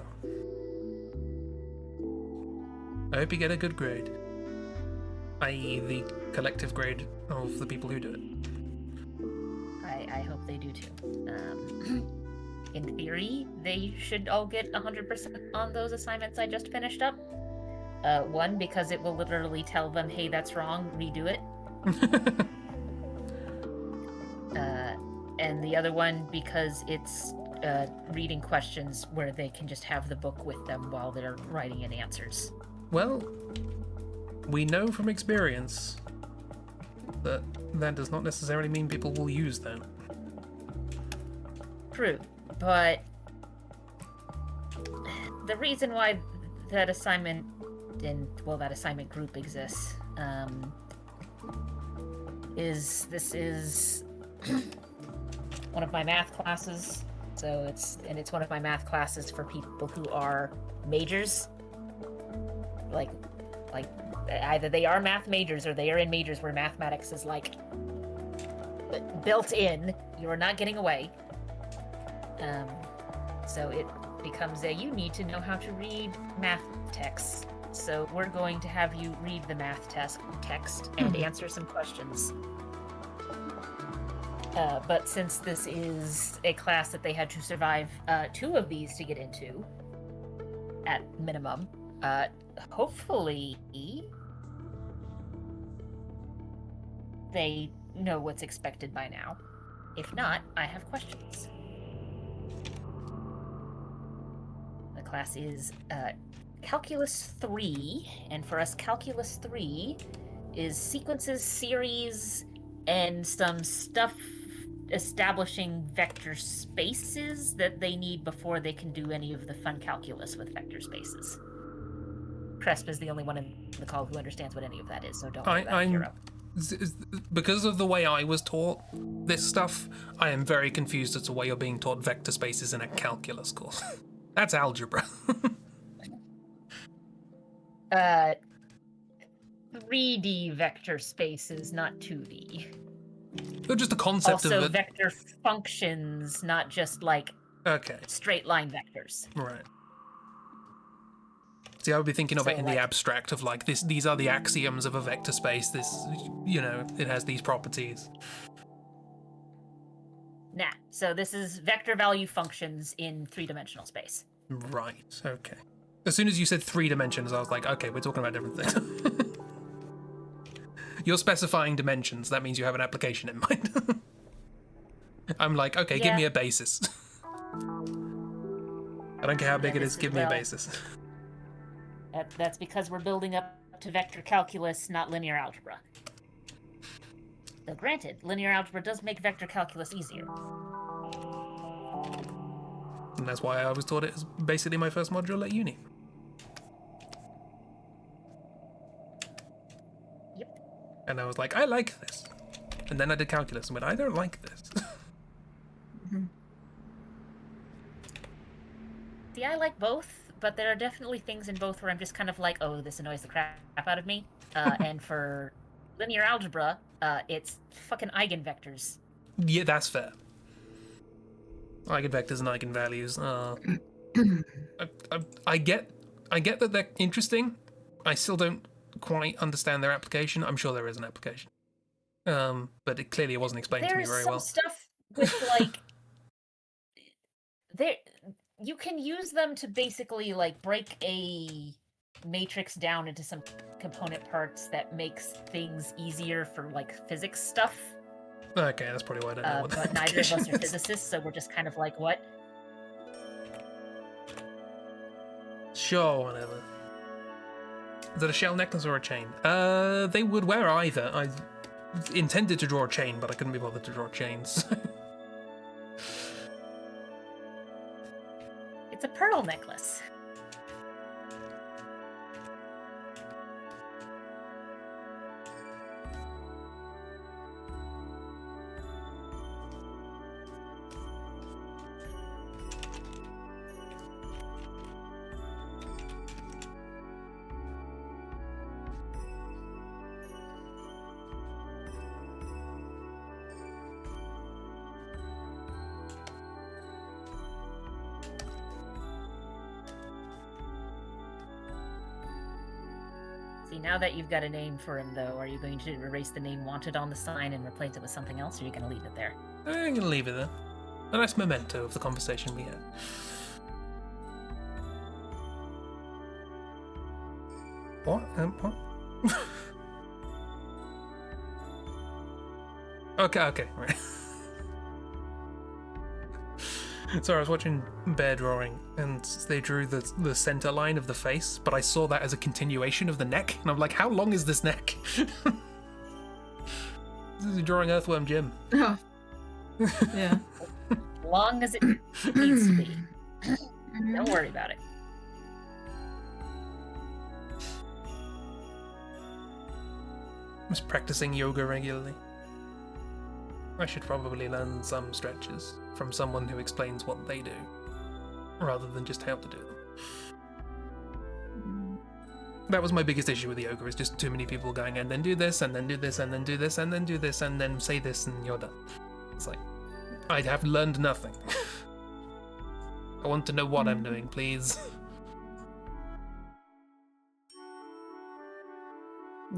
I hope you get a good grade. I.e. the collective grade of the people who do it. I hope they do too. In theory, they should all get 100% on those assignments I just finished up. One, because it will literally tell them, hey, that's wrong, redo it. And the other one, because it's reading questions where they can just have the book with them while they're writing in answers. Well, we know from experience that that does not necessarily mean people will use that. True, but the reason why that assignment that assignment group exists is this is one of my math classes. So it's one of my math classes for people who are majors. Like either they are math majors or they are in majors where mathematics is like built in. You are not getting away. So it becomes you need to know how to read math texts. So we're going to have you read the math text and answer some questions. But since this is a class that they had to survive 2 of these to get into, at minimum, hopefully they know what's expected by now. If not, I have questions. The class is Calculus 3, and for us, Calculus 3 is sequences, series, and some stuff establishing vector spaces that they need before they can do any of the fun calculus with vector spaces. Cresp is the only one in the call who understands what any of that is, so don't worry about it, Kiro. Because of the way I was taught this stuff, I am very confused as to why you're being taught vector spaces in a calculus course. That's algebra. 3D vector spaces, not 2D. Just the concept also, of it. Vector functions, not just like okay, straight line vectors. Right. See, I would be thinking of So, it in the abstract of like this. These are the axioms of a vector space. This, it has these properties. Nah. So this is vector value functions in 3-dimensional space. Right. Okay. As soon as you said 3 dimensions, I was like, okay, we're talking about different things. You're specifying dimensions. That means you have an application in mind. I'm like, okay, give me a basis. I don't care how big it is. Give me a basis. That's because we're building up to vector calculus, not linear algebra. Though granted, linear algebra does make vector calculus easier. And that's why I was taught it as basically my first module at uni. Yep. And I was like, I like this. And then I did calculus and went, I don't like this. See, I like both, but there are definitely things in both where I'm just kind of like, oh, this annoys the crap out of me. And for linear algebra, it's fucking eigenvectors. Yeah, that's fair. Eigenvectors and eigenvalues. I get that they're interesting. I still don't quite understand their application. I'm sure there is an application, but it clearly wasn't explained to me very well. There's some stuff with like, you can use them to basically like break a matrix down into some component parts that makes things easier for like physics stuff. Okay, that's probably why I don't know what but neither of us are physicists, so we're just kind of like, what? Sure, whatever. Is that a shell necklace or a chain? They would wear either. I intended to draw a chain, but I couldn't be bothered to draw chains. It's a pearl necklace. See, now that you've got a name for him, though, are you going to erase the name wanted on the sign and replace it with something else, or are you going to leave it there? I'm going to leave it there. A nice memento of the conversation we had. What? What? Okay, right. So I was watching Bear drawing, and they drew the center line of the face, but I saw that as a continuation of the neck, and I'm like, how long is this neck? This is drawing Earthworm Jim. Oh. Yeah. Long as it needs to be. Don't worry about it. I'm just practicing yoga regularly. I should probably learn some stretches from someone who explains what they do, rather than just how to do them. That was my biggest issue with yoga, is just too many people going, and then do this, and then do this, and then do this, and then do this, and then say this, and you're done. It's like, I have learned nothing. I want to know what I'm doing, please.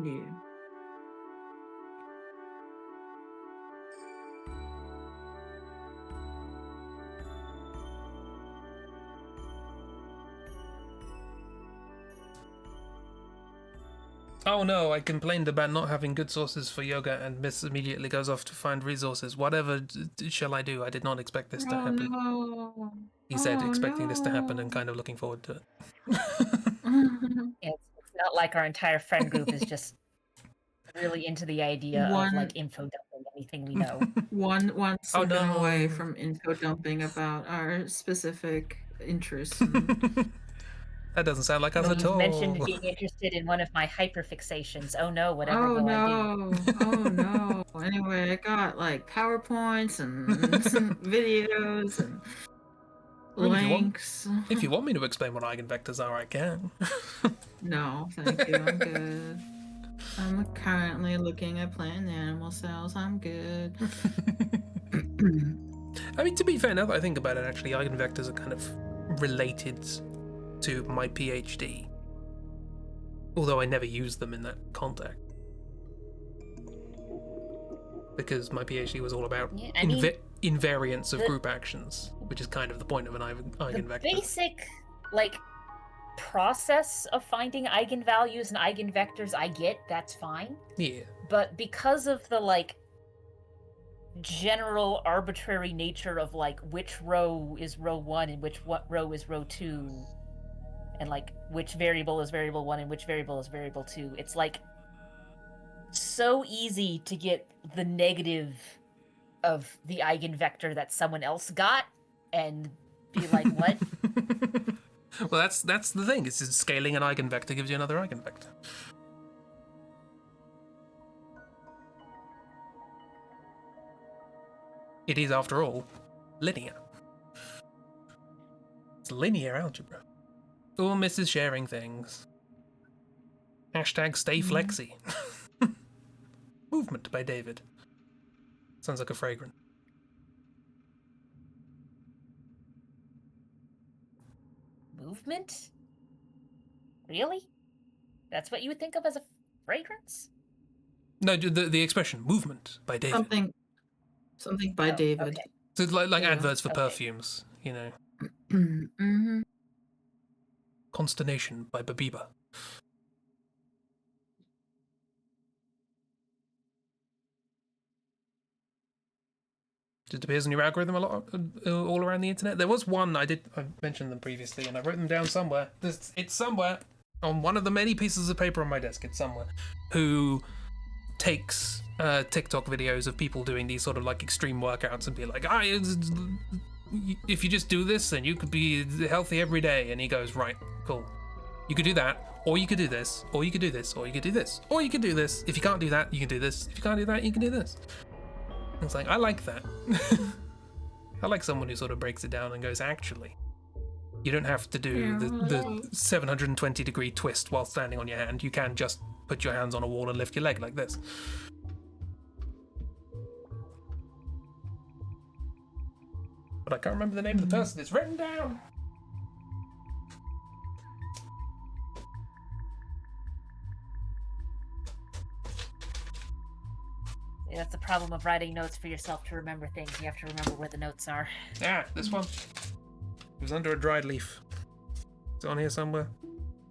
Yeah. Oh no, I complained about not having good sources for yoga, and Miss immediately goes off to find resources. Whatever shall I do? I did not expect this to happen. No. He said, expecting this to happen and kind of looking forward to it. It's not like our entire friend group is just really into the idea of like info dumping anything we know. One second away from info dumping about our specific interests. That doesn't sound like us at all. You mentioned being interested in one of my hyperfixations. Oh no, whatever Oh will I no. Oh no. Anyway, I got like PowerPoints and some videos and links. If you want me to explain what eigenvectors are, I can. No, thank you. I'm good. I'm currently looking at plant animal cells. I'm good. I mean, to be fair, now that I think about it, actually, eigenvectors are kind of related to my PhD. Although I never use them in that context. Because my PhD was all about invariance of group actions, which is kind of the point of an eigenvector. The basic, like, process of finding eigenvalues and eigenvectors I get, that's fine. Yeah. But because of the, like, general arbitrary nature of, like, which row is row 1 and which row is row 2, and, like, which variable is variable 1 and which variable is variable 2, it's, like, so easy to get the negative of the eigenvector that someone else got and be like, what? Well, that's the thing. It's just scaling an eigenvector gives you another eigenvector. It is, after all, linear. It's linear algebra. Oh, Mrs. Sharing Things. Hashtag stay flexy. Movement by David. Sounds like a fragrance. Movement? Really? That's what you would think of as a fragrance? No, the expression movement by David. Something by David. Okay. So like adverts for perfumes, you know. Mm-hmm. Consternation by Babiba. It appears on your algorithm a lot all around the internet. There was one I mentioned them previously, and I wrote them down somewhere. It's somewhere on one of the many pieces of paper on my desk. It's somewhere. Who takes TikTok videos of people doing these sort of like extreme workouts and be like, if you just do this, then you could be healthy every day. And he goes, right, cool. You could do that, or you could do this, or you could do this, or you could do this, or you could do this. If you can't do that, you can do this. If you can't do that, you can do this. It's like, I like that. I like someone who sort of breaks it down and goes, actually, you don't have to do the 720 degree twist while standing on your hand. You can just put your hands on a wall and lift your leg like this. But I can't remember the name of the person. It's written down. That's the problem of writing notes for yourself to remember things. You have to remember where the notes are. Ah, this one. It was under a dried leaf. It's on here somewhere.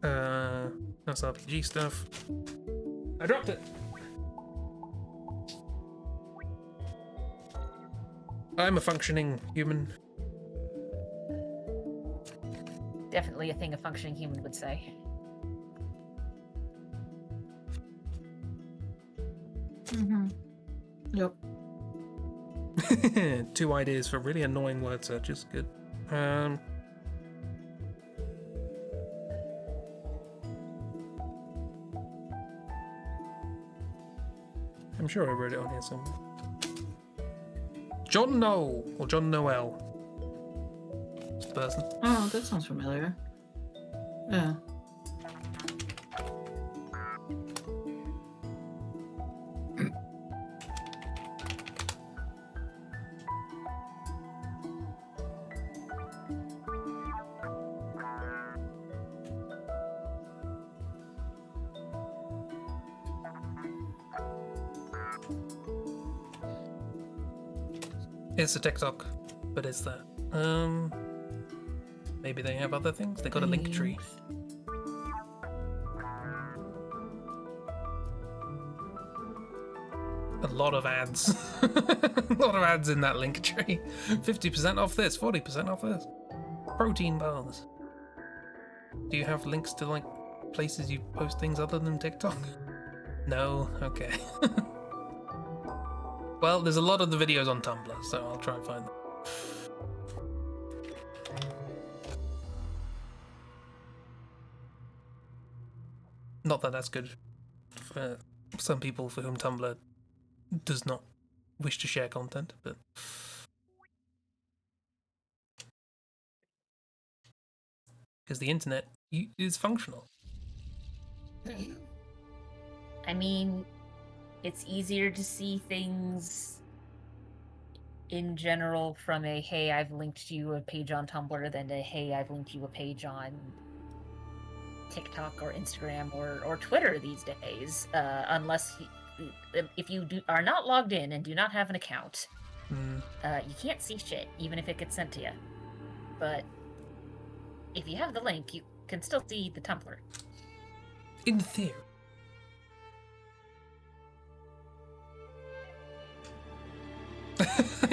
That's RPG stuff. I dropped it. I'm a functioning human. Definitely a thing a functioning human would say. Mm-hmm. Yep. 2 ideas for really annoying word searches. Good. I'm sure I wrote it on here somewhere. John Noel or John Noel. What's the person? Oh, that sounds familiar. Yeah. It's a TikTok, but it's that. Maybe they have other things. They got a link tree. A lot of ads. A lot of ads in that link tree. 50% off this, 40% off this. Protein bars. Do you have links to like places you post things other than TikTok? No? Okay. Well, there's a lot of the videos on Tumblr, so I'll try and find them. Not that that's good for some people for whom Tumblr does not wish to share content, but because the internet is functional. I mean, it's easier to see things in general from a, hey, I've linked you a page on Tumblr than a, hey, I've linked you a page on TikTok or Instagram or Twitter these days, unless if you are not logged in and do not have an account. You can't see shit, even if it gets sent to you. But if you have the link, you can still see the Tumblr. In theory.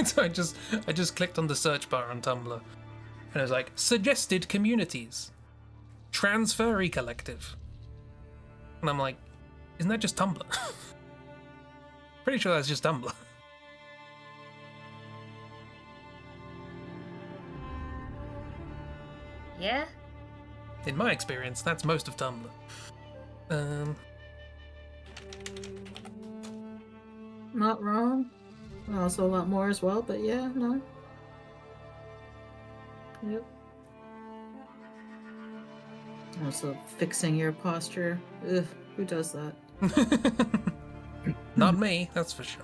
So I just clicked on the search bar on Tumblr, and it was like, suggested communities. Transferry Collective. And I'm like, isn't that just Tumblr? Pretty sure that's just Tumblr. Yeah? In my experience, that's most of Tumblr. Not wrong. Also a lot more as well, but yeah, no. Yep. Also fixing your posture. Ugh, who does that? Not me, that's for sure.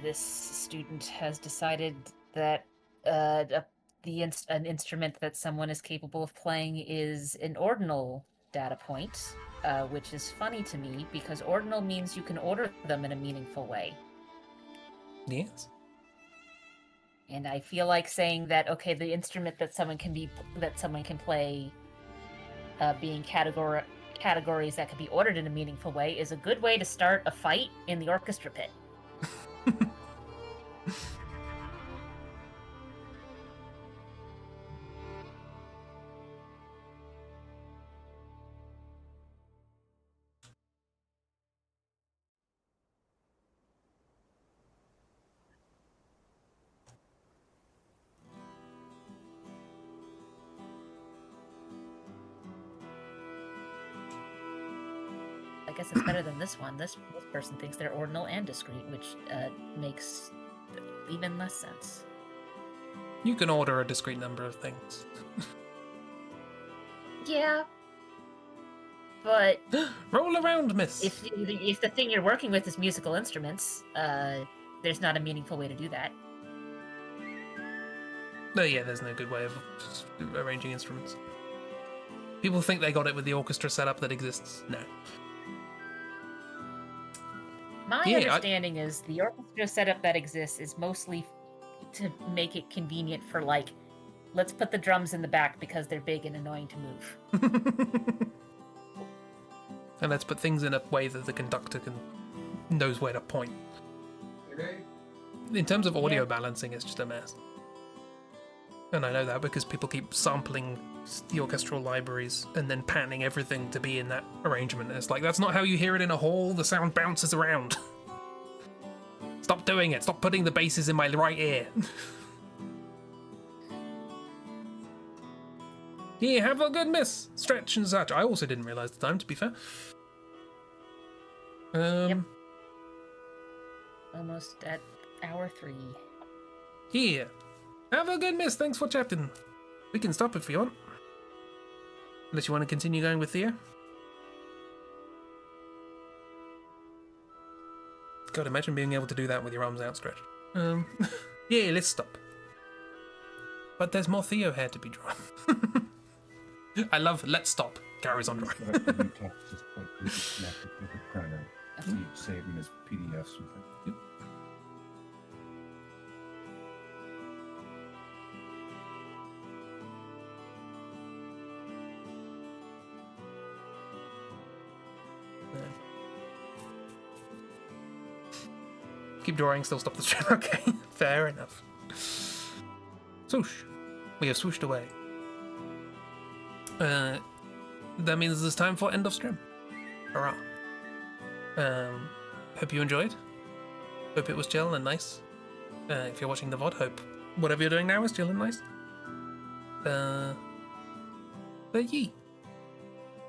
This student has decided that an instrument that someone is capable of playing is an ordinal data point, which is funny to me because ordinal means you can order them in a meaningful way. Yes. And I feel like saying that, okay, the instrument that someone can play, being categories that can be ordered in a meaningful way, is a good way to start a fight in the orchestra pit. I guess it's better than this one. This person thinks they're ordinal and discrete, which makes even less sense. You can order a discrete number of things. Yeah, but roll around, miss. If the thing you're working with is musical instruments, there's not a meaningful way to do that. No, yeah, there's no good way of arranging instruments. People think they got it with the orchestra setup that exists. No. My understanding is the orchestra setup that exists is mostly to make it convenient for, like, let's put the drums in the back because they're big and annoying to move. And let's put things in a way that the conductor knows where to point. In terms of audio balancing, it's just a mess. And I know that because people keep sampling the orchestral libraries and then panning everything to be in that arrangement. And it's like, that's not how you hear it in a hall. The sound bounces around. Stop doing it. Stop putting the basses in my right ear. Yeah, have a good miss. Stretch and such. I also didn't realise the time, to be fair. Yep. Almost at hour 3. Yeah. Have a good miss. Thanks for chatting. We can stop if you want. Unless you want to continue going with Thea. God, imagine being able to do that with your arms outstretched. Yeah, let's stop. But there's more Theo hair to be drawn. I love let's stop. Carries on drawing. Save them as PDFs. Yep. Keep drawing, still stop the stream. Okay, fair enough. Swoosh. We have swooshed away. That means it's time for end of stream. Hurrah. Hope you enjoyed. Hope it was chill and nice. If you're watching the VOD, hope whatever you're doing now is chill and nice. But yeah.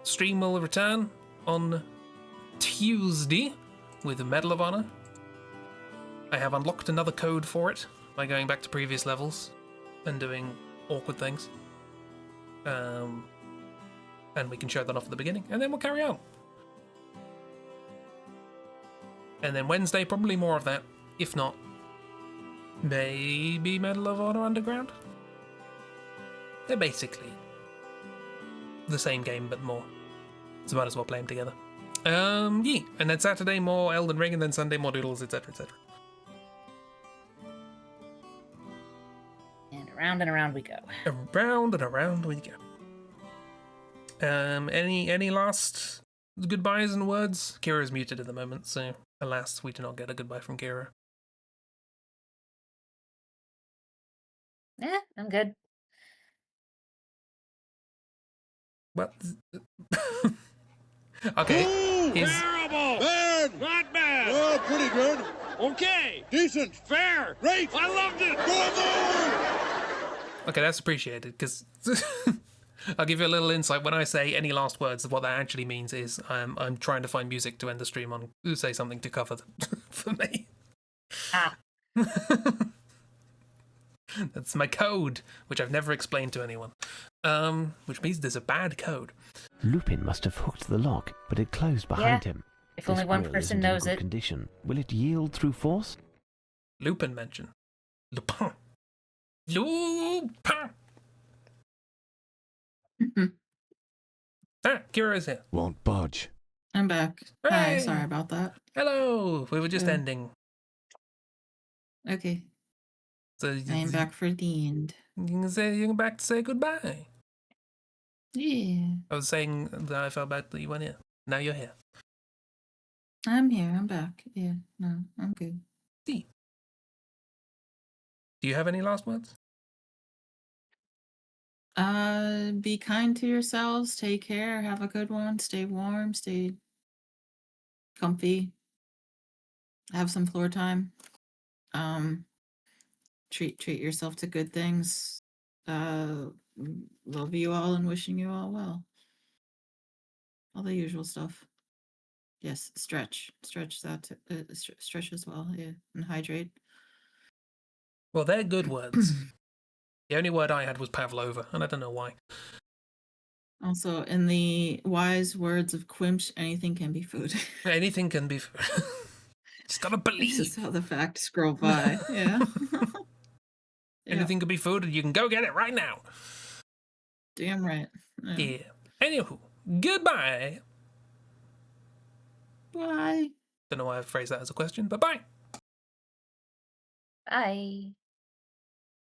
Stream will return on Tuesday with Medal of Honor. I have unlocked another code for it by going back to previous levels and doing awkward things. And we can show that off at the beginning, and then we'll carry on. And then Wednesday, probably more of that. If not, maybe Medal of Honor Underground? They're basically the same game, but more. So might as well play them together. Yeah. And then Saturday, more Elden Ring, and then Sunday, more Doodles, etc., etc. And around we go. Around and around we go. Any last goodbyes and words? Kira's muted at the moment, so alas, we do not get a goodbye from Kira. Yeah, I'm good. What? Okay. Terrible! Bad! Not bad! Oh, pretty good. Okay. Decent. Fair. Great. I loved it. Okay, that's appreciated, because I'll give you a little insight. When I say any last words, what that actually means is I'm trying to find music to end the stream on, say something to cover for me. Ah. That's my code, which I've never explained to anyone. Which means there's a bad code. Lupin must have hooked the lock, but it closed behind him. If only one person knows it. Condition. Will it yield through force? Lupin mention. Lupin. Lupin! Kira is here. Won't budge. I'm back. Hey! Hi, sorry about that. Hello! We were just ending. Okay. So I am back for the end. You're back to say goodbye. Yeah. I was saying that I felt bad that you weren't here. Now you're here. I'm here. I'm back. Yeah. No, I'm good. See. Do you have any last words? Be kind to yourselves. Take care. Have a good one. Stay warm. Stay comfy. Have some floor time. Treat yourself to good things. Love you all and wishing you all well. All the usual stuff. Yes, stretch that, stretch as well. Yeah, and hydrate. Well, they're good words. The only word I had was pavlova, and I don't know why. Also, in the wise words of Quimsh, anything can be food. Anything can be food. Just gotta believe. This is how the facts scroll by. Yeah. Anything can be food, and you can go get it right now. Damn right. Yeah. Anywho, goodbye. Bye. Don't know why I phrased that as a question, but bye. Bye.